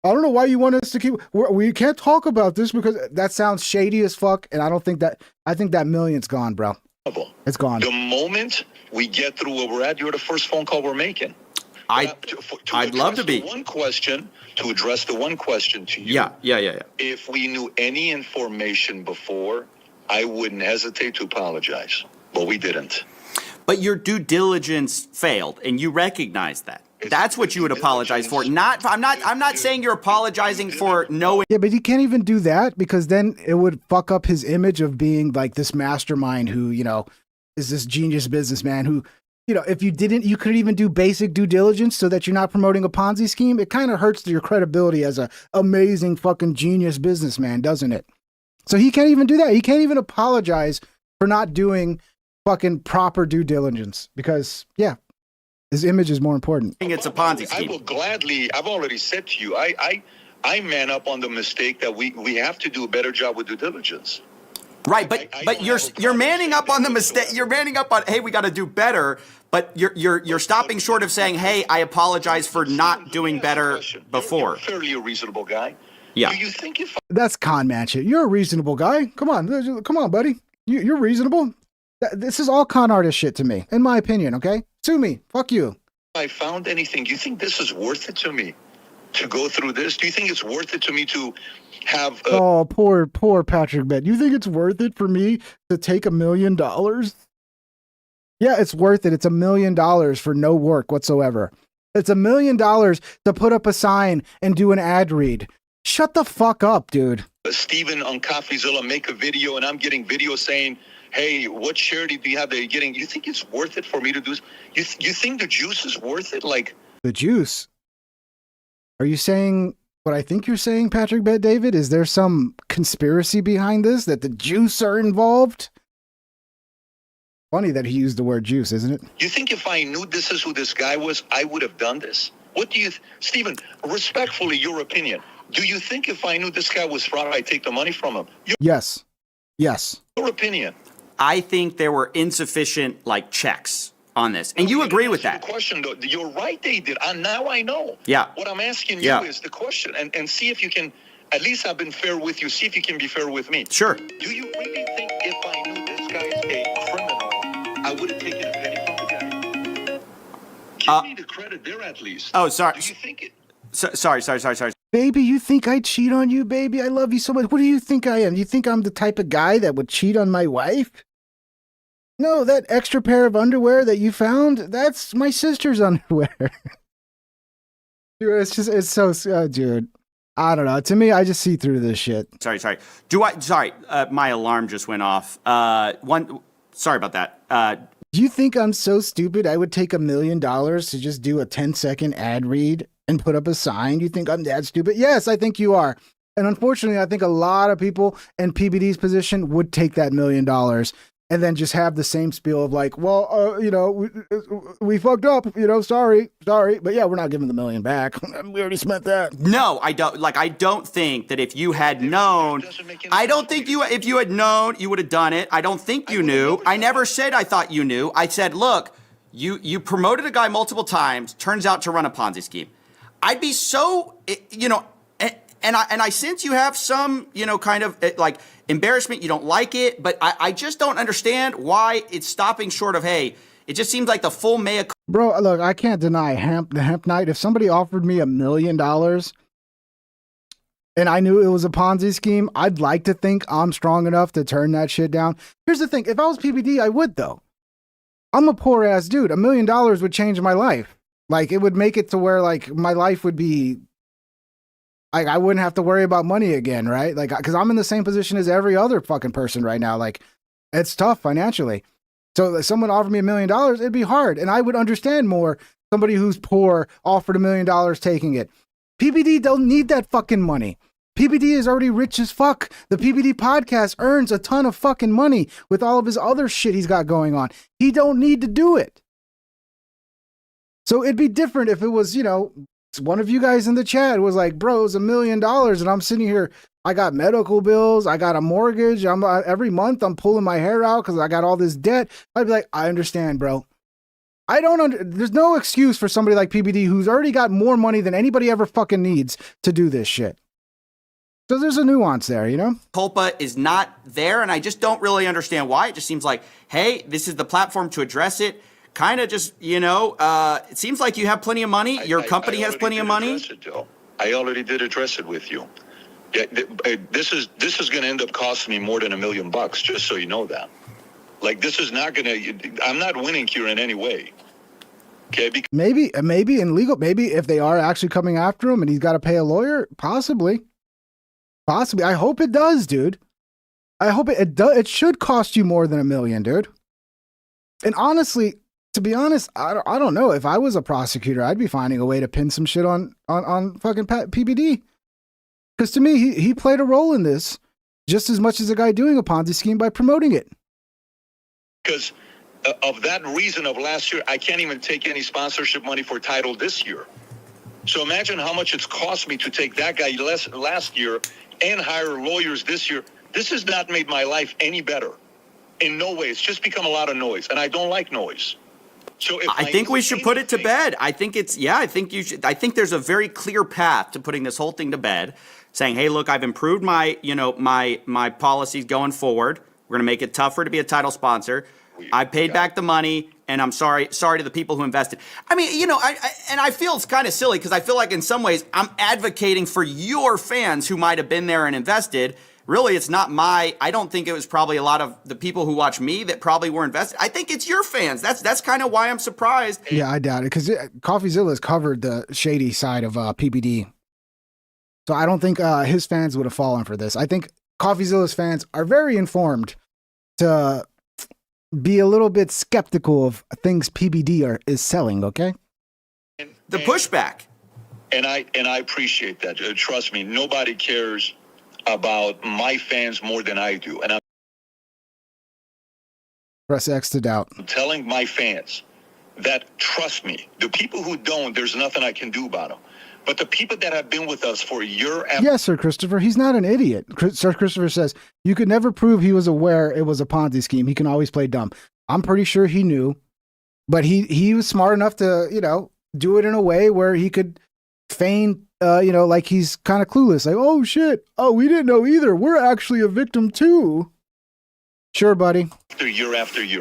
I don't know why you want us to keep, we can't talk about this because that sounds shady as fuck. And I think that $1 million's gone, bro. It's gone. The moment we get through where we're at, you're the first phone call we're making. I'd love to be. To address the one question to you. Yeah. If we knew any information before, I wouldn't hesitate to apologize, but we didn't. But your due diligence failed, and you recognize that. That's what you would apologize for. I'm not saying you're apologizing for knowing. Yeah, but he can't even do that because then it would fuck up his image of being like this mastermind who, you know, is this genius businessman who, you know, if you didn't, you couldn't even do basic due diligence so that you're not promoting a Ponzi scheme. It kind of hurts your credibility as a amazing fucking genius businessman, doesn't it? So he can't even do that. He can't even apologize for not doing fucking proper due diligence because, yeah, his image is more important. It's a Ponzi scheme. I will gladly, I've already said to you, I man up on the mistake that we have to do a better job with due diligence. Right, but you're manning up on the mistake. You're manning up on, hey, we got to do better. But you're stopping short of saying, hey, I apologize for not doing better before. You're fairly a reasonable guy. Yeah. Do you think if That's con man shit. You're a reasonable guy. Come on, buddy. You're reasonable. This is all con artist shit to me, in my opinion. Okay, sue me. Fuck you. I found anything, do you think this is worth it to me to go through this? Do you think it's worth it to me to have? Oh, poor Patrick Bet. You think it's worth it for me to take $1 million? Yeah, it's worth it. It's $1 million for no work whatsoever. It's $1 million to put up a sign and do an ad read. Shut the fuck up, dude. Steven on CoffeeZilla make a video and I'm getting video saying, hey, what charity do you have that you're getting? You think it's worth it for me to do this? You think the juice is worth it? Like the juice? Are you saying what I think you're saying, Patrick Bet David? Is there some conspiracy behind this that the juice are involved? Funny that he used the word juice, isn't it? You think if I knew this is who this guy was, I would have done this? What do you, Steven, respectfully, your opinion. Do you think if I knew this guy was fraud, I'd take the money from him? Yes. Your opinion. I think there were insufficient checks on this, and you agree with that. The question, though, you're right. They did. Now I know. Yeah. What I'm asking you is the question, and see if you can. At least I've been fair with you. See if you can be fair with me. Sure. Do you really think if I knew this guy is a criminal, I would have taken a penny from the guy? Give me the credit there at least. Oh, sorry. Do you think it? Sorry. Baby, you think I cheat on you, baby? I love you so much. What do you think I am? You think I'm the type of guy that would cheat on my wife? No, that extra pair of underwear that you found, that's my sister's underwear. Dude, it's so, dude. I don't know. To me, I just see through this shit. Sorry. My alarm just went off. Sorry about that. Do you think I'm so stupid I would take $1 million to just do a 10-second ad read and put up a sign? You think I'm that stupid? Yes, I think you are. And unfortunately, I think a lot of people in PBD's position would take that $1 million and then just have the same spiel of we fucked up, sorry. But yeah, we're not giving the $1 million back. We already spent that. No, I don't. I don't think that if you had known, if you had known, you would have done it. I don't think you knew. I never said I thought you knew. I said, look, you promoted a guy multiple times, turns out to run a Ponzi scheme. I'd be so, and I sense you have some, kind of embarrassment. You don't like it, but I just don't understand why it's stopping short of, hey, it just seems like the full mea. Bro, look, I can't deny the hemp night. If somebody offered me $1 million and I knew it was a Ponzi scheme, I'd like to think I'm strong enough to turn that shit down. Here's the thing. If I was PBD, I would though. I'm a poor ass dude. $1 million would change my life. It would make it to where my life would be I wouldn't have to worry about money again, right? Because I'm in the same position as every other fucking person right now. It's tough financially. So if someone offered me $1 million, it'd be hard. And I would understand more somebody who's poor offered $1 million taking it. PBD don't need that fucking money. PBD is already rich as fuck. The PBD podcast earns a ton of fucking money with all of his other shit he's got going on. He don't need to do it. So it'd be different if it was, one of you guys in the chat was like, bro, it's $1 million. And I'm sitting here, I got medical bills. I got a mortgage. Every month I'm pulling my hair out because I got all this debt. I'd be like, I understand, bro. There's no excuse for somebody like PBD who's already got more money than anybody ever fucking needs to do this shit. So there's a nuance there, you know? Culpa is not there, and I just don't really understand why. It just seems like, hey, this is the platform to address it. Kind of just, it seems like you have plenty of money. Your company has plenty of money. I already did address it with you. Yeah, this is going to end up costing me more than $1 million, just so you know that. Like, this is not going to, I'm not winning here in any way. Okay. Maybe in legal, maybe if they are actually coming after him and he's got to pay a lawyer, possibly. I hope it does, dude. I hope it does. It should cost you more than $1 million, dude. And honestly, to be honest, I don't know. If I was a prosecutor, I'd be finding a way to pin some shit on fucking PBD. Because to me, he played a role in this just as much as a guy doing a Ponzi scheme by promoting it. Because of that reason of last year, I can't even take any sponsorship money for title this year. So imagine how much it's cost me to take that guy last year and hire lawyers this year. This has not made my life any better. In no way. It's just become a lot of noise, and I don't like noise. So I think we should put it to bed. I think I think you should. I think there's a very clear path to putting this whole thing to bed, saying, hey, look, I've improved my policies going forward. We're going to make it tougher to be a title sponsor. I paid back the money, and I'm sorry to the people who invested. I mean, I feel it's kind of silly because I feel like in some ways I'm advocating for your fans who might have been there and invested. Really, it's not I don't think it was probably a lot of the people who watch me that probably were invested. I think it's your fans. That's kind of why I'm surprised. Yeah, I doubt it because CoffeeZilla's covered the shady side of PBD. So I don't think his fans would have fallen for this. I think CoffeeZilla's fans are very informed to be a little bit skeptical of things PBD is selling, okay? The pushback. And I appreciate that. Trust me, nobody cares about my fans more than I do. And I'm press X to doubt. telling my fans that, trust me, the people who don't, there's nothing I can do about them. But the people that have been with us for a year after... Yes, Sir Christopher, he's not an idiot. Sir Christopher says, you could never prove he was aware it was a Ponzi scheme. He can always play dumb. I'm pretty sure he knew, but he was smart enough to, do it in a way where he could feign, like he's kind of clueless. Like, oh, shit. Oh, we didn't know either. We're actually a victim too. Sure, buddy. After year,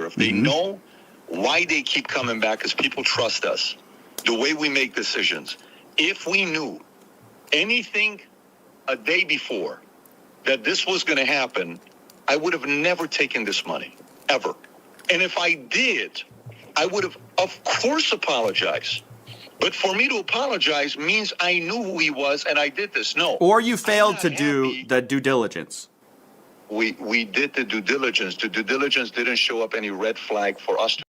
if they know why they keep coming back, because people trust us, the way we make decisions. If we knew anything a day before that this was going to happen, I would have never taken this money, ever. And if I did, I would have, of course, apologized. But for me to apologize means I knew who he was and I did this. No. Or you failed to do the due diligence. We did the due diligence. The due diligence didn't show up any red flag for us to...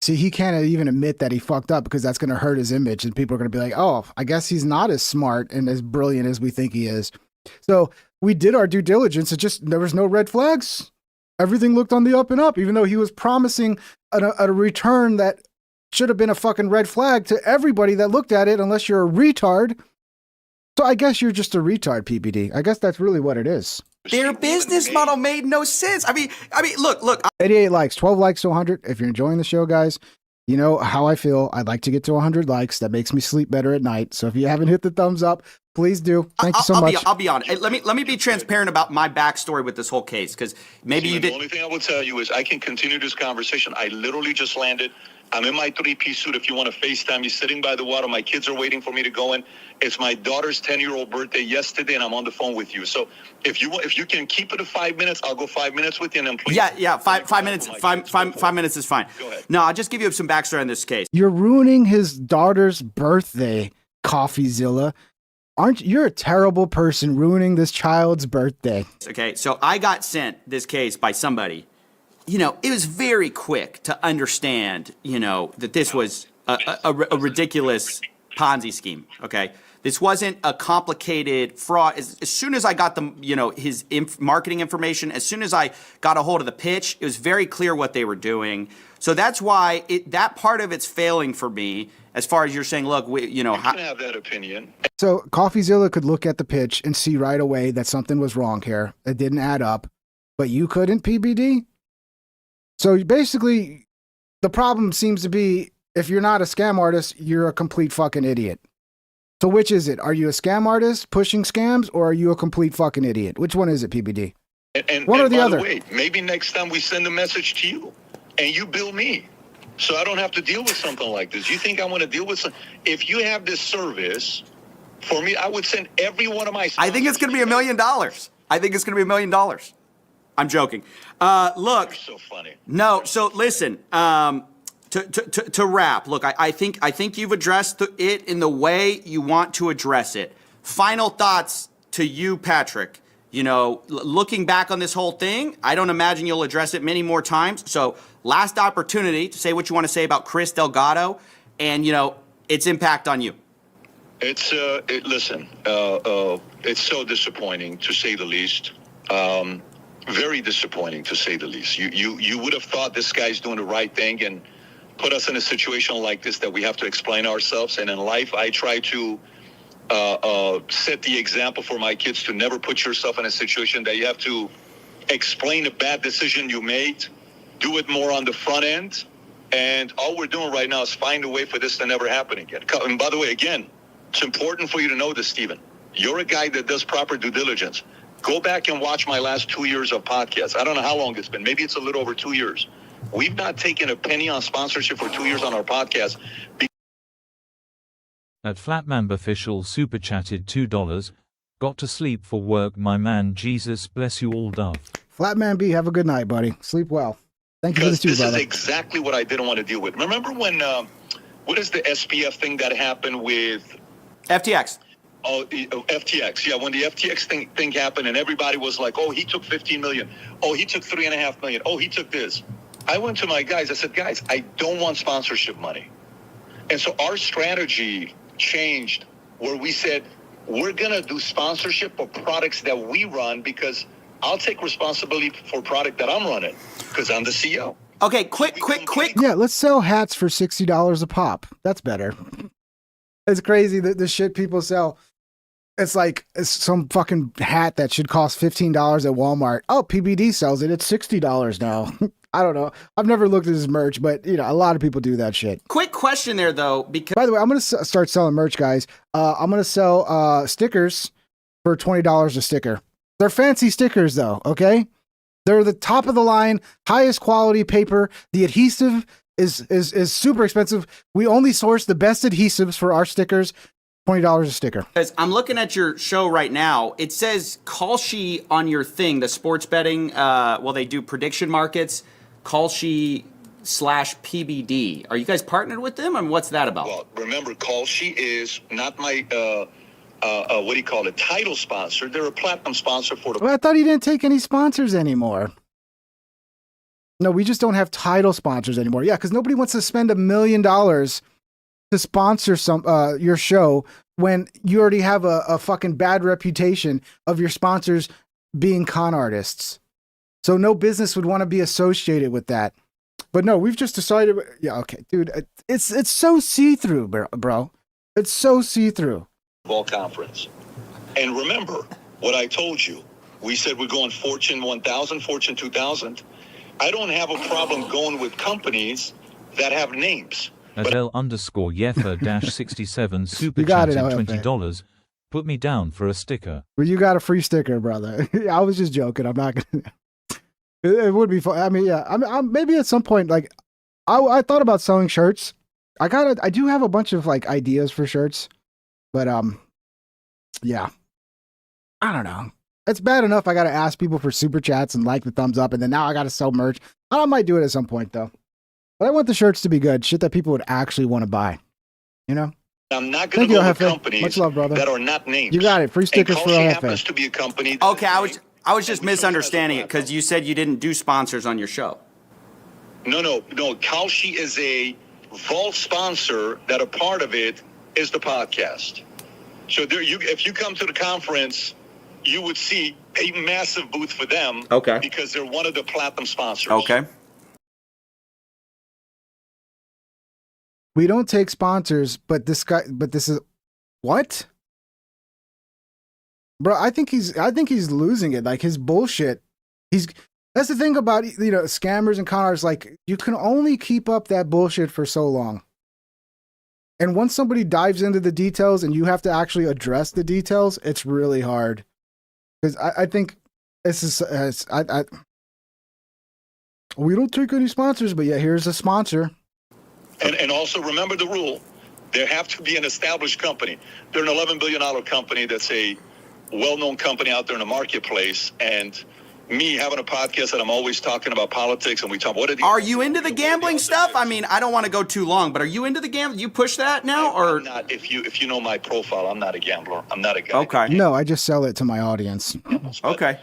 See, he can't even admit that he fucked up because that's going to hurt his image. And people are going to be like, oh, I guess he's not as smart and as brilliant as we think he is. So we did our due diligence. There was no red flags. Everything looked on the up and up, even though he was promising a return that should have been a fucking red flag to everybody that looked at it, unless you're a retard. So I guess you're just a retard, PBD. I guess that's really what it is. Their business model made no sense. I mean, look. 88 likes, 12 likes to 100. If you're enjoying the show, guys, you know how I feel. I'd like to get to 100 likes. That makes me sleep better at night. So if you haven't hit the thumbs up, please do. Thank you so much. I'll be honest. Hey, let me be transparent about my backstory with this whole case, because maybe you did. The only thing I will tell you is I can continue this conversation. I literally just landed. I'm in my 3-piece suit. If you want to FaceTime me, sitting by the water. My kids are waiting for me to go in. It's my daughter's 10-year-old birthday yesterday, and I'm on the phone with you. So if you can keep it to 5 minutes, I'll go 5 minutes with you, and then please. Yeah. 5 minutes. 5 minutes is fine. Go ahead. No, I'll just give you some backstory on this case. You're ruining his daughter's birthday, CoffeeZilla. You're a terrible person ruining this child's birthday. Okay, so I got sent this case by somebody. It was very quick to understand, that this was a ridiculous Ponzi scheme, okay? This wasn't a complicated fraud. As soon as I got his marketing information, as soon as I got a hold of the pitch, it was very clear what they were doing. So that's why that part of it's failing for me. As far as you're saying, look, you can have that opinion. So CoffeeZilla could look at the pitch and see right away that something was wrong here. It didn't add up, but you couldn't, PBD? So basically, the problem seems to be if you're not a scam artist, you're a complete fucking idiot. So which is it? Are you a scam artist pushing scams, or are you a complete fucking idiot? Which one is it, PBD? And one or the by other? The way, maybe next time we send a message to you and you bill me, so I don't have to deal with something like this. You think I want to deal with if you have this service for me, I would send every one of my. I think it's going to be $1 million. I think it's going to be $1 million. I'm joking. Look. You're so funny. No. So listen. To wrap. Look, I think you've addressed it in the way you want to address it. Final thoughts to you, Patrick. You know, looking back on this whole thing, I don't imagine you'll address it many more times. So, last opportunity to say what you want to say about Chris Delgado and, you know, its impact on you. It's listen, it's so disappointing to say the least. Very disappointing to say the least. You would have thought this guy's doing the right thing and put us in a situation like this that we have to explain ourselves. And in life, I try to set the example for my kids to never put yourself in a situation that you have to explain a bad decision you made, do it more on the front end. And all we're doing right now is find a way for this to never happen again. And by the way, again, it's important for you to know this, Stephen. You're a guy that does proper due diligence. Go back and watch my last 2 years of podcasts. I don't know how long it's been. Maybe it's a little over 2 years. We've not taken a penny on sponsorship for 2 years on our podcast. At Flatmamb Official super chatted $2. Got to sleep for work, my man. Jesus bless you all, Dove. Flatman B, have a good night, buddy. Sleep well. Thank you for the two, this brother. is exactly what I didn't want to deal with. Remember when, what is the SPF thing that happened with? FTX. Oh, FTX. Yeah, when the FTX thing happened and everybody was like, oh, he took 15 million. Oh, he took 3.5 million. Oh, he took this. I went to my guys. I said, guys, I don't want sponsorship money. And so our strategy changed where we said, we're going to do sponsorship of products that we run because I'll take responsibility for product that I'm running because I'm the CEO. Okay, quick. Yeah, let's sell hats for $60 a pop. That's better. It's crazy that the shit people sell. It's like it's some fucking hat that should cost $15 at Walmart. Oh, PBD sells it. It's $60 now. I don't know. I've never looked at his merch, but you know, a lot of people do that shit. Quick question there, though, because by the way, I'm gonna start selling merch, guys. I'm gonna sell stickers for $20 a sticker. They're fancy stickers, though. Okay, they're the top of the line, highest quality paper. The adhesive is super expensive. We only source the best adhesives for our stickers. $20 a sticker. Because I'm looking at your show right now. It says Kalshi on your thing, the sports betting. Well, they do prediction markets. Kalshi/PBD. Are you guys partnered with them, and what's that about? Well, remember, Kalshi is not my what do you call it? Title sponsor. They're a platinum sponsor for the. Well, I thought he didn't take any sponsors anymore. No, we just don't have title sponsors anymore. Yeah, because nobody wants to spend $1 million to sponsor your show when you already have a fucking bad reputation of your sponsors being con artists. So no business would want to be associated with that. But no, we've just decided. Yeah, okay, dude, it's so see-through, bro. It's so see-through. Ball conference. And remember what I told you. We said we're going Fortune 1000, Fortune 2000. I don't have a problem going with companies that have names. Adele_Yeffa-67 super You got it, chatted LFA. $20. Put me down for a sticker. Well, you got a free sticker, brother. I was just joking. I'm not gonna. It would be fun. I mean, yeah. I'm maybe at some point, like, I thought about selling shirts. I do have a bunch of like ideas for shirts, but yeah. I don't know. It's bad enough I got to ask people for super chats and like the thumbs up, and then now I got to sell merch. I might do it at some point though. But I want the shirts to be good, shit that people would actually want to buy. You know. I'm not going to go with companies Much love, brother. that are not names. You got it. Free stickers for Kalshi LFA. happens to be a company. Okay, I was just misunderstanding it because you said you didn't do sponsors on your show. No. Kalshi is a vault sponsor that a part of it is the podcast. So if you come to the conference, you would see a massive booth for them. Okay. Because they're one of the platinum sponsors. Okay. We don't take sponsors, but this is what? Bro, I think he's losing it. Like his bullshit. That's the thing about, you know, scammers and con artists. Like, you can only keep up that bullshit for so long. And once somebody dives into the details and you have to actually address the details, it's really hard. Because I think this is, we don't take any sponsors, but yeah, here's a sponsor. And also remember the rule. There have to be an established company. They're an $11 billion company that's a well-known company out there in the marketplace. And me having a podcast that I'm always talking about politics, and we talk, are you into the gambling stuff? I mean, I don't want to go too long, but are you into the gambling? You push that now, or I'm not? If you know my profile, I'm not a gambler. I'm not a guy. Okay. No, I just sell it to my audience. Okay.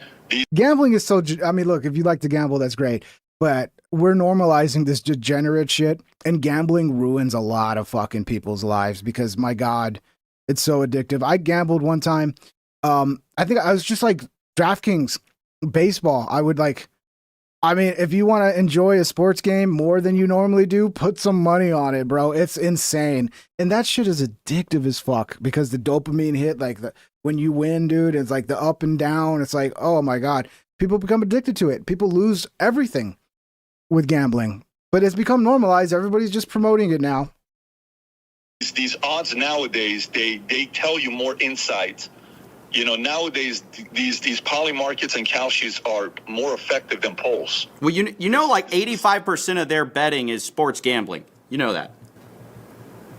Gambling is so, I mean, look, if you like to gamble, that's great. But we're normalizing this degenerate shit, and gambling ruins a lot of fucking people's lives because, my God, it's so addictive. I gambled one time. I think I was just like DraftKings baseball. I would like, I mean, if you want to enjoy a sports game more than you normally do, put some money on it, bro. It's insane. And that shit is addictive as fuck because the dopamine hit, like when you win, dude, it's like the up and down. It's like, oh my God, people become addicted to it. People lose everything with gambling, but it's become normalized. Everybody's just promoting it now. These odds nowadays, they tell you more insight. You know, nowadays, these poly markets and cow sheets are more effective than polls. Well, you know, like 85% of their betting is sports gambling. You know that.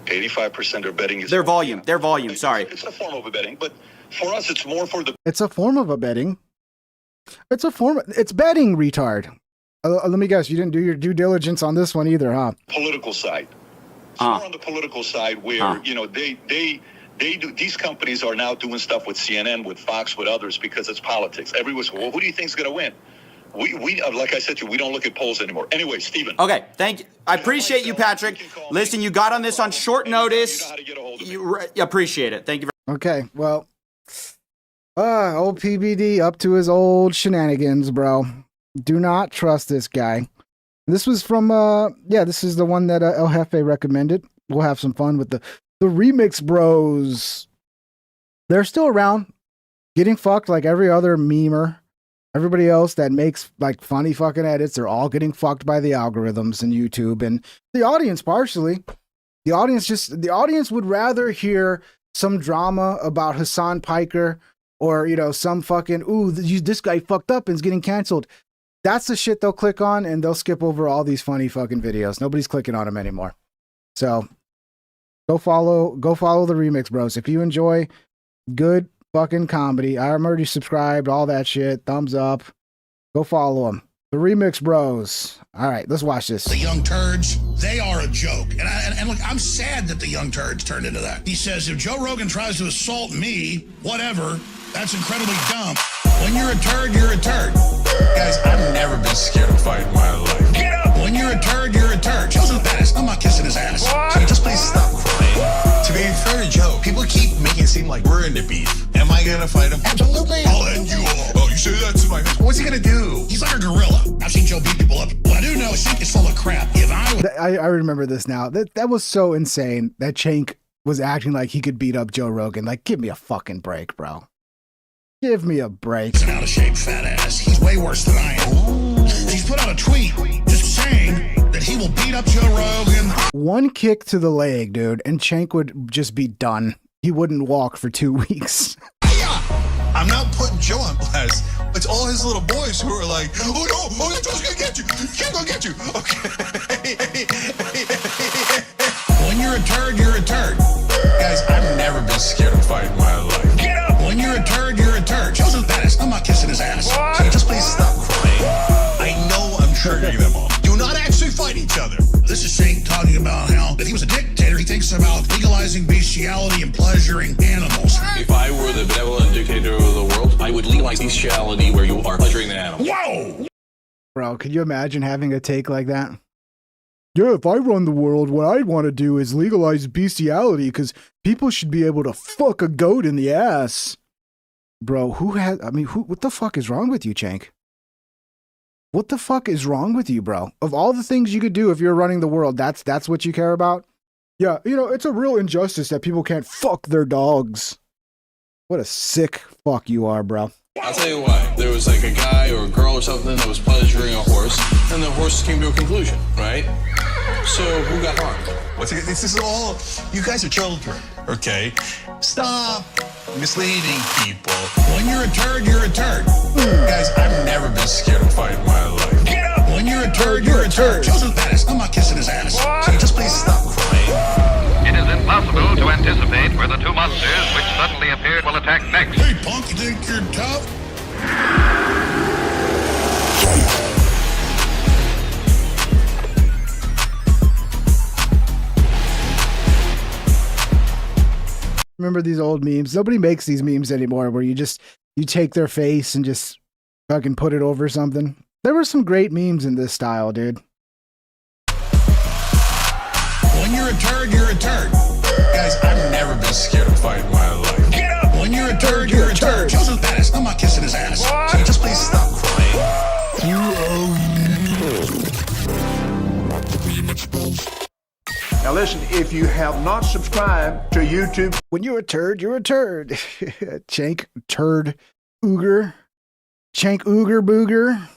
85% of their betting is their volume. Their volume. Sorry. It's a form of a betting, but for us, it's more for the. It's a form of a betting. It's betting, retard. Let me guess, you didn't do your due diligence on this one either, huh? Political side. It's more on the political side where you know they do. These companies are now doing stuff with CNN, with Fox, with others because it's politics. Everyone's, well, who do you think's going to win? We like I said to you, we don't look at polls anymore. Anyway, Stephen. Okay, thank you. I appreciate you, Patrick. Listen, you got on this on short notice. You appreciate it. Thank you very much. Okay, well, old PBD up to his old shenanigans, bro. Do not trust this guy. This was from, this is the one that El Jefe recommended. We'll have some fun with the Remix Bros. They're still around, getting fucked like every other memer. Everybody else that makes like funny fucking edits, they're all getting fucked by the algorithms and YouTube and the audience partially. The audience would rather hear some drama about Hassan Piker or, you know, some fucking, this guy fucked up and is getting canceled. That's the shit they'll click on, and they'll skip over all these funny fucking videos. Nobody's clicking on them anymore. So go follow the Remix Bros. If you enjoy good fucking comedy, I'm already subscribed, all that shit. Thumbs up. Go follow them. The Remix Bros. All right, let's watch this. The young turds, they are a joke. And look, I'm sad that the young turds turned into that. He says, if Joe Rogan tries to assault me, whatever, that's incredibly dumb. When you're a turd, you're a turd. Guys, I've never been scared of fighting in my life. Get up! When you're a turd, you're a turd. Joe's a badass. I'm not kissing his ass. Can you just please stop crying? To be fair to Joe, people keep making it seem like we're in the beef. Am I gonna fight him? Absolutely. I'll end you all. Oh, you say that to my face? What's he gonna do? He's like a gorilla. I've seen Joe beat people up. What I do know is Shank is full of crap. If I remember this now. That was so insane that Shank was acting like he could beat up Joe Rogan. Like, give me a fucking break, bro. Give me a break. He's an out of shape fat ass. He's way worse than I am. He's put out a tweet just saying that he will beat up Joe Rogan. One kick to the leg, dude, and Shank would just be done. He wouldn't walk for 2 weeks. I'm not putting Joe on blast. It's all his little boys who are like, oh no, Joe's gonna get you. He's gonna get you. Okay. When you're a turd, you're a turd. Guys, I've never been scared of fighting in my life. Get up! When you're a turd, you're a turd. Joe's a badass. I'm not kissing his ass. What? Can you just please stop crying? I know I'm triggering them all. Do not actually fight each other. This is Shank talking about how if he was a dictator, he thinks about legalizing bestiality and pleasuring animals. If I were the benevolent dictator of the world, I would legalize bestiality where you are pleasuring the animals. Whoa! Bro, could you imagine having a take like that? Yeah, if I run the world, what I'd want to do is legalize bestiality because people should be able to fuck a goat in the ass. Bro, what the fuck is wrong with you, Shank? What the fuck is wrong with you, bro? Of all the things you could do if you're running the world, that's what you care about? Yeah, you know, it's a real injustice that people can't fuck their dogs. What a sick fuck you are, bro. I'll tell you why. There was like a guy or a girl or something that was pleasuring a horse, and the horse came to a conclusion, right? So who got harmed? This is all, you guys are children, okay? Stop misleading people. When you're a turd, you're a turd. Guys, I've never been scared of fight in my life. Get up! When you're a turd, you're a turd. Joseph's badass. I'm not kissing his ass. So just please stop crying. It is impossible to anticipate where the two monsters which suddenly appeared will attack next. Hey, punk, you think you're tough? Remember these old memes? Nobody makes these memes anymore where you take their face and just fucking put it over something. There were some great memes in this style, dude. When you're a turd, you're a turd. Guys, I've never been scared of fight in my life. Get up! When you're a turd, you're a turd. Joseph's badass. I'm not kissing his ass. So just please stop crying. Now listen, if you have not subscribed to YouTube... When you're a turd, you're a turd. Chank turd ooger. Chank ooger booger.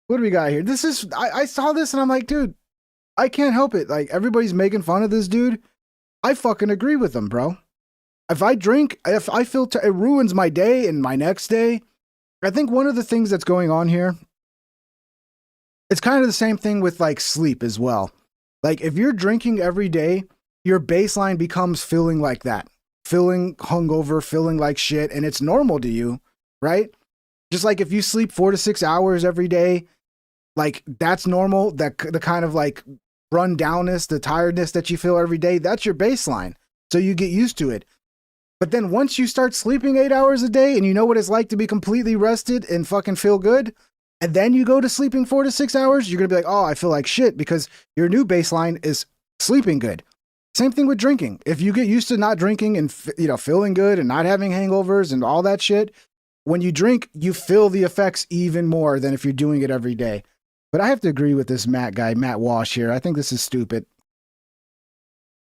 What do we got here? This is... I saw this and I'm like, dude, I can't help it. Like, everybody's making fun of this dude. I fucking agree with them, bro. If I drink, if I feel... it ruins my day and my next day. I think one of the things that's going on here... It's kind of the same thing with, like, sleep as well. Like, if you're drinking every day, your baseline becomes feeling like that. Feeling hungover, feeling like shit, and it's normal to you, right? Just like if you sleep 4 to 6 hours every day, like, that's normal. That the kind of, like, run downness, the tiredness that you feel every day, that's your baseline. So you get used to it. But then once you start sleeping 8 hours a day and you know what it's like to be completely rested and fucking feel good, and then you go to sleeping 4 to 6 hours, you're going to be like, oh, I feel like shit, because your new baseline is sleeping good. Same thing with drinking. If you get used to not drinking and, feeling good and not having hangovers and all that shit, when you drink, you feel the effects even more than if you're doing it every day. But I have to agree with this Matt guy, Matt Walsh here. I think this is stupid.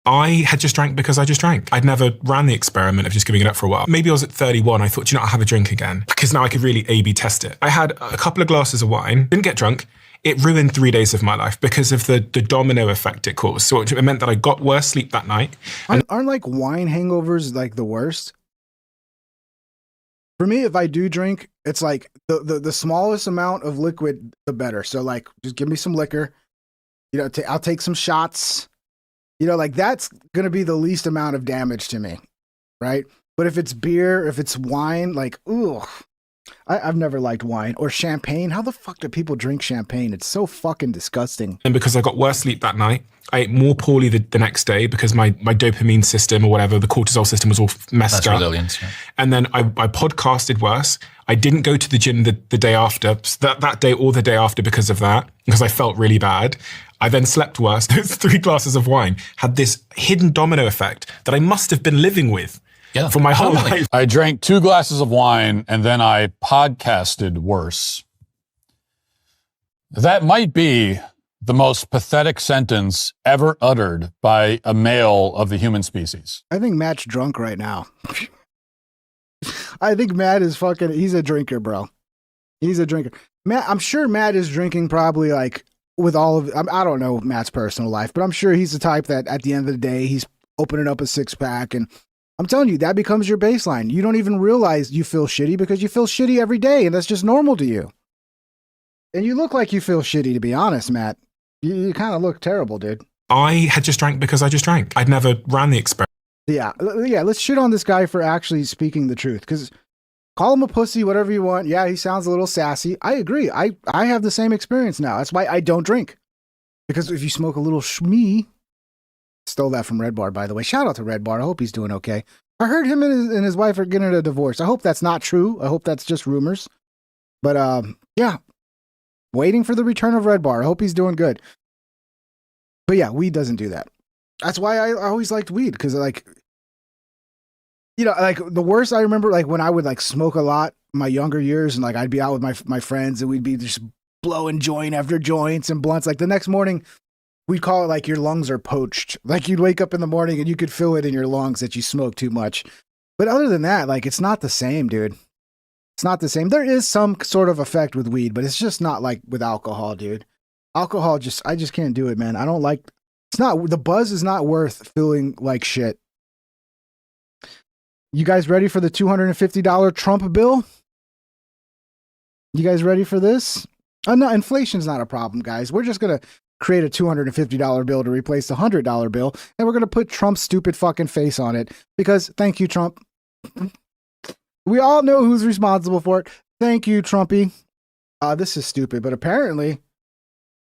I had just drank because I just drank. I'd never ran the experiment of just giving it up for a while. Maybe I was at 31. I thought, I'll have a drink again because now I could really A/B test it. I had a couple of glasses of wine, didn't get drunk. It ruined 3 days of my life because of the domino effect it caused. So it meant that I got worse sleep that night. Aren't like wine hangovers like the worst? For me, if I do drink, it's like the smallest amount of liquid, the better. So like, just give me some liquor. I'll take some shots. Like that's going to be the least amount of damage to me, right? But if it's beer, if it's wine, like, ooh, I've never liked wine or champagne. How the fuck do people drink champagne? It's so fucking disgusting. And because I got worse sleep that night, I ate more poorly the next day because my dopamine system or whatever, the cortisol system was all messed up. Resilience, yeah. And then I podcasted worse. I didn't go to the gym the day after, that day or the day after because of that, because I felt really bad. I then slept worse. Those 3 glasses of wine had this hidden domino effect that I must have been living with for my whole life. I drank 2 glasses of wine and then I podcasted worse. That might be the most pathetic sentence ever uttered by a male of the human species. I think Matt's drunk right now. I think Matt is he's a drinker, bro. He's a drinker. Matt, I'm sure Matt is drinking probably like with all of, I don't know Matt's personal life, but I'm sure he's the type that at the end of the day, he's opening up a 6-pack. And I'm telling you, that becomes your baseline. You don't even realize you feel shitty because you feel shitty every day. And that's just normal to you. And you look like you feel shitty, to be honest, Matt. You kind of look terrible, dude. I had just drank because I just drank. I'd never ran the experiment. Yeah, let's shit on this guy for actually speaking the truth. Because call him a pussy, whatever you want. Yeah, he sounds a little sassy. I agree. I have the same experience now. That's why I don't drink. Because if you smoke a little shmee, stole that from Red Bar, by the way. Shout out to Red Bar. I hope he's doing okay. I heard him and his wife are getting a divorce. I hope that's not true. I hope that's just rumors. But yeah, waiting for the return of Red Bar. I hope he's doing good. But yeah, weed doesn't do that. That's why I always liked weed, because like, like the worst I remember, like when I would like smoke a lot in my younger years, and like I'd be out with my friends and we'd be just blowing joint after joints and blunts. Like the next morning, we'd call it like your lungs are poached. Like you'd wake up in the morning and you could feel it in your lungs that you smoked too much. But other than that, like it's not the same, dude. It's not the same. There is some sort of effect with weed, but it's just not like with alcohol, dude. Alcohol I just can't do it, man. I don't like, the buzz is not worth feeling like shit. You guys ready for the $250 Trump bill? You guys ready for this? Oh, no, inflation's not a problem, guys. We're just going to create a $250 bill to replace the $100 bill, and we're going to put Trump's stupid fucking face on it because thank you, Trump. We all know who's responsible for it. Thank you, Trumpy. This is stupid, but apparently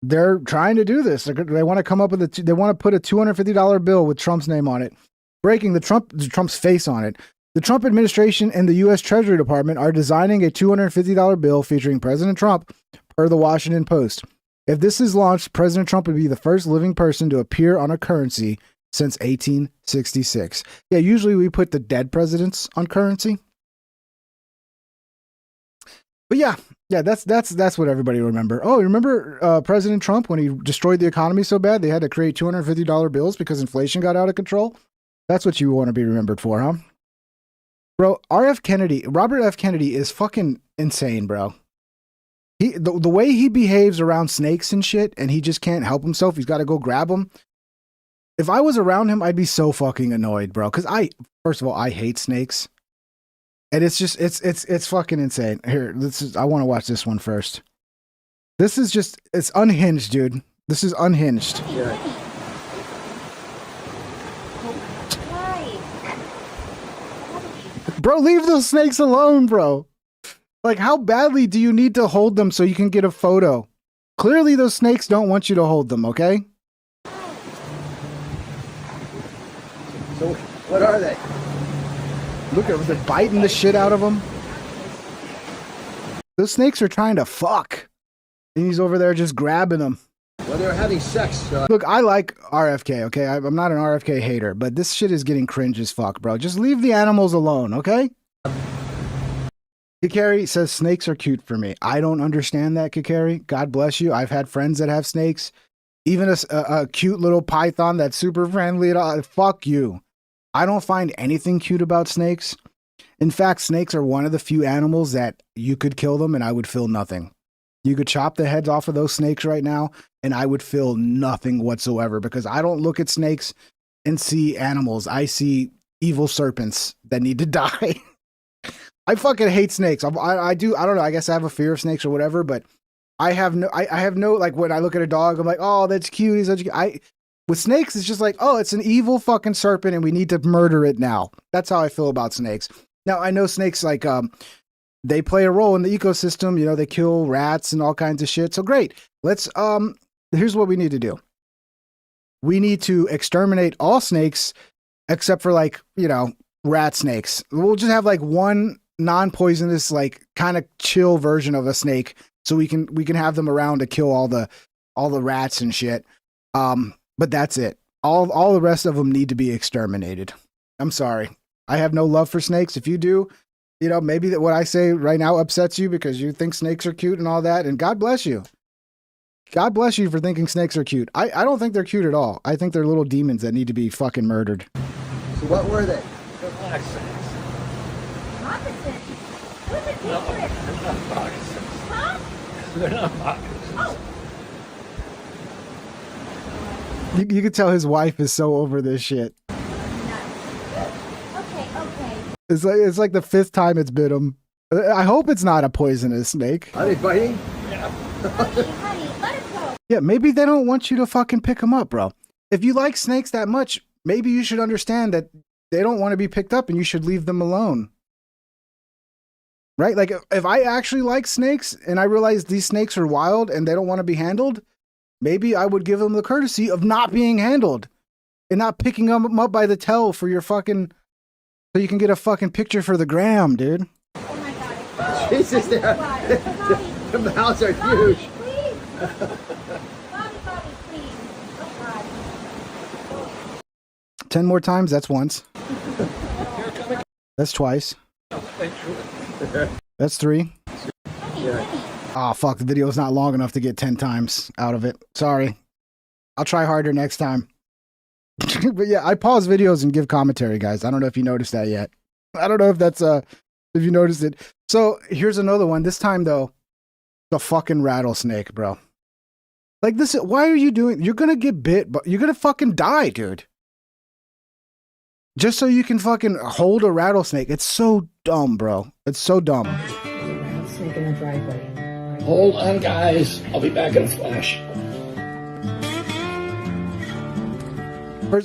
they're trying to do this. They want to come up with they want to put a $250 bill with Trump's name on it, breaking Trump's face on it. The Trump administration and the U.S. Treasury Department are designing a $250 bill featuring President Trump, per the Washington Post. If this is launched, President Trump would be the first living person to appear on a currency since 1866. Yeah, usually we put the dead presidents on currency. But yeah, that's what everybody remember. Oh, remember President Trump when he destroyed the economy so bad they had to create $250 bills because inflation got out of control? That's what you want to be remembered for, huh? Bro, Robert F. Kennedy is fucking insane, bro. The way he behaves around snakes and shit, and he just can't help himself. He's got to go grab them. If I was around him, I'd be so fucking annoyed, bro. Because first of all, I hate snakes. And it's just, it's fucking insane. Here, I want to watch this one first. This is just, it's unhinged, dude. This is unhinged. Yeah. Bro, leave those snakes alone, bro. Like, how badly do you need to hold them so you can get a photo? Clearly, those snakes don't want you to hold them, okay? So, what are they? Look at them. They're biting the shit out of them. Those snakes are trying to fuck. And he's over there just grabbing them. Well, they're having sex. Look, I like RFK, okay? I'm not an RFK hater, but this shit is getting cringe as fuck, bro. Just leave the animals alone, okay? Kikari says snakes are cute for me. I don't understand that, Kikari. God bless you. I've had friends that have snakes. Even a cute little python that's super friendly at all. Fuck you. I don't find anything cute about snakes. In fact, snakes are one of the few animals that you could kill them and I would feel nothing. You could chop the heads off of those snakes right now and I would feel nothing whatsoever because I don't look at snakes and see animals. I see evil serpents that need to die. I fucking hate snakes. I don't know. I guess I have a fear of snakes or whatever, but I have no, like when I look at a dog, I'm like, oh, that's cute. He's such a, with snakes, it's just like, oh, it's an evil fucking serpent and we need to murder it now. That's how I feel about snakes. Now, I know snakes, like, they play a role in the ecosystem. You know, they kill rats and all kinds of shit. So great. Let's, here's what we need to do. We need to exterminate all snakes except for, like, you know, rat snakes. We'll just have like one non-poisonous, like kind of chill version of a snake. So we can have them around to kill all the rats and shit. But that's it. All the rest of them need to be exterminated. I'm sorry. I have no love for snakes. If you do, you know, maybe that what I say right now upsets you because you think snakes are cute and all that. And God bless you. God bless you for thinking snakes are cute. I don't think they're cute at all. I think they're little demons that need to be fucking murdered. So what were they? They're moccasins. Moccasins? What's the difference? They're not moccasins. Huh? They're not moccasins. Oh. You can tell his wife is so over this shit. Okay. It's like the 5th time it's bit him. I hope it's not a poisonous snake. Are they biting? Yeah. honey, let it go. Yeah, maybe they don't want you to fucking pick them up, bro. If you like snakes that much, maybe you should understand that they don't want to be picked up and you should leave them alone. Right? Like, if I actually like snakes and I realize these snakes are wild and they don't want to be handled, maybe I would give them the courtesy of not being handled and not picking them up by the tail for your fucking, so you can get a fucking picture for the gram, dude. Oh my God. Jesus, the mouths are huge. Please. Bobby, please. Oh God. 10 more times, that's once. That's twice. That's 3. Oh, fuck, the video's not long enough to get 10 times out of it. Sorry. I'll try harder next time. But yeah, I pause videos and give commentary, guys. I don't know if you noticed that yet. I don't know if that's If you noticed it. So here's another one. This time though, the fucking rattlesnake, bro. Like this, why are you doing? You're gonna get bit, but you're gonna fucking die, dude. Just so you can fucking hold a rattlesnake. It's so dumb, bro. It's so dumb. Rattlesnake in the driveway. Hold on, guys. I'll be back in a flash.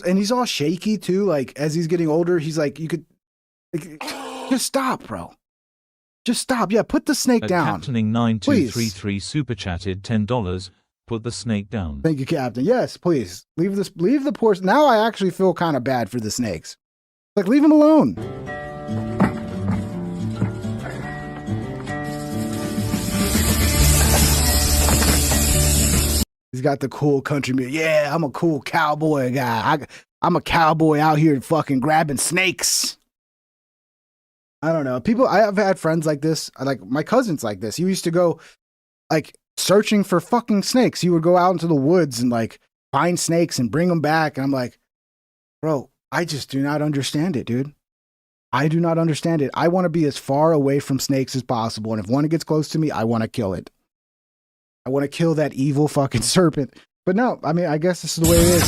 And he's all shaky too. Like as he's getting older, he's like, you could just stop, bro. Just stop. Yeah, put the snake down. Captaining 9233 super chatted $10. Put the snake down. Thank you, Captain. Yes, please. Leave the poor. Now I actually feel kind of bad for the snakes. Like, leave him alone. He's got the cool country music. Yeah, I'm a cool cowboy guy. I'm a cowboy out here fucking grabbing snakes. I don't know. I've had friends like this. Like, my cousin's like this. He used to go, like, searching for fucking snakes. He would go out into the woods and like find snakes and bring them back. And I'm like, bro, I just do not understand it, dude. I do not understand it. I want to be as far away from snakes as possible. And if one gets close to me, I want to kill it. I want to kill that evil fucking serpent. But no, I mean, I guess this is the way it is.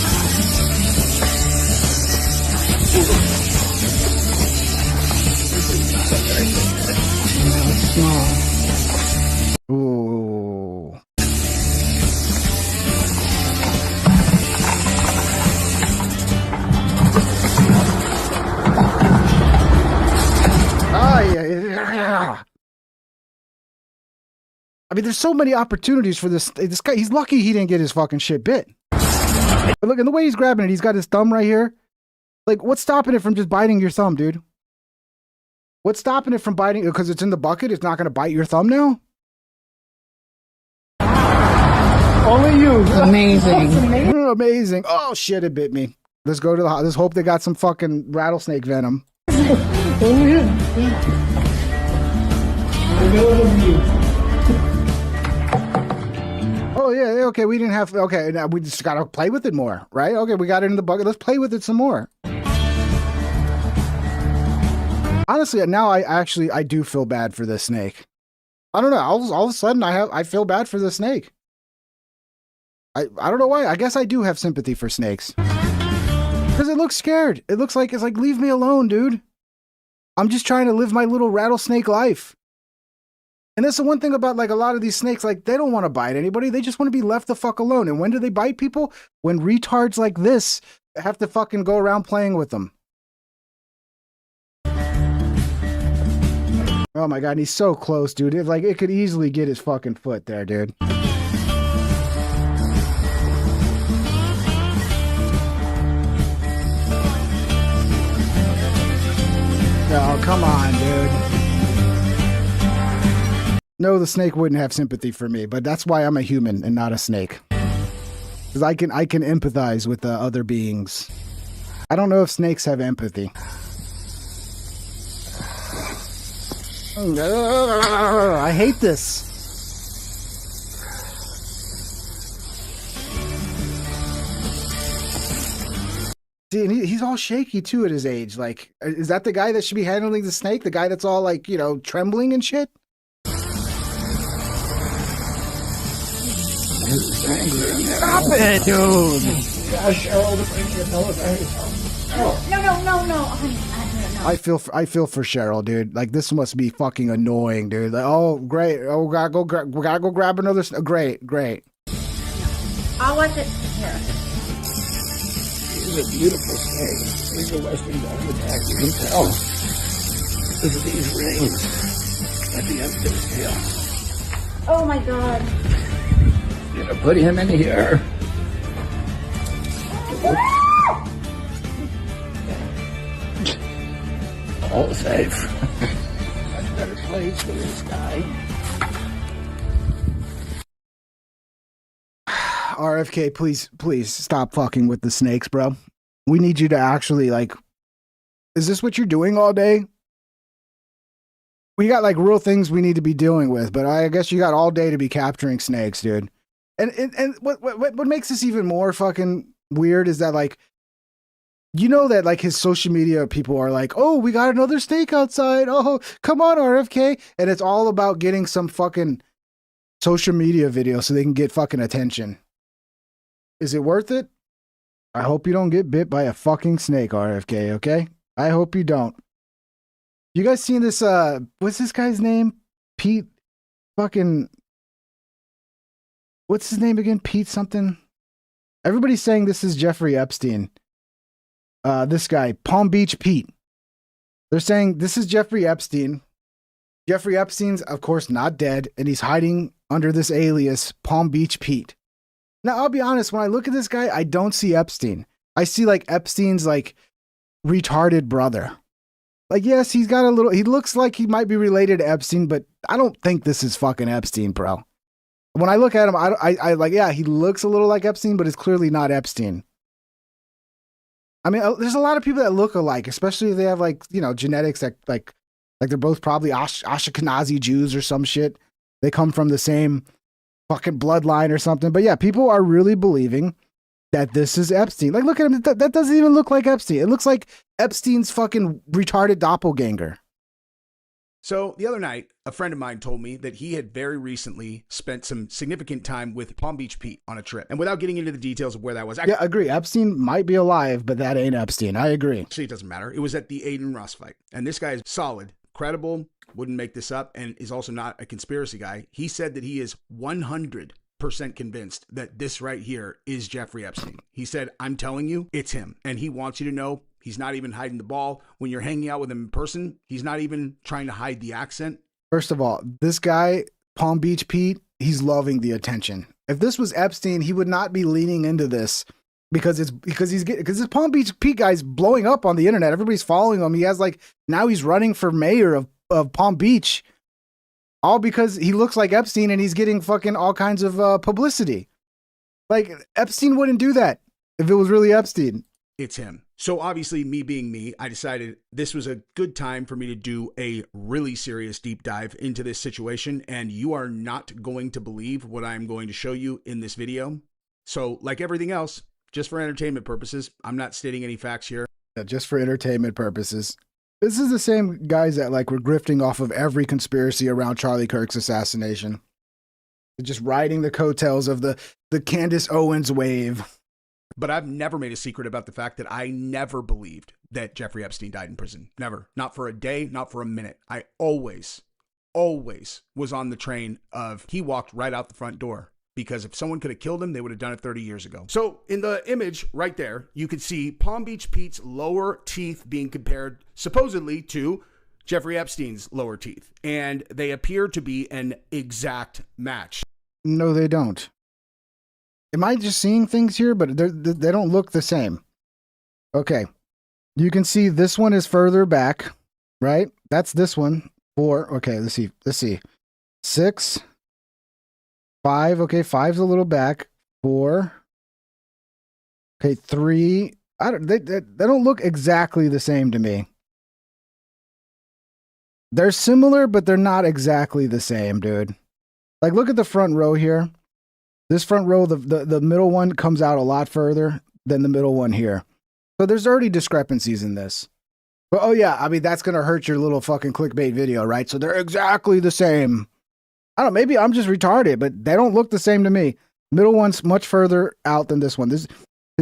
Ooh. Yeah. I mean, there's so many opportunities for this guy. He's lucky he didn't get his fucking shit bit. But look, and the way he's grabbing it, he's got his thumb right here. Like, what's stopping it from just biting your thumb, dude? What's stopping it from biting? Because it's in the bucket, it's not going to bite your thumb now? Only you. Amazing. Amazing. Oh, shit, it bit me. Let's go to the hospital. Let's hope they got some fucking rattlesnake venom. Oh, yeah, okay, we didn't have... Okay, now we just got to play with it more, right? Okay, we got it in the bucket. Let's play with it some more. Honestly, now I do feel bad for this snake. I don't know. All of a sudden, I feel bad for the snake. I don't know why. I guess I do have sympathy for snakes. Because it looks scared. It looks like, it's like, leave me alone, dude. I'm just trying to live my little rattlesnake life. And that's the one thing about, like, a lot of these snakes, like, they don't want to bite anybody. They just want to be left the fuck alone. And when do they bite people? When retards like this have to fucking go around playing with them. Oh my god, and he's so close, dude. It could easily get his fucking foot there, dude. Oh, come on, dude. No, the snake wouldn't have sympathy for me, but that's why I'm a human and not a snake. Because I can empathize with other beings. I don't know if snakes have empathy. I hate this. See, and he's all shaky too at his age. Like, is that the guy that should be handling the snake? The guy that's all like, you know, trembling and shit? Stop it, dude! Yeah, Cheryl, to bring you a military. Oh, no, honey. I feel for Cheryl, dude. Like, this must be fucking annoying, dude. Like, oh, great. Oh, we gotta go grab another. Great. I'll watch it. Here. This is a beautiful snake. These are Western Diamondback. You can tell. Look at these rings at the end of his tail. Oh my god. You're gonna put him in here. All safe. Much better place for this guy. RFK, please stop fucking with the snakes, bro. We need you to actually, like, is this what you're doing all day? We got, like, real things we need to be dealing with, but I guess you got all day to be capturing snakes, dude. And what makes this even more fucking weird is that, like, You know that like his social media people are like, oh, we got another snake outside. Oh, come on, RFK. And it's all about getting some fucking social media video so they can get fucking attention. Is it worth it? I hope you don't get bit by a fucking snake, RFK, okay? I hope you don't. You guys seen this, what's this guy's name? Pete fucking, what's his name again? Pete something? Everybody's saying this is Jeffrey Epstein. This guy, Palm Beach Pete. They're saying this is Jeffrey Epstein. Jeffrey Epstein's, of course, not dead, and he's hiding under this alias, Palm Beach Pete. Now, I'll be honest, when I look at this guy, I don't see Epstein. I see like Epstein's like retarded brother. Like, yes, he's got a little, he looks like he might be related to Epstein, but I don't think this is fucking Epstein, bro. When I look at him, I like, yeah, he looks a little like Epstein, but it's clearly not Epstein. I mean, there's a lot of people that look alike, especially if they have like, you know, genetics that like they're both probably Ashkenazi Jews or some shit. They come from the same fucking bloodline or something. But yeah, people are really believing that this is Epstein. Like, look at him. That doesn't even look like Epstein. It looks like Epstein's fucking retarded doppelganger. So the other night, a friend of mine told me that he had very recently spent some significant time with Palm Beach Pete on a trip. And without getting into the details of where that was. Yeah, I agree. Epstein might be alive, but that ain't Epstein. I agree. Actually, it doesn't matter. It was at the Aiden Ross fight. And this guy is solid, credible, wouldn't make this up, and is also not a conspiracy guy. He said that he is 100% convinced that this right here is Jeffrey Epstein. He said, I'm telling you, it's him. And he wants you to know he's not even hiding the ball. When you're hanging out with him in person, he's not even trying to hide the accent. First of all, this guy, Palm Beach Pete, he's loving the attention. If this was Epstein, he would not be leaning into this because this Palm Beach Pete guy's blowing up on the internet. Everybody's following him. He has like, now he's running for mayor of Palm Beach, all because he looks like Epstein and he's getting fucking all kinds of publicity. Like, Epstein wouldn't do that if it was really Epstein. It's him. So obviously, me being me, I decided this was a good time for me to do a really serious deep dive into this situation, and you are not going to believe what I'm going to show you in this video. So like everything else, just for entertainment purposes, I'm not stating any facts here. Yeah, just for entertainment purposes. This is the same guys that like were grifting off of every conspiracy around Charlie Kirk's assassination. They're just riding the coattails of the Candace Owens wave. But I've never made a secret about the fact that I never believed that Jeffrey Epstein died in prison. Never. Not for a day, not for a minute. I always was on the train of he walked right out the front door. Because if someone could have killed him, they would have done it 30 years ago. So in the image right there, you could see Palm Beach Pete's lower teeth being compared supposedly to Jeffrey Epstein's lower teeth. And they appear to be an exact match. No, they don't. Am I just seeing things here? But they don't look the same. Okay. You can see this one is further back, right? That's this one. 4. Okay, let's see. 6. 5. Okay, 5's a little back. 4. Okay, 3. They don't look exactly the same to me. They're similar, but they're not exactly the same, dude. Like, look at the front row here. This front row, the middle one comes out a lot further than the middle one here. So there's already discrepancies in this. But oh yeah, I mean, that's going to hurt your little fucking clickbait video, right? So they're exactly the same. I don't know, maybe I'm just retarded, but they don't look the same to me. Middle one's much further out than this one. His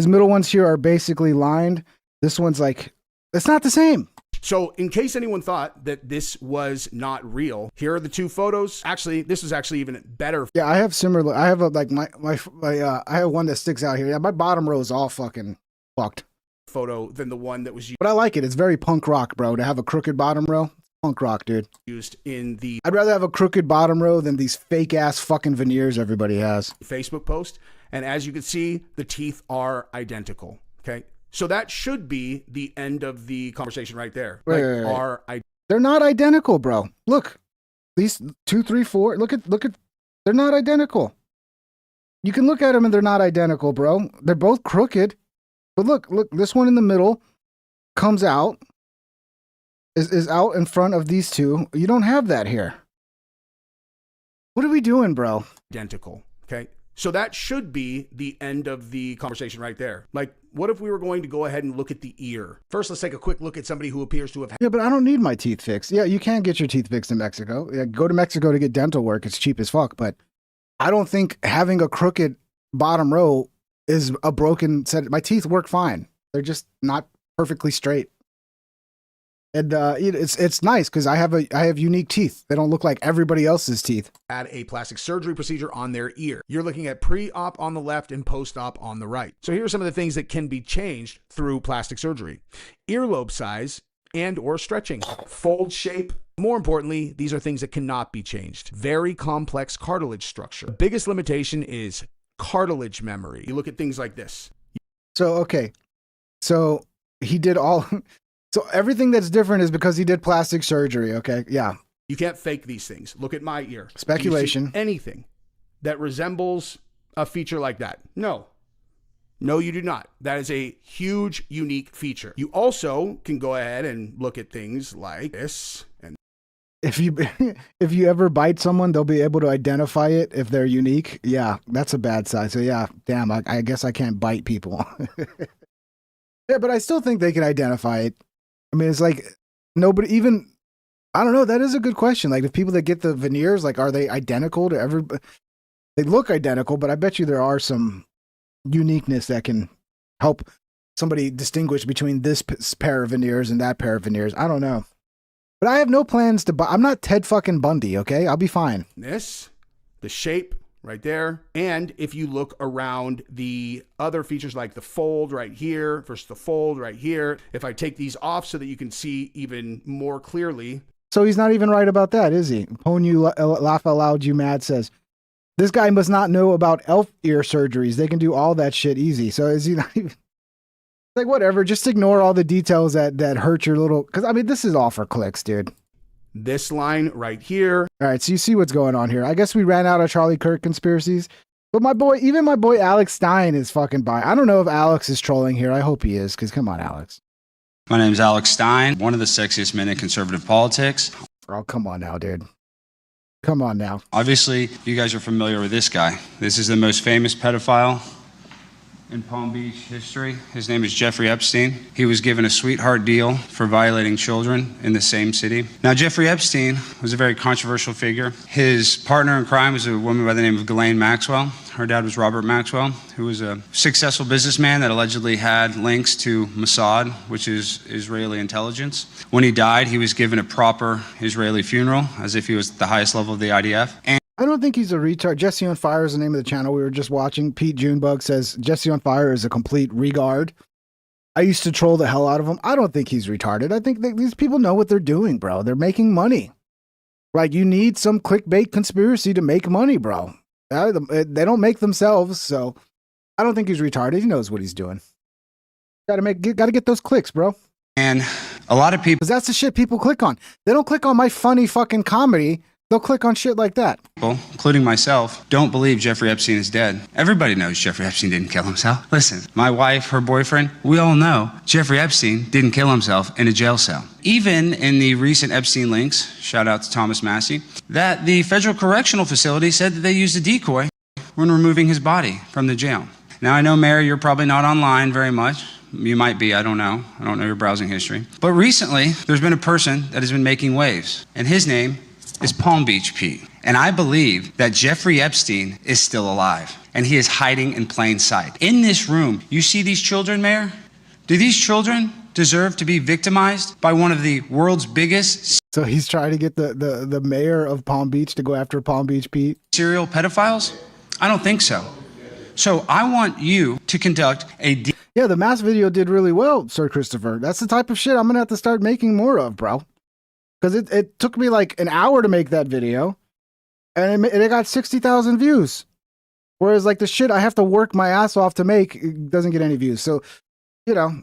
middle ones here are basically lined. This one's like, it's not the same. So in case anyone thought that this was not real, here are the two photos. Actually, this is actually even better. Yeah, I have similar. I have I have one that sticks out here. Yeah, my bottom row is all fucking fucked. Photo than the one that was used. But I like it. It's very punk rock, bro, to have a crooked bottom row. Punk rock, dude. Used in the. I'd rather have a crooked bottom row than these fake ass fucking veneers everybody has. Facebook post. And as you can see, the teeth are identical. Okay. So that should be the end of the conversation right there. Right. They're not identical, bro. Look, these 2, 3, 4. Look at. They're not identical. You can look at them and they're not identical, bro. They're both crooked. But look. This one in the middle comes out. Is out in front of these two. You don't have that here. What are we doing, bro? Identical. Okay. So that should be the end of the conversation right there. Like, what if we were going to go ahead and look at the ear? First, let's take a quick look at somebody who appears to have... Yeah, but I don't need my teeth fixed. Yeah, you can get your teeth fixed in Mexico. Yeah, go to Mexico to get dental work. It's cheap as fuck. But I don't think having a crooked bottom row is a broken set. My teeth work fine. They're just not perfectly straight. And it's nice because I have unique teeth. They don't look like everybody else's teeth. Had a plastic surgery procedure on their ear. You're looking at pre-op on the left and post-op on the right. So here are some of the things that can be changed through plastic surgery. Earlobe size and or stretching. Fold shape. More importantly, these are things that cannot be changed. Very complex cartilage structure. The biggest limitation is cartilage memory. You look at things like this. So, okay. So he did all... So everything that's different is because he did plastic surgery, okay? Yeah. You can't fake these things. Look at my ear. Speculation. Do you see anything that resembles a feature like that? No. No, you do not. That is a huge, unique feature. You also can go ahead and look at things like this. And if you ever bite someone, they'll be able to identify it if they're unique. Yeah, that's a bad sign. So yeah, damn, I guess I can't bite people. Yeah, but I still think they can identify it. I mean, it's like nobody even, I don't know. That is a good question. Like, if people that get the veneers, like, are they identical to everybody? They look identical, but I bet you there are some uniqueness that can help somebody distinguish between this pair of veneers and that pair of veneers. I don't know. But I have no plans to buy. I'm not Ted fucking Bundy, okay? I'll be fine. This, the shape right there. And if you look around the other features like the fold right here versus the fold right here, if I take these off so that you can see even more clearly. So he's not even right about that, is he? Pone you laugh out loud, you mad says, this guy must not know about elf ear surgeries. They can do all that shit easy. So is he not even... Like, whatever, just ignore all the details that hurt your little... Because, I mean, this is all for clicks, dude. This line right here. All right, so you see what's going on here. I guess we ran out of Charlie Kirk conspiracies. But even my boy Alex Stein is fucking by. I don't know if Alex is trolling here. I hope he is, because come on, Alex. My name's Alex Stein, one of the sexiest men in conservative politics. Oh, come on now, dude. Come on now. Obviously, you guys are familiar with this guy. This is the most famous pedophile in Palm Beach history. His name is Jeffrey Epstein. He was given a sweetheart deal for violating children in the same city. Now, Jeffrey Epstein was a very controversial figure. His partner in crime was a woman by the name of Ghislaine Maxwell. Her dad was Robert Maxwell, who was a successful businessman that allegedly had links to Mossad, which is Israeli intelligence. When he died, he was given a proper Israeli funeral, as if he was at the highest level of the IDF. And I don't think he's a retard. Jesse on Fire is the name of the channel we were just watching. Pete Junebug says Jesse on Fire is a complete regard. I used to troll the hell out of him. I don't think he's retarded. I think these people know what they're doing, bro. They're making money. Like, you need some clickbait conspiracy to make money, bro. They don't make themselves, so I don't think he's retarded. He knows what he's doing. Gotta get those clicks, bro. And a lot of people... 'Cause that's the shit people click on. They don't click on my funny fucking comedy. They'll click on shit like that. People, including myself, don't believe Jeffrey Epstein is dead. Everybody knows Jeffrey Epstein didn't kill himself. Listen, my wife, her boyfriend, we all know Jeffrey Epstein didn't kill himself in a jail cell. Even in the recent Epstein links, shout out to Thomas Massey, that the Federal Correctional Facility said that they used a decoy when removing his body from the jail. Now, I know, Mary, you're probably not online very much. You might be, I don't know. I don't know your browsing history. But recently, there's been a person that has been making waves, and his name is Palm Beach Pete. And I believe that Jeffrey Epstein is still alive, and he is hiding in plain sight. In this room, you see these children, Mayor? Do these children deserve to be victimized by one of the world's biggest... So he's trying to get the mayor of Palm Beach to go after Palm Beach Pete? ...serial pedophiles? I don't think so. So I want you to conduct a... Yeah, the mass video did really well, Sir Christopher. That's the type of shit I'm gonna have to start making more of, bro. Because it took me like an hour to make that video, and it got 60,000 views. Whereas like the shit I have to work my ass off to make, it doesn't get any views. So, you know,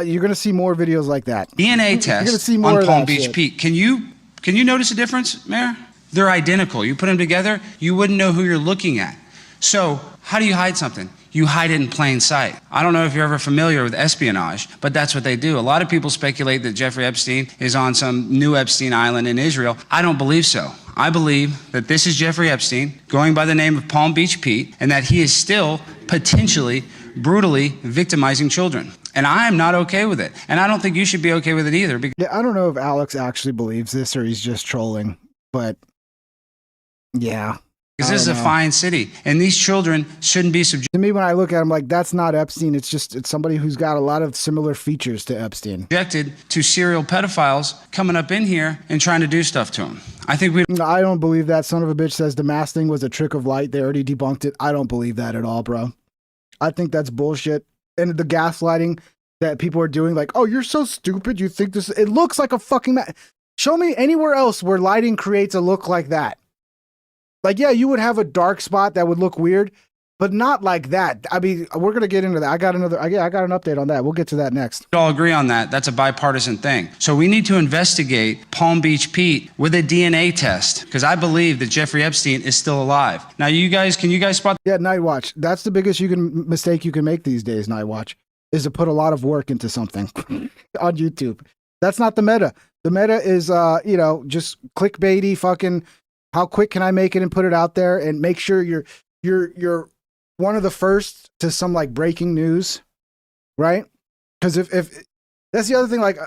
you're going to see more videos like that. DNA test see more on Palm Beach shit. Pete. Can you notice a difference, Mayor? They're identical. You put them together, you wouldn't know who you're looking at. So how do you hide something? You hide it in plain sight. I don't know if you're ever familiar with espionage, but that's what they do. A lot of people speculate that Jeffrey Epstein is on some new Epstein island in Israel. I don't believe so. I believe that this is Jeffrey Epstein going by the name of Palm Beach Pete, and that he is still potentially brutally victimizing children. And I am not okay with it. And I don't think you should be okay with it either. Yeah, I don't know if Alex actually believes this or he's just trolling, but yeah. Because this is a fine city, and these children shouldn't be subjected. To me, when I look at him, like, that's not Epstein. It's somebody who's got a lot of similar features to Epstein. Subjected to serial pedophiles coming up in here and trying to do stuff to him. I think we. No, I don't believe that. Son of a bitch says the mask thing was a trick of light. They already debunked it. I don't believe that at all, bro. I think that's bullshit. And the gaslighting that people are doing, like, oh, you're so stupid. You think this? It looks like a fucking. Show me anywhere else where lighting creates a look like that. Like, yeah, you would have a dark spot that would look weird, but not like that. I mean, we're going to get into that. I got an update on that. We'll get to that next. We all agree on that. That's a bipartisan thing. So we need to investigate Palm Beach Pete with a DNA test, because I believe that Jeffrey Epstein is still alive. Now, can you guys spot? Yeah, Night Watch. That's the biggest mistake you can make these days, Night Watch, is to put a lot of work into something on YouTube. That's not the meta. The meta is, just clickbaity fucking. How quick can I make it and put it out there and make sure you're one of the first to some like breaking news, right? Because if that's the other thing, like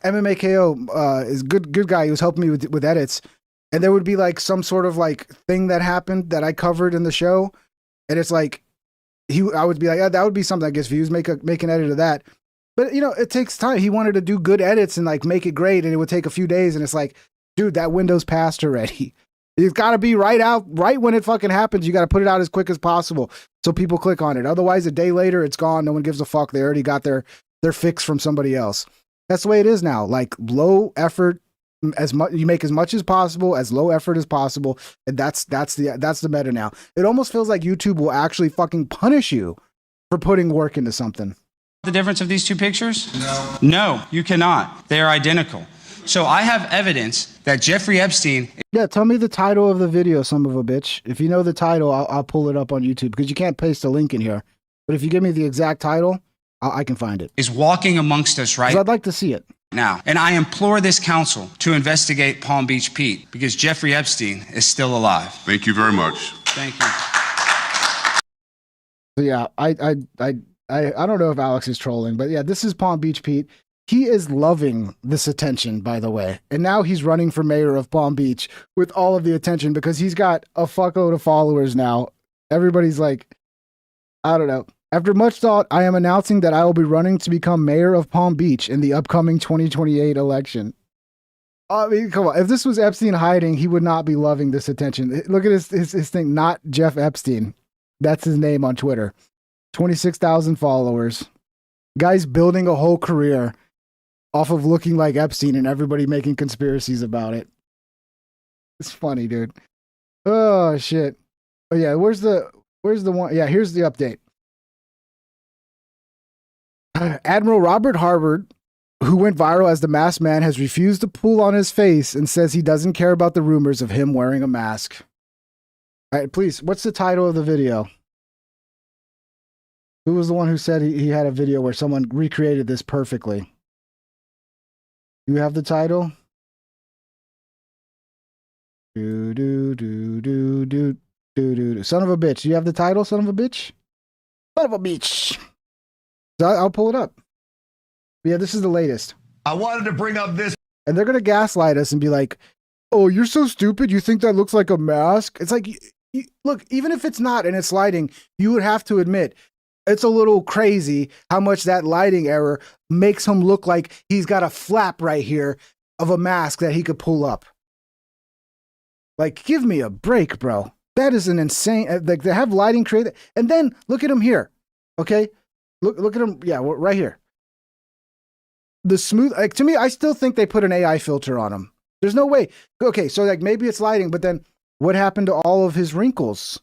MMA KO is good guy. He was helping me with edits, and there would be like some sort of like thing that happened that I covered in the show, and it's like I would be like, yeah, that would be something that gets views. Make an edit of that, but it takes time. He wanted to do good edits and like make it great, and it would take a few days, and it's like, dude, that window's passed already. It's got to be right when it fucking happens. You got to put it out as quick as possible so people click on it. Otherwise, a day later, it's gone. No one gives a fuck. They already got their fix from somebody else. That's the way it is now. Like low effort, you make as much as possible, as low effort as possible, and that's the meta now. It almost feels like YouTube will actually fucking punish you for putting work into something. The difference of these two pictures? No, you cannot. They are identical. So I have evidence that Jeffrey Epstein. Yeah, tell me the title of the video, son of a bitch. If you know the title, I'll pull it up on YouTube, because you can't paste a link in here. But if you give me the exact title, I can find it. Is walking amongst us right I'd like to see it now. And I implore this council to investigate Palm Beach Pete, because Jeffrey Epstein is still alive. Thank you very much. Thank you. So yeah, I don't know if Alex is trolling, but yeah, this is Palm Beach Pete. He is loving this attention, by the way. And now he's running for mayor of Palm Beach with all of the attention, because he's got a fuckload of followers now. Everybody's like, I don't know. After much thought, I am announcing that I will be running to become mayor of Palm Beach in the upcoming 2028 election. I mean, come on. If this was Epstein hiding, he would not be loving this attention. Look at his thing, not Jeff Epstein. That's his name on Twitter. 26,000 followers. Guy's building a whole career off of looking like Epstein and everybody making conspiracies about it. It's funny, dude. Oh shit. Oh yeah, where's the one? Yeah, here's the update. Admiral Robert Harvard, who went viral as the masked man, has refused to pull on his face and says he doesn't care about the rumors of him wearing a mask. All right, please, what's the title of the video? Who was the one who said he had a video where someone recreated this perfectly? You have the title? Son of a bitch. Do you have the title, son of a bitch? Son of a bitch. So I'll pull it up. Yeah, this is the latest. I wanted to bring up this. And they're going to gaslight us and be like, oh, you're so stupid. You think that looks like a mask? It's like, look, even if it's not and it's lighting, you would have to admit, it's a little crazy how much that lighting error makes him look like he's got a flap right here of a mask that he could pull up. Like, give me a break, bro. That is an insane, like, they have lighting created. And then look at him here. Okay. Look at him. Yeah. Right here. The smooth, like, to me, I still think they put an AI filter on him. There's no way. Okay. So like maybe it's lighting, but then what happened to all of his wrinkles?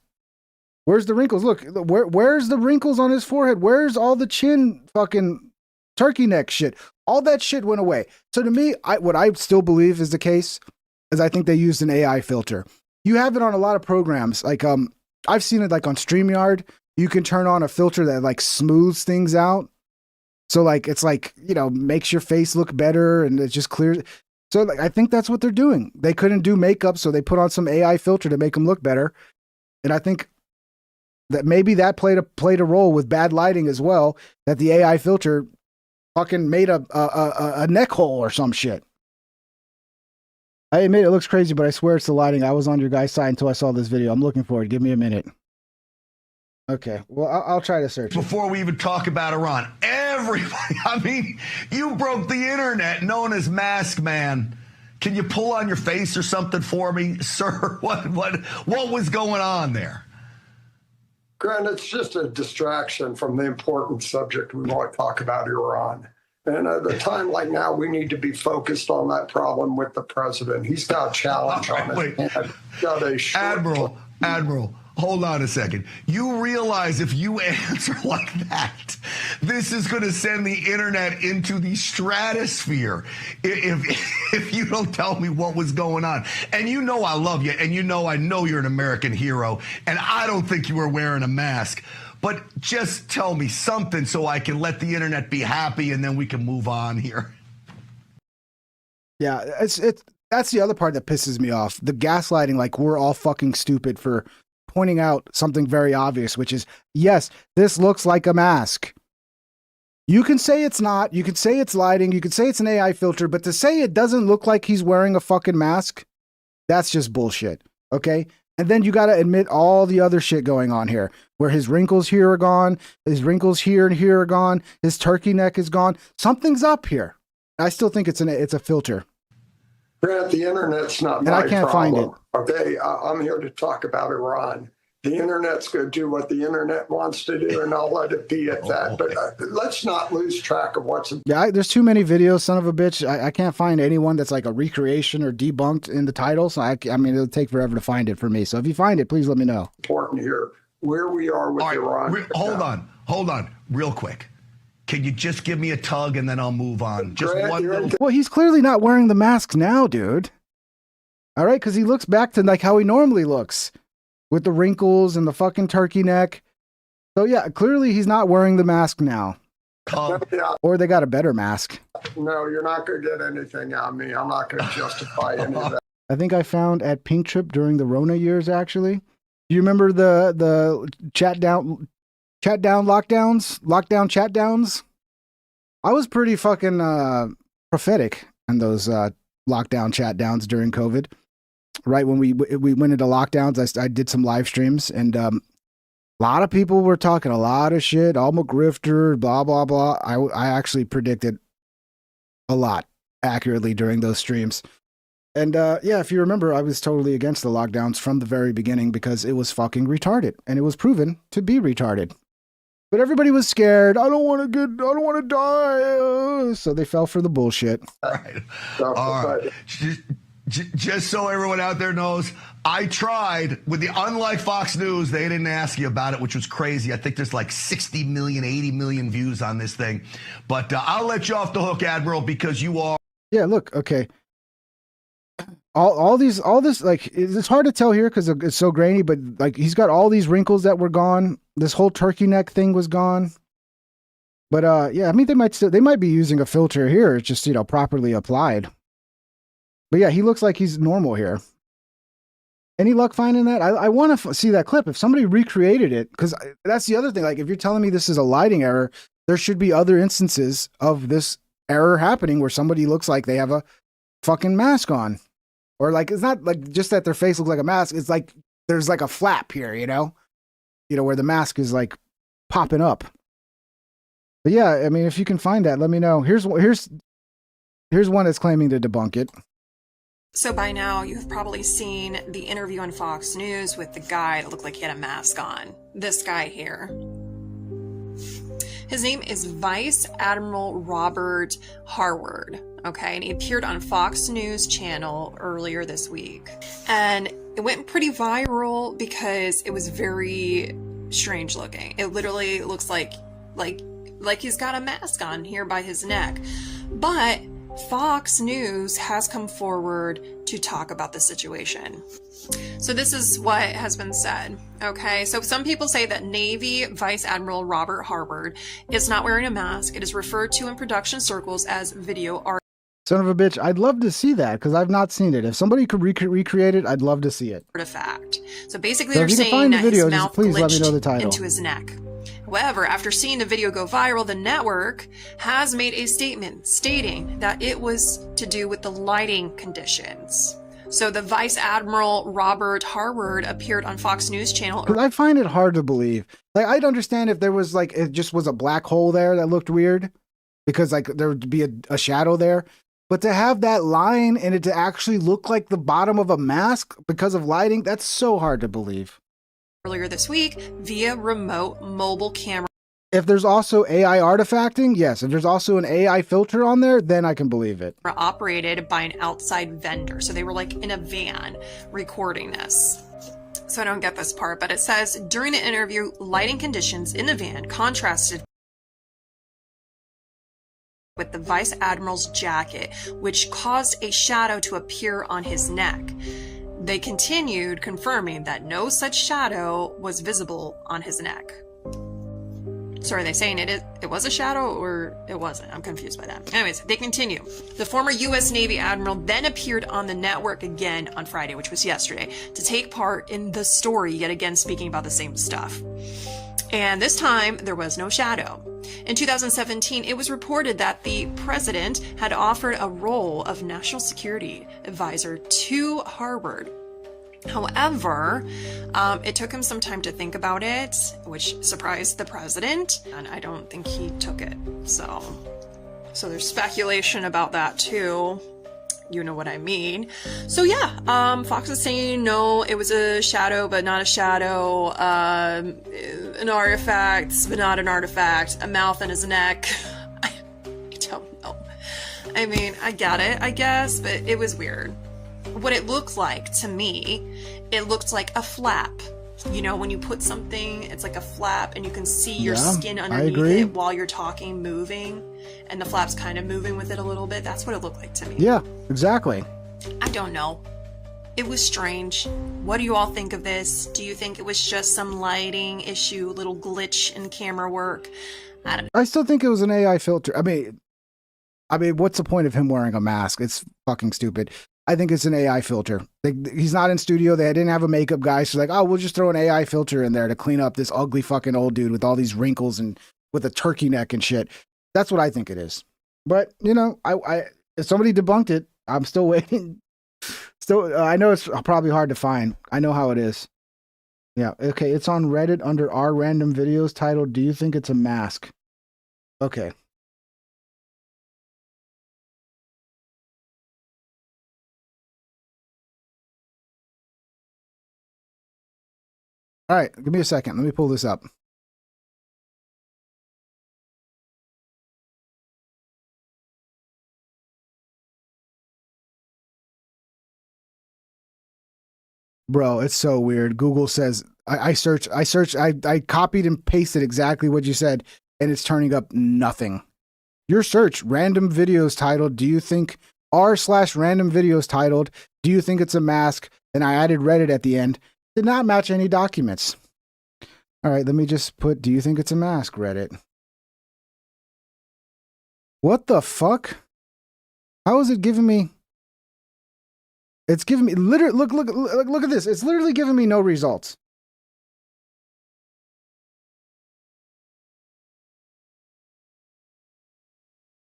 Where's the wrinkles? Look, where's the wrinkles on his forehead? Where's all the chin fucking turkey neck shit? All that shit went away. So to me, what I still believe is the case is I think they used an AI filter. You have it on a lot of programs. Like, I've seen it like on StreamYard. You can turn on a filter that like smooths things out. So like, it's like, makes your face look better and it just clears. So like, I think that's what they're doing. They couldn't do makeup, so they put on some AI filter to make him look better. And I think that maybe that played a role with bad lighting as well, that the AI filter fucking made a neck hole or some shit. I admit it looks crazy, but I swear it's the lighting. I was on your guy's side until I saw this video. I'm looking for it. Give me a minute. Okay, well, I'll try to search it. Before we even talk about Iran, everybody, I mean, you broke the internet known as Mask Man. Can you pull on your face or something for me, sir? What was going on there? Grant, it's just a distraction from the important subject we want to talk about, Iran. And at a time like now, we need to be focused on that problem with the president. He's got a challenge on his hand. Got a Admiral, hold on a second. You realize if you answer like that, this is going to send the internet into the stratosphere if you don't tell me what was going on. And you know I love you, and I know you're an American hero, and I don't think you were wearing a mask. But just tell me something so I can let the internet be happy, and then we can move on here. Yeah, that's the other part that pisses me off. The gaslighting, like we're all fucking stupid for pointing out something very obvious, which is, yes, this looks like a mask. You can say it's not, you can say it's lighting, you can say it's an AI filter, but to say it doesn't look like he's wearing a fucking mask, that's just bullshit, okay? And then you got to admit all the other shit going on here, where his wrinkles here are gone, his wrinkles here and here are gone, his turkey neck is gone. Something's up here. I still think it's a filter. Grant, the internet's not and my I can't problem. find it. Okay, I'm here to talk about Iran. The internet's going to do what the internet wants to do, and I'll let it be at that. But let's not lose track of what's. Yeah, there's too many videos, son of a bitch. I can't find anyone that's like a recreation or debunked in the title. So I mean, it'll take forever to find it for me. So if you find it, please let me know. Important here, where we are with Iran. Hold on, real quick. Can you just give me a tug and then I'll move on? Just Grant, one little. Well, he's clearly not wearing the mask now, dude. All right, because he looks back to like how he normally looks, with the wrinkles and the fucking turkey neck. So yeah, clearly he's not wearing the mask now. Or they got a better mask. No, you're not going to get anything out of me. I'm not going to justify any of that. I think I found at Pink Trip during the Rona years, actually. Do you remember the chat down lockdown chat downs? I was pretty fucking prophetic in those lockdown chat downs during COVID. Right when we went into lockdowns, I did some live streams, and a lot of people were talking a lot of shit. I'm a grifter, blah blah blah. I actually predicted a lot accurately during those streams, and yeah, if you remember, I was totally against the lockdowns from the very beginning because it was fucking retarded, and it was proven to be retarded. But everybody was scared. I don't want to die, so they fell for the bullshit. All right. Just so everyone out there knows, I tried with unlike Fox News, they didn't ask you about it, which was crazy. I think there's like 60 million, 80 million views on this thing. But I'll let you off the hook, Admiral, because you are. Yeah, look, okay. All this, like, it's hard to tell here because it's so grainy, but like he's got all these wrinkles that were gone. This whole turkey neck thing was gone. But yeah, I mean, they might be using a filter here. It's just, properly applied. But yeah, he looks like he's normal here. Any luck finding that? I want to see that clip. If somebody recreated it, because that's the other thing. Like, if you're telling me this is a lighting error, there should be other instances of this error happening where somebody looks like they have a fucking mask on. Or like, it's not like just that their face looks like a mask. It's like there's like a flap here, where the mask is like popping up. But yeah, I mean, if you can find that, let me know. Here's one that's claiming to debunk it. So by now, you've probably seen the interview on Fox News with the guy that looked like he had a mask on. This guy here. His name is Vice Admiral Robert Harland, okay? And he appeared on Fox News channel earlier this week. And it went pretty viral because it was very strange looking. It literally looks like he's got a mask on here by his neck. But Fox News has come forward to talk about the situation. So this is what has been said, okay? So some people say that Navy Vice Admiral Robert Harland is not wearing a mask. It is referred to in production circles as video art. Son of a bitch. I'd love to see that because I've not seen it. If somebody could recreate it, I'd love to see it. Artifact. So basically, So they're if you can saying find the that video, his just mouth please let me know the glitched title. into his neck. However, after seeing the video go viral, the network has made a statement stating that it was to do with the lighting conditions. So the Vice Admiral Robert Harward appeared on Fox News Channel. Because I find it hard to believe. Like, I'd understand if there was like, it just was a black hole there that looked weird because like there would be a shadow there. But to have that line and it to actually look like the bottom of a mask because of lighting, that's so hard to believe. Earlier this week via remote mobile camera. If there's also AI artifacting, yes. If there's also an AI filter on there, then I can believe it. Operated by an outside vendor. So they were like in a van recording this. So I don't get this part, but it says during the interview, lighting conditions in the van contrasted with the Vice Admiral's jacket, which caused a shadow to appear on his neck. They continued confirming that no such shadow was visible on his neck. So are they saying it was a shadow or it wasn't? I'm confused by that. Anyways, they continue. The former U.S. Navy admiral then appeared on the network again on Friday, which was yesterday, to take part in the story, yet again speaking about the same stuff. And this time, there was no shadow. In 2017, it was reported that the president had offered a role of national security advisor to Harward. However, it took him some time to think about it, which surprised the president, and I don't think he took it. So there's speculation about that too. You know what I mean. So yeah, Fox is saying no, it was a shadow, but not a shadow, an artifact, but not an artifact, a mouth in his neck. I don't know. I mean, I get it, I guess, but it was weird. What it looked like to me, it looked like a flap. You know, when you put something, it's like a flap and you can see your skin underneath it while you're talking, moving, and the flap's kind of moving with it a little bit. That's what it looked like to me. Yeah, exactly. I don't know. It was strange. What do you all think of this? Do you think it was just some lighting issue, little glitch in camera work? I don't know. I still think it was an AI filter. I mean, what's the point of him wearing a mask? It's fucking stupid. I think it's an AI filter. He's not in studio. They didn't have a makeup guy. So like, oh, we'll just throw an AI filter in there to clean up this ugly fucking old dude with all these wrinkles and with a turkey neck and shit. That's what I think it is. But, you know, if somebody debunked it, I'm still waiting. I know it's probably hard to find. I know how it is. Yeah. Okay. It's on Reddit under our random videos titled, "Do you think it's a mask?" Okay. All right, give me a second. Let me pull this up. Bro, it's so weird. Google says I copied and pasted exactly what you said, and it's turning up nothing. Your search, random videos titled, "Do you think r/random videos titled, "Do you think it's a mask?" And I added Reddit at the end. Did not match any documents. All right, let me just put, "Do you think it's a mask?" Reddit. What the fuck? How is it giving me? It's giving me literally look at this. It's literally giving me no results.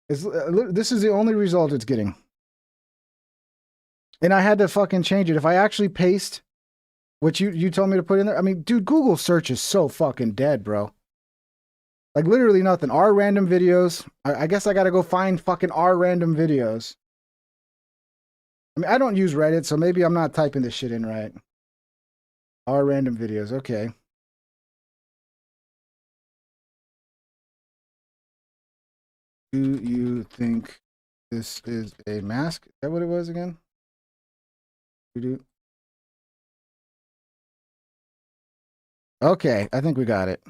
This is the only result it's getting. And I had to fucking change it. If I actually paste what you told me to put in there, I mean, dude, Google search is so fucking dead, bro. Like literally nothing. R random videos. I guess I gotta go find fucking R random videos. I mean, I don't use Reddit, so maybe I'm not typing this shit in right. R random videos. Okay. Do you think this is a mask? Is that what it was again? Okay, I think we got it.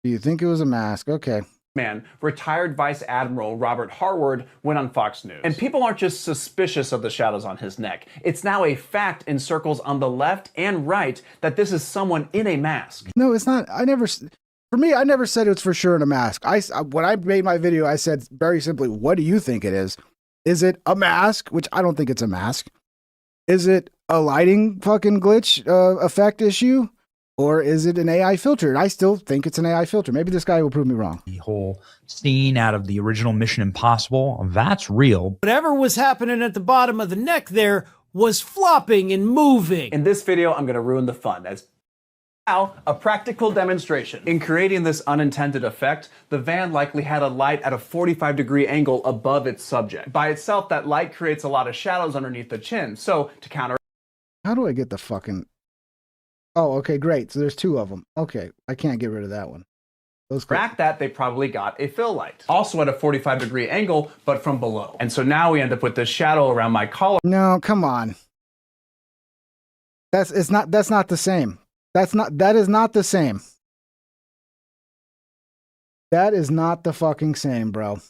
Do you think it was a mask? Okay. Man, retired Vice Admiral Robert Harward went on Fox News. And people aren't just suspicious of the shadows on his neck. It's now a fact in circles on the left and right that this is someone in a mask. No, it's not. For me, I never said it's for sure in a mask. When I made my video, I said very simply, what do you think it is? Is it a mask? Which I don't think it's a mask. Is it a lighting fucking glitch effect issue? Or is it an AI filter? And I still think it's an AI filter. Maybe this guy will prove me wrong. The whole scene out of the original Mission Impossible, that's real. Whatever was happening at the bottom of the neck there was flopping and moving. In this video, I'm going to ruin the fun. As now, a practical demonstration. In creating this unintended effect, the van likely had a light at a 45-degree angle above its subject. By itself, that light creates a lot of shadows underneath the chin. So, to counter... How do I get the fucking... Oh, okay, great. So there's two of them. Okay, I can't get rid of that one. Rack that, they probably got a fill light. Also at a 45-degree angle, but from below. And so now we end up with this shadow around my collar. No, come on. That's not the same. That is not the same. That is not the fucking same, bro.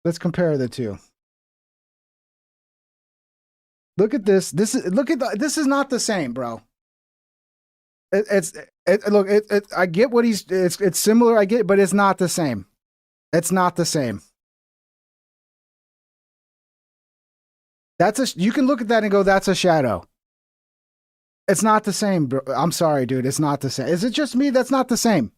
Let's compare the two. Look at this. This is not the same, bro. I get what it's similar. I get, but it's not the same. It's not the same. You can look at that and go, that's a shadow. It's not the same, bro. I'm sorry, dude. It's not the same. Is it just me? That's not the same.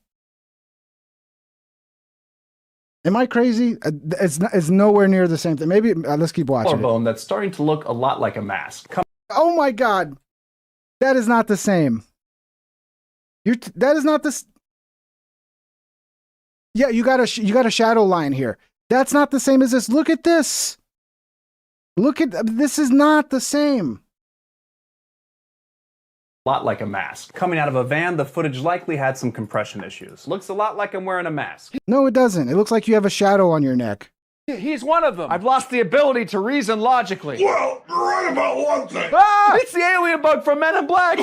Am I crazy? It's nowhere near the same thing. Maybe let's keep watching. Collarbone that's starting to look a lot like a mask. Oh my God, that is not the same. That is not this. Yeah, you got a shadow line here. That's not the same as this. Look at this. Look at this. Is not the same. A lot like a mask. Coming out of a van, the footage likely had some compression issues. Looks a lot like I'm wearing a mask. No, it doesn't. It looks like you have a shadow on your neck. He's one of them. I've lost the ability to reason logically. Well, you're right about one thing. Ah! It's the alien bug from Men in Black.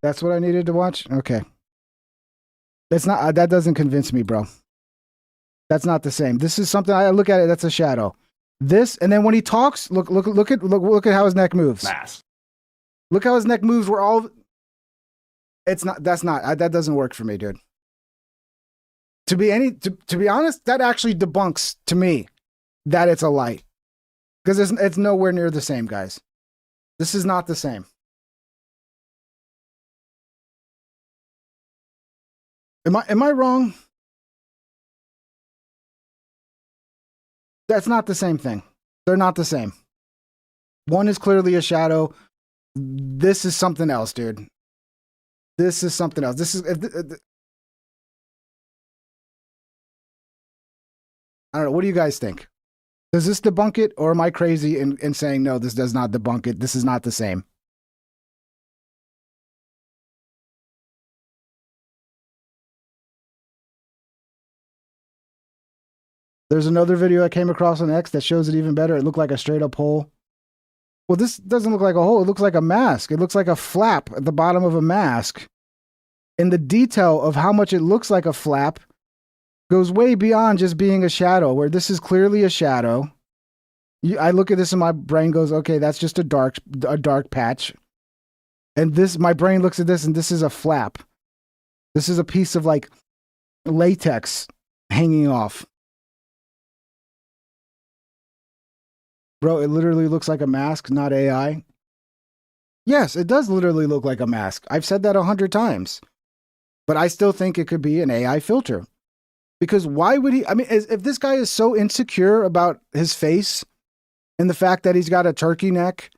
That's what I needed to watch? Okay. That's not, that doesn't convince me, bro. That's not the same. This is something, I look at it, that's a shadow. This, and then when he talks, look at how his neck moves. Mask. Look how his neck moves. We're all. It's not. That's not. That doesn't work for me, dude. To be honest, that actually debunks to me that it's a light, because it's nowhere near the same, guys. This is not the same. Am I wrong? That's not the same thing. They're not the same. One is clearly a shadow. This is something else, dude. This is something else. This is... I don't know. What do you guys think? Does this debunk it, or am I crazy in saying, no, this does not debunk it? This is not the same. There's another video I came across on X that shows it even better. It looked like a straight up hole. Well, this doesn't look like a hole. It looks like a mask. It looks like a flap at the bottom of a mask. And the detail of how much it looks like a flap goes way beyond just being a shadow, where this is clearly a shadow. I look at this and my brain goes, okay, that's just a dark patch. And this, my brain looks at this and this is a flap. This is a piece of like latex hanging off. Bro, it literally looks like a mask, not AI. Yes, it does literally look like a mask. I've said that 100 times. But I still think it could be an AI filter. Because why would he... I mean, if this guy is so insecure about his face and the fact that he's got a turkey neck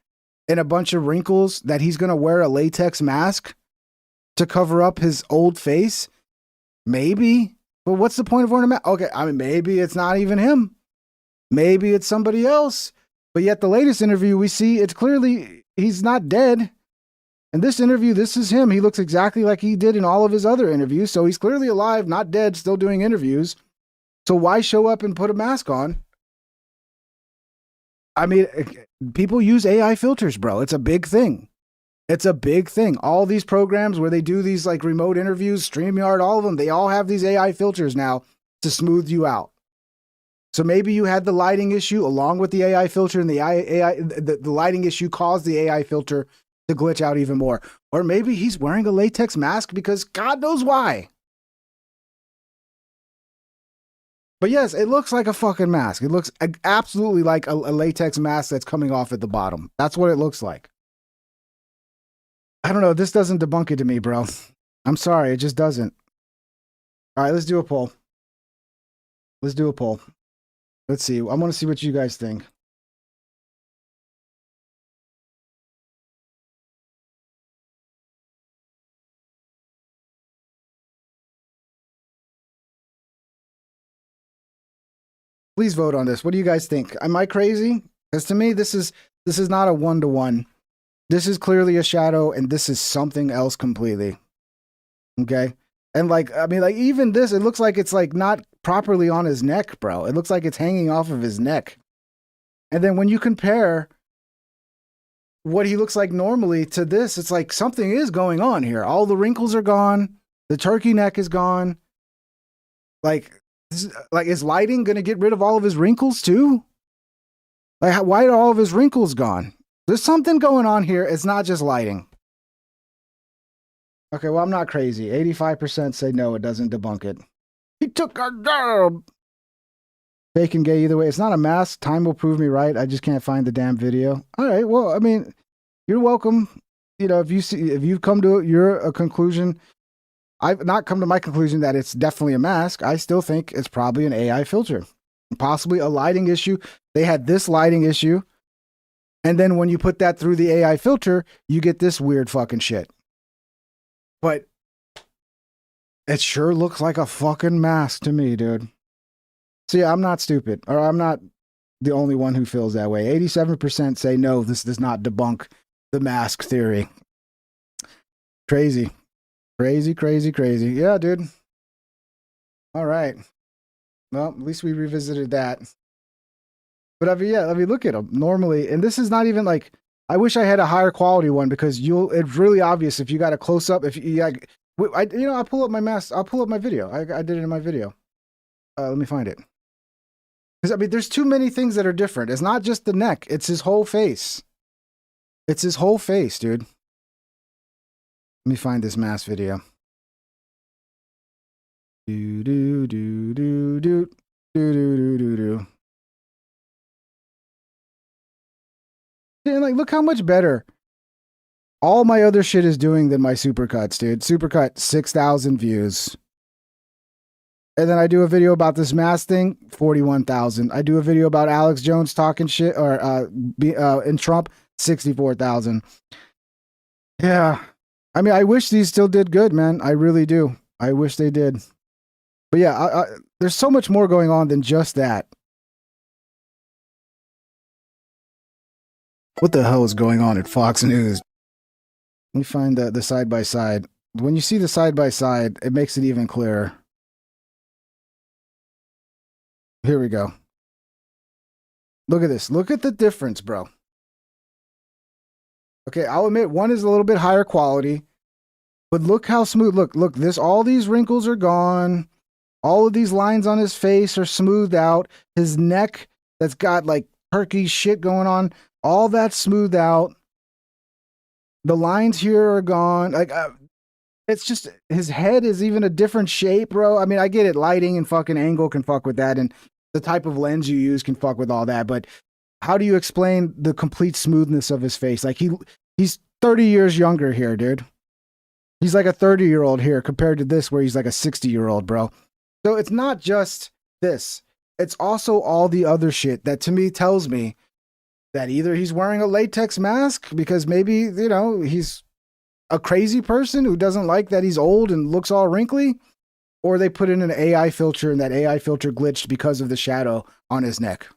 and a bunch of wrinkles, that he's going to wear a latex mask to cover up his old face, maybe. But what's the point of wearing a mask? Okay, I mean, maybe it's not even him. Maybe it's somebody else. But yet the latest interview we see, it's clearly he's not dead. In this interview, this is him. He looks exactly like he did in all of his other interviews. So he's clearly alive, not dead, still doing interviews. So why show up and put a mask on? I mean, people use AI filters, bro. It's a big thing. It's a big thing. All these programs where they do these like remote interviews, StreamYard, all of them, they all have these AI filters now to smooth you out. So maybe you had the lighting issue along with the AI filter, and the lighting issue caused the AI filter to glitch out even more. Or maybe he's wearing a latex mask because God knows why. But yes, it looks like a fucking mask. It looks absolutely like a latex mask that's coming off at the bottom. That's what it looks like. I don't know. This doesn't debunk it to me, bro. I'm sorry. It just doesn't. All right, let's do a poll. Let's do a poll. Let's see. I want to see what you guys think. Please vote on this. What do you guys think? Am I crazy? Because to me, this is not a 1-to-1. This is clearly a shadow, and this is something else completely. Okay? And like, I mean, like even this, it looks like it's like not properly on his neck, bro. It looks like it's hanging off of his neck. And then when you compare what he looks like normally to this, it's like something is going on here. All the wrinkles are gone. The turkey neck is gone. Like, is lighting going to get rid of all of his wrinkles too? Like, why are all of his wrinkles gone? There's something going on here. It's not just lighting. Okay, well, I'm not crazy. 85% say no, it doesn't debunk it. He took our job. Fake and gay either way. It's not a mask. Time will prove me right. I just can't find the damn video. All right, well, I mean, you're welcome. You know, if you've come to a conclusion. I've not come to my conclusion that it's definitely a mask. I still think it's probably an AI filter. Possibly a lighting issue. They had this lighting issue. And then when you put that through the AI filter, you get this weird fucking shit. But it sure looks like a fucking mask to me, dude. See, I'm not stupid. Or I'm not the only one who feels that way. 87% say no, this does not debunk the mask theory. Crazy. Crazy, crazy, crazy. Yeah, dude. All right. Well, at least we revisited that. But I mean, look at them normally. And this is not even like, I wish I had a higher quality one because it's really obvious if you got a close up. If you like, I'll pull up my mask. I'll pull up my video. I did it in my video. Let me find it. Because I mean, there's too many things that are different. It's not just the neck. It's his whole face. It's his whole face, dude. Let me find this mask video. Do do do do do do do do do. And like, look how much better all my other shit is doing than my supercuts, dude. Supercut 6,000 views. And then I do a video about this mask thing, 41,000. I do a video about Alex Jones talking shit or in Trump, 64,000. Yeah. I mean, I wish these still did good, man. I really do. I wish they did. But yeah, there's so much more going on than just that. What the hell is going on at Fox News? Let me find the side-by-side. When you see the side-by-side, it makes it even clearer. Here we go. Look at this. Look at the difference, bro. Okay, I'll admit one is a little bit higher quality, but look how smooth. Look, all these wrinkles are gone. All of these lines on his face are smoothed out. His neck that's got like turkey shit going on, all that's smoothed out. The lines here are gone. Like, it's just, his head is even a different shape, bro. I mean, I get it. Lighting and fucking angle can fuck with that, and the type of lens you use can fuck with all that, but how do you explain the complete smoothness of his face? Like he's 30 years younger here, dude. He's like a 30-year-old here compared to this where he's like a 60-year-old, bro. So it's not just this. It's also all the other shit that to me tells me that either he's wearing a latex mask because maybe, you know, he's a crazy person who doesn't like that he's old and looks all wrinkly, or they put in an AI filter and that AI filter glitched because of the shadow on his neck.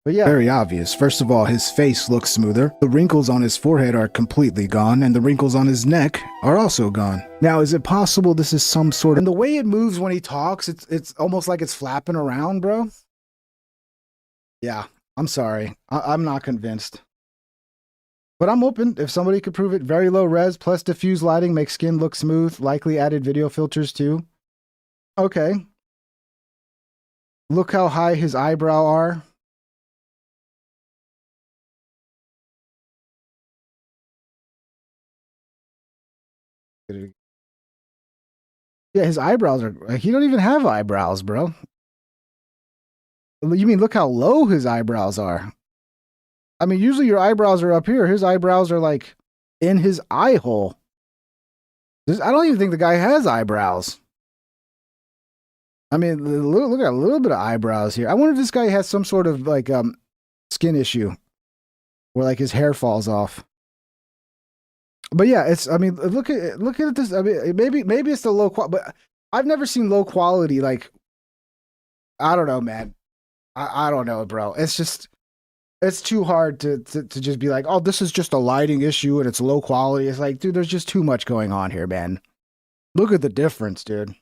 But yeah, very obvious. First of all, his face looks smoother. The wrinkles on his forehead are completely gone, and the wrinkles on his neck are also gone. Now, is it possible this is some sort of... And the way it moves when he talks, it's almost like it's flapping around, bro. Yeah, I'm sorry. I'm not convinced. But I'm open if somebody could prove it. Very low res plus diffuse lighting makes skin look smooth. Likely added video filters too. Okay. Look how high his eyebrow are. Yeah, his eyebrows are. He don't even have eyebrows, bro. You mean look how low his eyebrows are? I mean, usually your eyebrows are up here. His eyebrows are like in his eye hole. I don't even think the guy has eyebrows. I mean, look at a little bit of eyebrows here. I wonder if this guy has some sort of like skin issue where like his hair falls off. But yeah, it's. I mean, look at this. I mean, maybe it's the low quality, but I've never seen low quality. Like, I don't know, man. I don't know, bro. It's too hard to just be like, oh, this is just a lighting issue and it's low quality. It's like, dude, there's just too much going on here, man. Look at the difference, dude.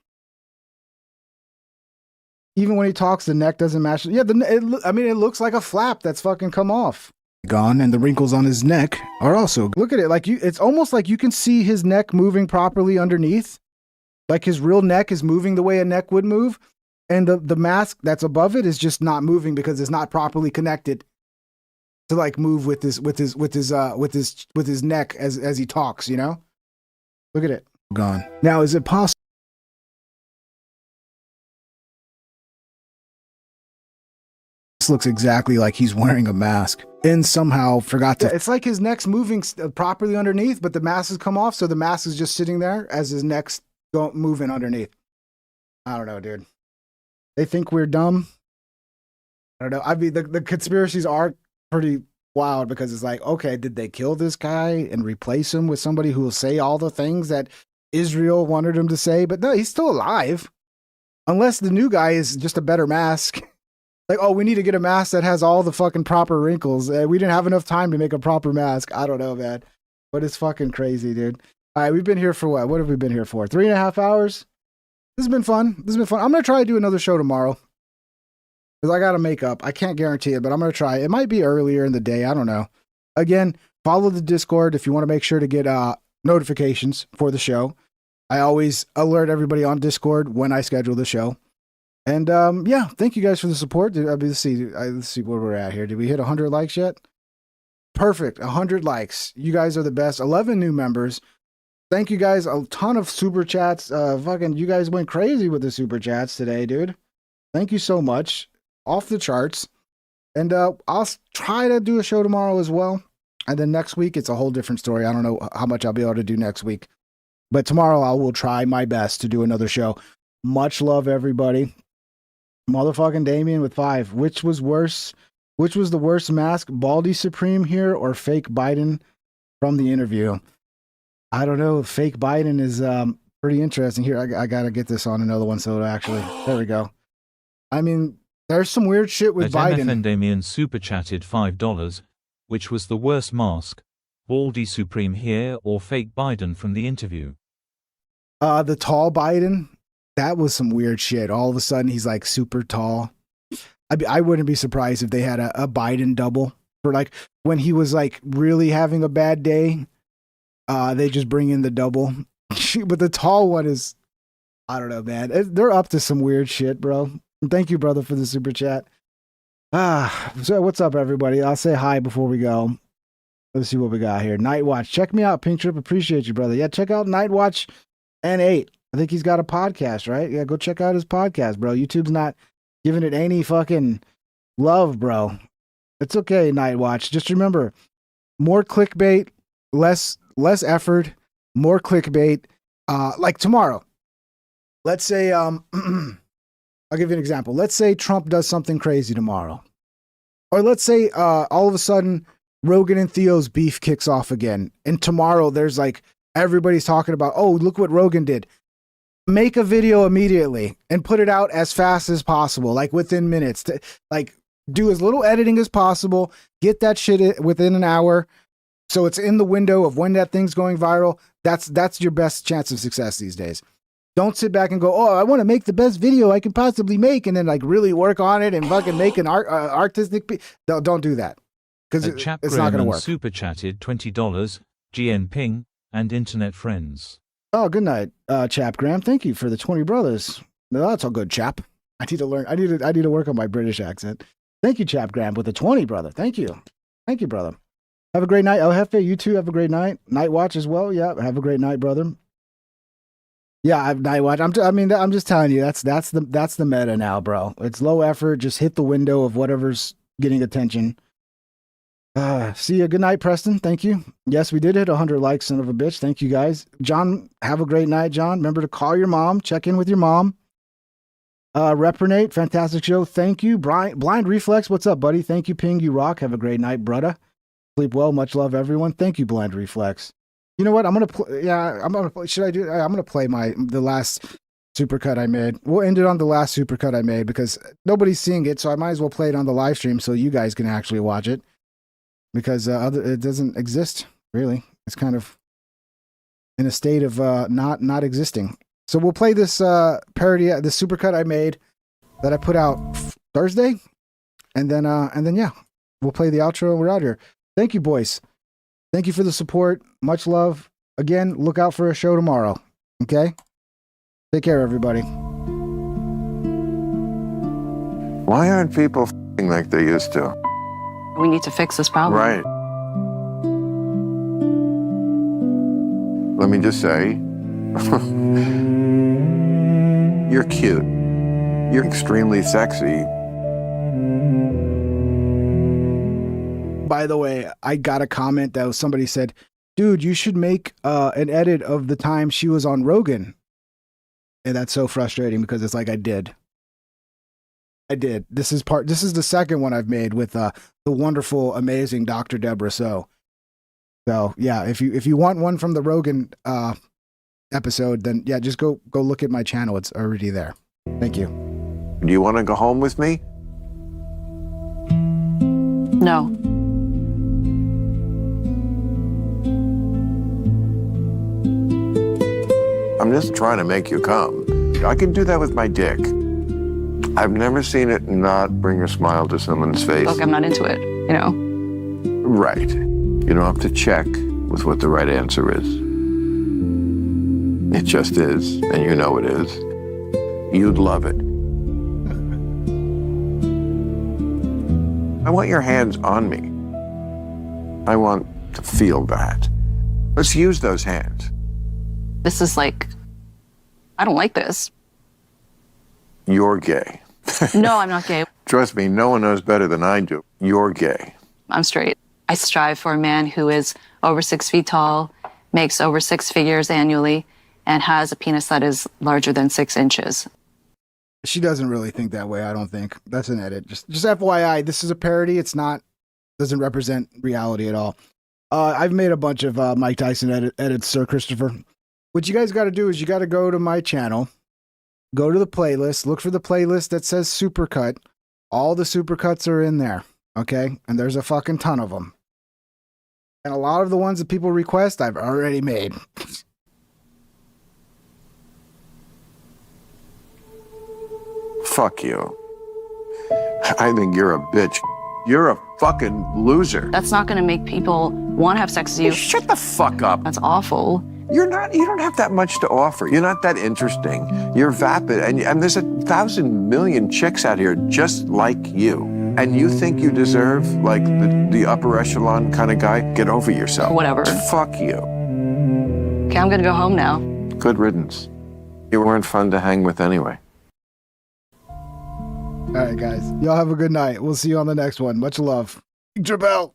Even when he talks, the neck doesn't match. Yeah, I mean, it looks like a flap that's fucking come off. Gone, and the wrinkles on his neck are also. Look at it, like it's almost like you can see his neck moving properly underneath. Like his real neck is moving the way a neck would move. And the mask that's above it is just not moving because it's not properly connected to like move with his neck as he talks, you know? Look at it. Gone. Now, is it possible? This looks exactly like he's wearing a mask and somehow forgot to. It's like his neck's moving properly underneath, but the mask has come off, so the mask is just sitting there as his neck's moving underneath. I don't know, dude. They think we're dumb. I don't know. I mean, the conspiracies are pretty wild because it's like, okay, did they kill this guy and replace him with somebody who will say all the things that Israel wanted him to say? But no, he's still alive. Unless the new guy is just a better mask. Like, oh, we need to get a mask that has all the fucking proper wrinkles. We didn't have enough time to make a proper mask. I don't know, man. But it's fucking crazy, dude. All right, we've been here for what? What have we been here for? 3.5 hours? This has been fun. I'm going to try to do another show tomorrow. Because I got to make up. I can't guarantee it, but I'm going to try. It might be earlier in the day. I don't know. Again, follow the Discord if you want to make sure to get notifications for the show. I always alert everybody on Discord when I schedule the show. And yeah, thank you guys for the support. Let's see where we're at here. Did we hit 100 likes yet? Perfect. 100 likes. You guys are the best. 11 new members. Thank you guys. A ton of super chats. You guys went crazy with the super chats today, dude. Thank you so much. Off the charts. And I'll try to do a show tomorrow as well. And then next week, it's a whole different story. I don't know how much I'll be able to do next week. But tomorrow, I will try my best to do another show. Much love, everybody. Motherfucking Damien with 5. Which was worse? Which was the worst mask? Baldy Supreme here or fake Biden from the interview? I don't know. Fake Biden is pretty interesting. Here, I got to get this on another one. So actually, there we go. I mean, there's some weird shit with Biden. MFN Damien super chatted $5. Which was the worst mask? Baldy Supreme here or fake Biden from the interview? The tall Biden. That was some weird shit. All of a sudden, he's like super tall. I wouldn't be surprised if they had a Biden double for like when he was like really having a bad day. They just bring in the double. But the tall one is, I don't know, man. They're up to some weird shit, bro. Thank you, brother, for the super chat. So what's up, everybody? I'll say hi before we go. Let's see what we got here. Night Watch. Check me out, Pink Trip. Appreciate you, brother. Yeah, check out Night Watch and 8. I think he's got a podcast, right? Yeah, go check out his podcast, bro. YouTube's not giving it any fucking love, bro. It's okay, Night Watch. Just remember, more clickbait, less effort, more clickbait. Like tomorrow, let's say, I'll give you an example. Let's say Trump does something crazy tomorrow. Or let's say all of a sudden Rogan and Theo's beef kicks off again. And tomorrow there's like, everybody's talking about, oh, look what Rogan did. Make a video immediately and put it out as fast as possible, like within minutes. Like do as little editing as possible. Get that shit within an hour, so it's in the window of when that thing's going viral. That's your best chance of success these days. Don't sit back and go, oh, I want to make the best video I can possibly make, and then like really work on it and fucking make an artistic. Don't do that because it's not going to work. Super chatted $20. GN Ping and internet friends. Oh, good night, Chap Graham. Thank you for the 20 brothers. No, that's all good, chap. I need to learn. I need to work on my British accent. Thank you, Chap Graham, with the 20, brother. Thank you. Thank you, brother. Have a great night. El Jefe, you too. Have a great night. Night Watch as well. Yeah, have a great night, brother. Yeah, I've Night Watch. I'm just telling you, that's the meta now, bro. It's low effort. Just hit the window of whatever's getting attention. See you. Good night, Preston. Thank you. Yes, we did hit 100 likes, son of a bitch. Thank you, guys. John, have a great night, John. Remember to call your mom. Check in with your mom. Reprenate, fantastic show. Thank you. Blind Reflex, what's up, buddy? Thank you, Ping. You rock. Have a great night, brother. Sleep well. Much love, everyone. Thank you, Blind Reflex. You know what? I'm gonna play. Yeah, I'm gonna play. Should I do? I'm gonna play the last supercut I made. We'll end it on the last supercut I made because nobody's seeing it, so I might as well play it on the live stream so you guys can actually watch it. Because it doesn't exist really. It's kind of in a state of not existing. So we'll play this parody, this supercut I made that I put out Thursday, and then yeah, we'll play the outro and we're out here. Thank you, boys. Thank you for the support. Much love. Again, look out for a show tomorrow. Okay? Take care, everybody. Why aren't people f***ing like they used to? We need to fix this problem. Right. Let me just say, you're cute. You're extremely sexy. By the way, I got a comment that was somebody said, dude, you should make an edit of the time she was on Rogan. And that's so frustrating because it's like I did. This is the second one I've made with the wonderful, amazing Dr. Deborah So. So yeah, if you want one from the Rogan episode, then yeah, just go look at my channel. It's already there. Thank you. Do you want to go home with me? No. I'm just trying to make you come. I can do that with my dick. I've never seen it not bring a smile to someone's face. Look, I'm not into it, you know? Right. You don't have to check with what the right answer is. It just is, and you know it is. You'd love it. I want your hands on me. I want to feel that. Let's use those hands. This is like, I don't like this. You're gay. No, I'm not gay. Trust me, no one knows better than I do. You're gay. I'm straight. I strive for a man who is over 6 feet tall, makes over 6 figures annually, and has a penis that is larger than 6 inches. She doesn't really think that way, I don't think. That's an edit. Just FYI, this is a parody. It's not, doesn't represent reality at all. I've made a bunch of Mike Tyson edits, Sir Christopher. What you guys got to do is you got to go to my channel, go to the playlist, look for the playlist that says Supercut. All the Supercuts are in there, okay? And there's a fucking ton of them. And a lot of the ones that people request, I've already made. Fuck you. I think you're a bitch. You're a fucking loser. That's not going to make people want to have sex with you. Shut the fuck up. That's awful. You don't have that much to offer. You're not that interesting. You're vapid. And there's 1,000 million chicks out here just like you. And you think you deserve, like, the upper echelon kind of guy? Get over yourself. Whatever. Fuck you. Okay, I'm going to go home now. Good riddance. You weren't fun to hang with anyway. All right, guys. Y'all have a good night. We'll see you on the next one. Much love. Drabel.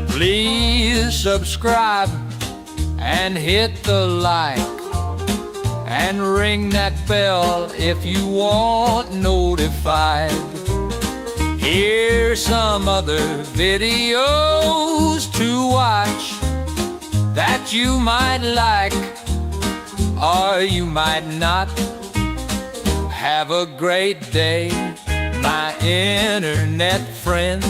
Please subscribe and hit the like and ring that bell if you want notified. Here's some other videos to watch that you might like or you might not. Have a great day, my internet friend.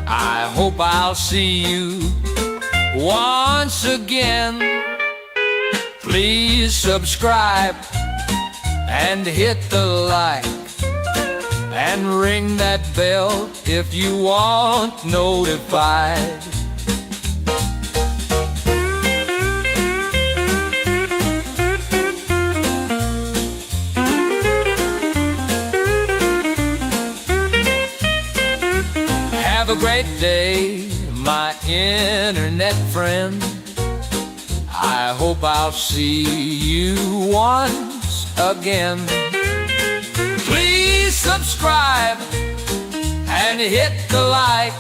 I hope I'll see you once again. Please subscribe and hit the like and ring that bell if you want notified. a great day, my internet friend. I hope I'll see you once again. Please subscribe and hit the like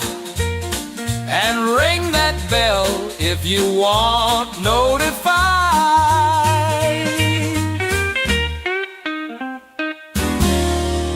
and ring that bell if you want notified.